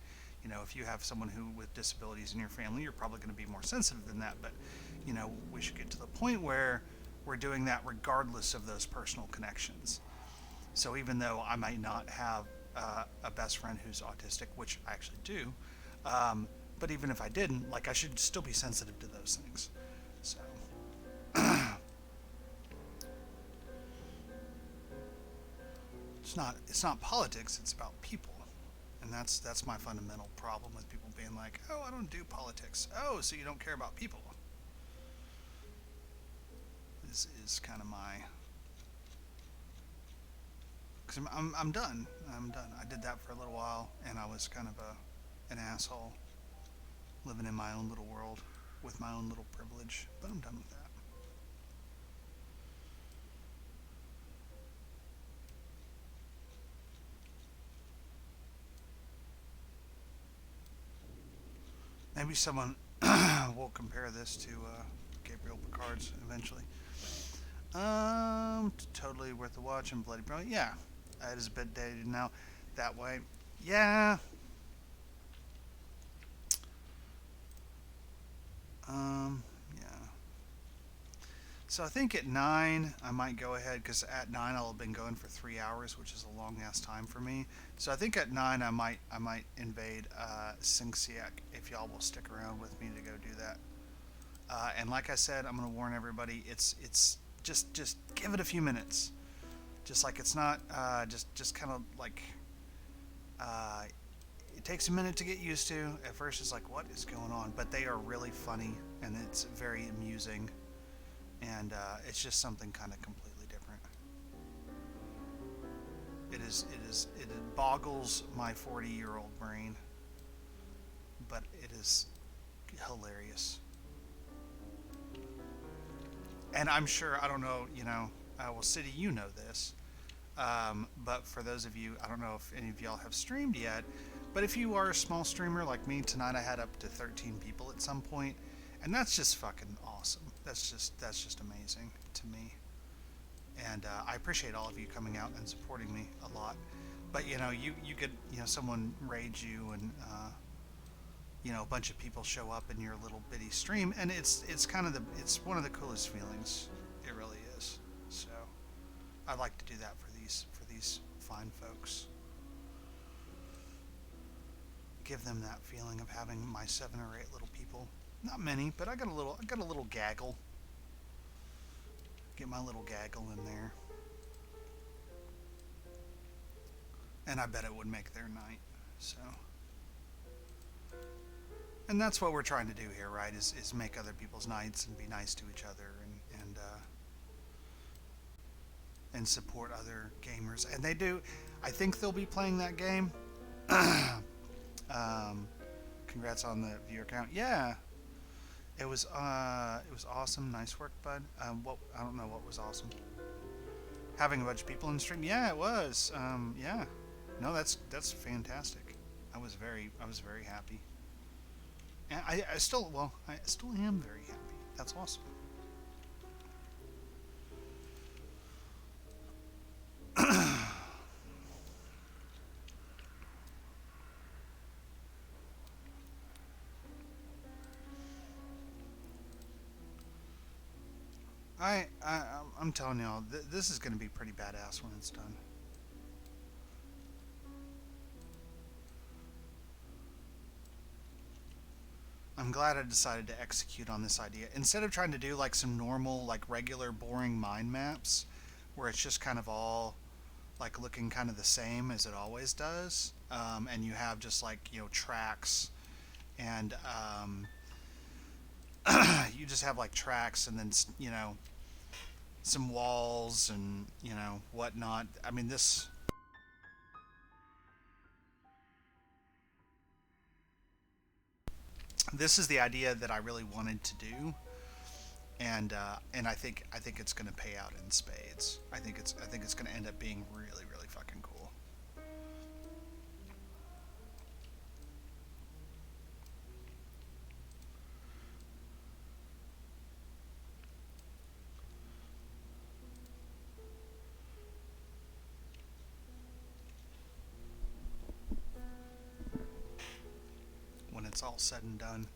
if you have someone who with disabilities in your family, you're probably going to be more sensitive than that. But we should get to the point where we're doing that regardless of those personal connections. So even though I might not have a best friend who's autistic, which I actually do, but even if I didn't, like I should still be sensitive to those things. So it's not politics. It's about people, and that's my fundamental problem with people being like, oh, I don't do politics. Oh, so you don't care about people? Is kind of my because I'm done. I'm done. I did that for a little while, and I was kind of an asshole, living in my own little world with my own little privilege. But I'm done with that. Maybe someone will compare this to Gabriel Picard's eventually. Totally worth the watch and Bloody Brilliant. Yeah, it is a bit dated now that way. Yeah. Yeah. So I think at 9 I might go ahead because at 9 I'll have been going for 3 hours, which is a long ass time for me. So I think at 9 I might invade Sing Siak if y'all will stick around with me to go do that. And like I said, I'm gonna warn everybody. It's just give it a few minutes. Just like it's not just kind of like uh, it takes a minute to get used to. At first, it's like what is going on, but they are really funny and it's very amusing. and it's just something kind of completely different. It boggles my 40-year-old brain, but it is hilarious. And I'm sure, I don't know, well, City, you know this, but for those of you, I don't know if any of y'all have streamed yet, but if you are a small streamer like me, tonight I had up to 13 people at some point, and that's just fucking awesome. That's just amazing to me. And I appreciate all of you coming out and supporting me a lot. But you get someone raid you, and a bunch of people show up in your little bitty stream, and it's kind of it's one of the coolest feelings. It really is. So I'd like to do that for these fine folks. Give them that feeling of having my 7 or 8 little people. Not many, but I got a little gaggle. Get my little gaggle in there. And I bet it would make their night. So, and that's what we're trying to do here, right? Is make other people's nights and be nice to each other, and support other gamers. And they do. I think they'll be playing that game. Congrats on the viewer count. Yeah, it was awesome. Nice work, bud. What I don't know what was awesome. Having a bunch of people in the stream. Yeah, it was. Yeah. No, that's fantastic. I was very happy. And I still am very happy. That's awesome. I'm telling y'all, this is going to be pretty badass when it's done. I'm glad I decided to execute on this idea. Instead of trying to do like some normal, like regular, boring mind maps, where it's just kind of all like looking kind of the same as it always does, and you have just like tracks, and you just have like tracks, and then some walls and whatnot. I mean, this is the idea that I really wanted to do, and I think it's going to pay out in spades. I think it's going to end up being really fucking cool. When it's all said and done.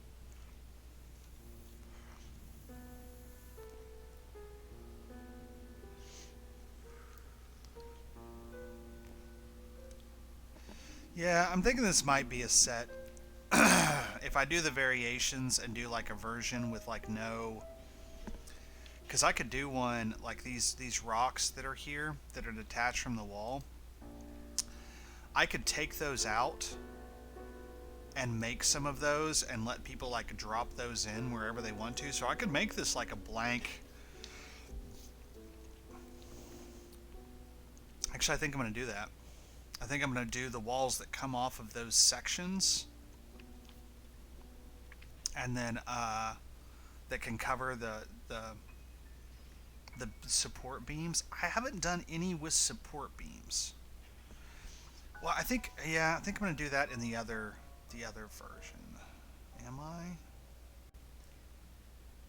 Yeah, I'm thinking this might be a set. If I do the variations and do like a version with like no, because I could do one like these rocks that are here that are detached from the wall. I could take those out and make some of those and let people like drop those in wherever they want to. So I could make this like a blank. Actually, I think I'm going to do that. I think I'm going to do the walls that come off of those sections, and then that can cover the support beams. I haven't done any with support beams. Well, I think I'm going to do that in the other version. Am I?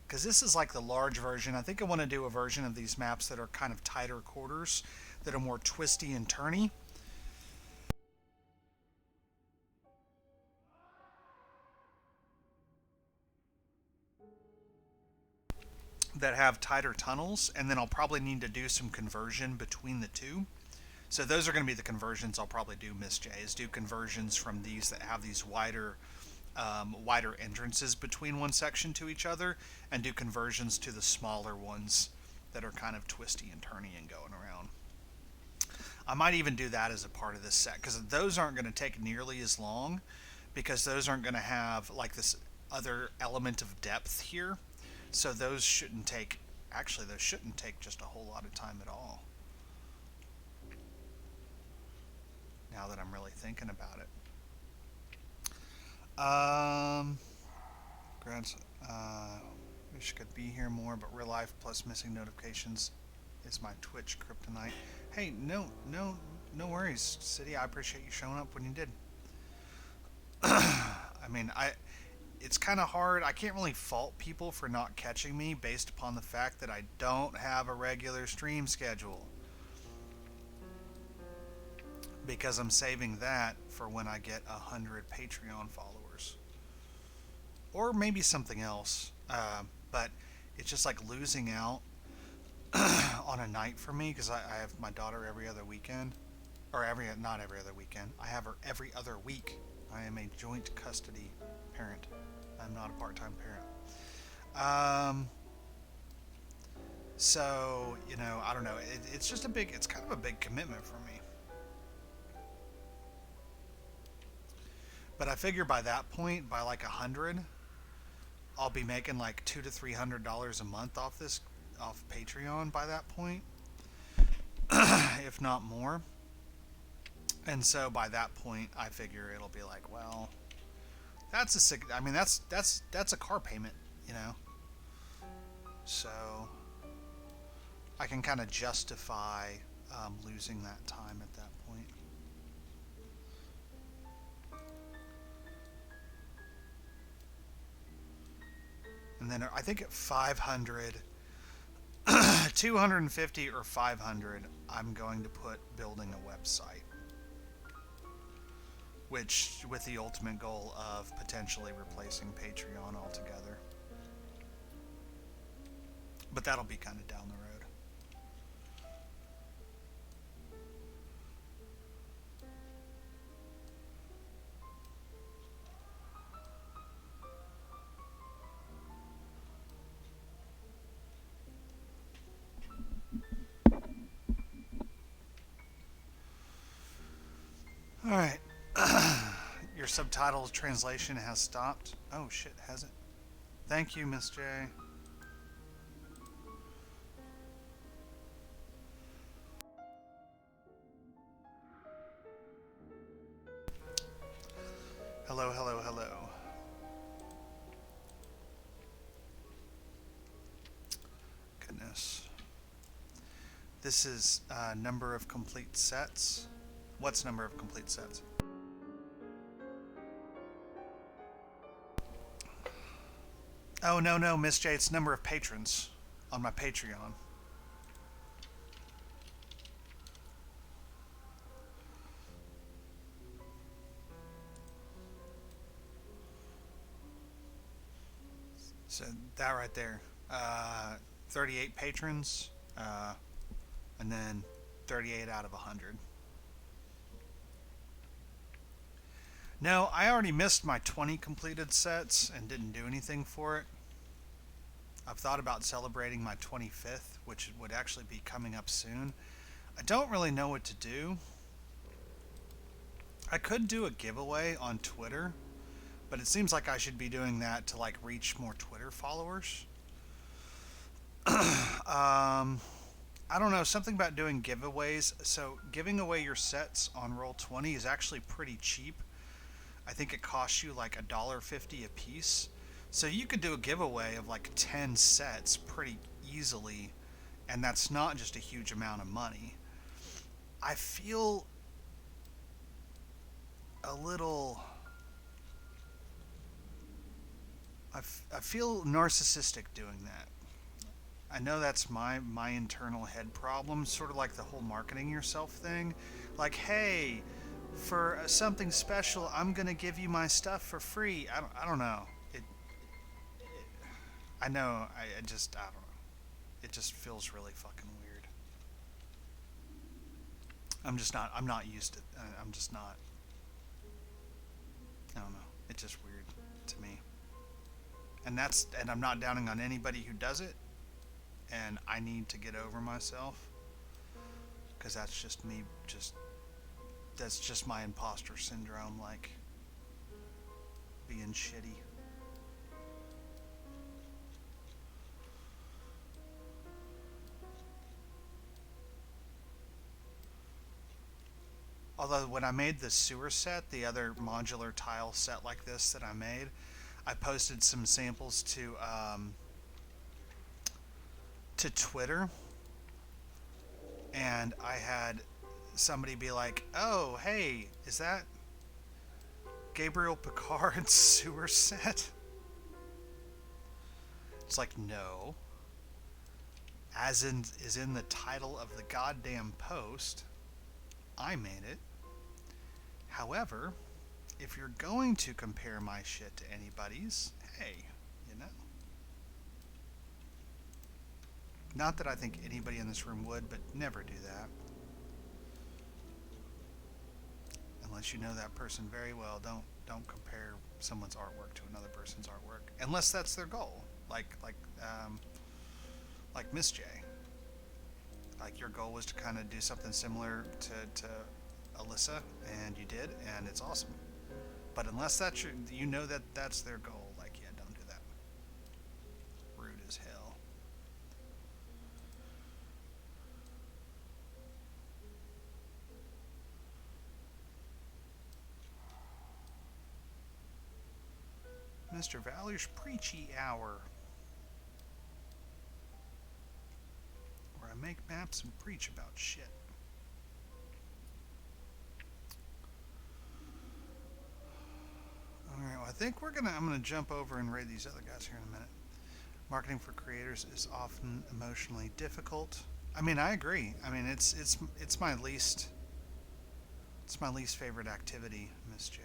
Because this is like the large version. I think I want to do a version of these maps that are kind of tighter quarters, that are more twisty and turny. That have tighter tunnels, and then I'll probably need to do some conversion between the two. So those are going to be the conversions I'll probably do, Miss J, is do conversions from these that have these wider entrances between one section to each other, and do conversions to the smaller ones that are kind of twisty and turny and going around. I might even do that as a part of this set, because those aren't going to take nearly as long, because those aren't going to have like this other element of depth here. So those shouldn't take Actually, those shouldn't take just a whole lot of time at all. Now that I'm really thinking about it. Grants, wish could be here more, but real life plus missing notifications is my Twitch kryptonite. Hey, no worries, City. I appreciate you showing up when you did. I mean, it's kind of hard. I can't really fault people for not catching me based upon the fact that I don't have a regular stream schedule. Because I'm saving that for when I get 100 Patreon followers. Or maybe something else. But it's just like losing out on a night for me because I have my daughter every other weekend. Or not every other weekend. I have her every other week. I am a joint custody parent. I'm not a part-time parent. So, you know, I don't know. It's just it's kind of a big commitment for me. But I figure by that point, by like 100, I'll be making like $200 to $300 a month off Patreon by that point, if not more. And so by that point, I figure it'll be like, well, that's a car payment, you know. So I can kind of justify losing that time at that point. And then I think at 500, 250 or 500, I'm going to put building a website. Which, with the ultimate goal of potentially replacing Patreon altogether. But that'll be kind of down the road. Alright. Your subtitles translation has stopped. Oh shit, has it? Thank you, Miss J. Hello. Goodness. This is number of complete sets. What's number of complete sets? Oh, no, Miss J, it's number of patrons on my Patreon. So that right there, 38 patrons, and then 38 out of 100. No, I already missed my 20 completed sets and didn't do anything for it. I've thought about celebrating my 25th, which would actually be coming up soon. I don't really know what to do. I could do a giveaway on Twitter, but it seems like I should be doing that to like reach more Twitter followers. I don't know, something about doing giveaways. So giving away your sets on Roll20 is actually pretty cheap. I think it costs you like $1.50 a piece. So you could do a giveaway of like 10 sets pretty easily, and that's not just a huge amount of money. I feel a little... I feel narcissistic doing that. I know that's my internal head problem, sort of like the whole marketing yourself thing. Like, hey, for something special, I'm gonna give you my stuff for free. I don't know. I know. I don't know. It just feels really fucking weird. I'm not used to it. I'm just not. I don't know. It's just weird to me. And I'm not downing on anybody who does it. And I need to get over myself. Because that's just me, that's just my imposter syndrome, like, being shitty. Although when I made the sewer set, the other modular tile set like this that I made, I posted some samples to Twitter, and I had somebody be like, "Oh, hey, is that Gabriel Picard's sewer set?" It's like, no. As in is in the title of the goddamn post. I made it. However, if you're going to compare my shit to anybody's, hey, you know. Not that I think anybody in this room would, but never do that. Unless you know that person very well, don't compare someone's artwork to another person's artwork, unless that's their goal. Like Miss J. Like your goal was to kind of do something similar to Alyssa, and you did, and it's awesome. But unless that's your, you know that that's their goal, like, yeah, don't do that. Rude as hell. Mr. Valor's Preachy Hour, where I make maps and preach about shit. Alright, well, I think I'm gonna jump over and raid these other guys here in a minute. Marketing for creators is often emotionally difficult. I mean, I agree. I mean, it's my least favorite activity, Miss J.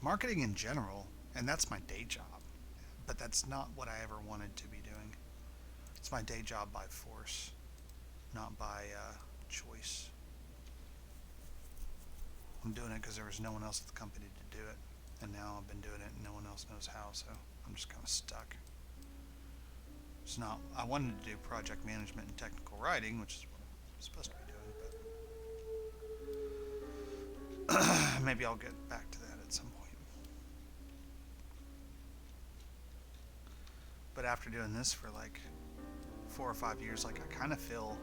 Marketing in general, and that's my day job. But that's not what I ever wanted to be doing. It's my day job by force, not by choice. I'm doing it because there was no one else at the company to do it, and now I've been doing it and no one else knows how, so I'm just kind of stuck. It's not. I wanted to do project management and technical writing, which is what I'm supposed to be doing, but maybe I'll get back to that at some point. But after doing this for like 4 or 5 years, like I kind of feel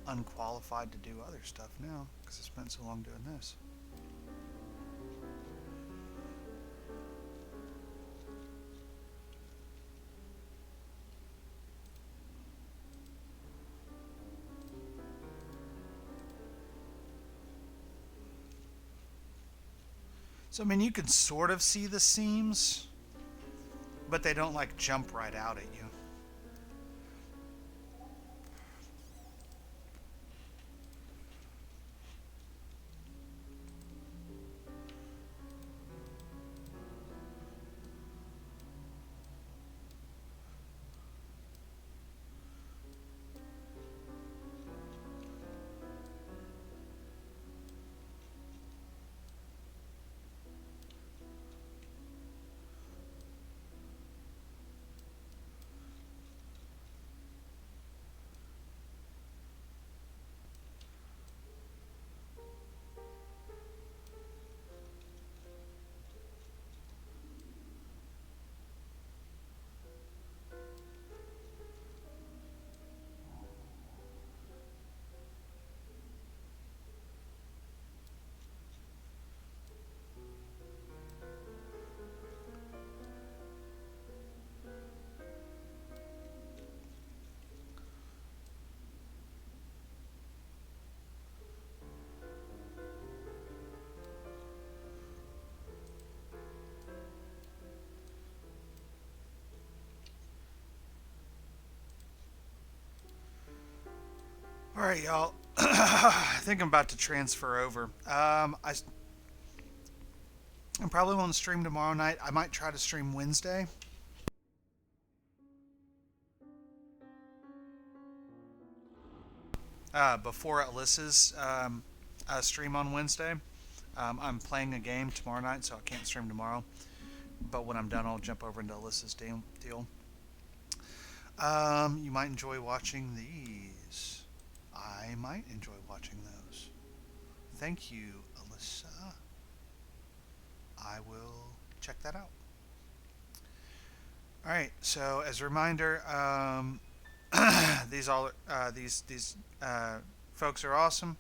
unqualified to do other stuff now because I spent so long doing this. So I mean, you can sort of see the seams, but they don't like jump right out at you. All right, y'all. I think I'm about to transfer over. I probably won't stream tomorrow night. I might try to stream Wednesday. Before Alyssa's stream on Wednesday. I'm playing a game tomorrow night, so I can't stream tomorrow. But when I'm done, I'll jump over into Alyssa's deal. You might enjoy watching these. I might enjoy watching those. Thank you, Alyssa. I will check that out. All right. So as a reminder, these folks are awesome,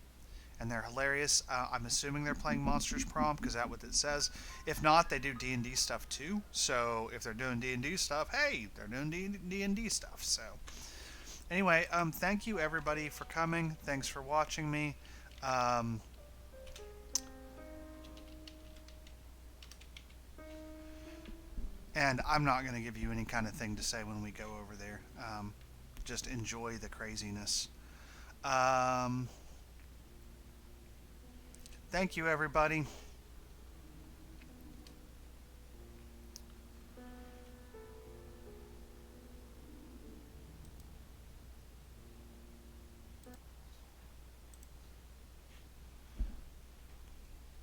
and they're hilarious. I'm assuming they're playing Monsters Prom because that's what it says. If not, they do D&D stuff too. So if they're doing D&D stuff, hey, they're doing D&D stuff. So anyway, thank you everybody for coming. Thanks for watching me. And I'm not going to give you any kind of thing to say when we go over there. Just enjoy the craziness. Thank you, everybody.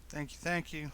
Thank you.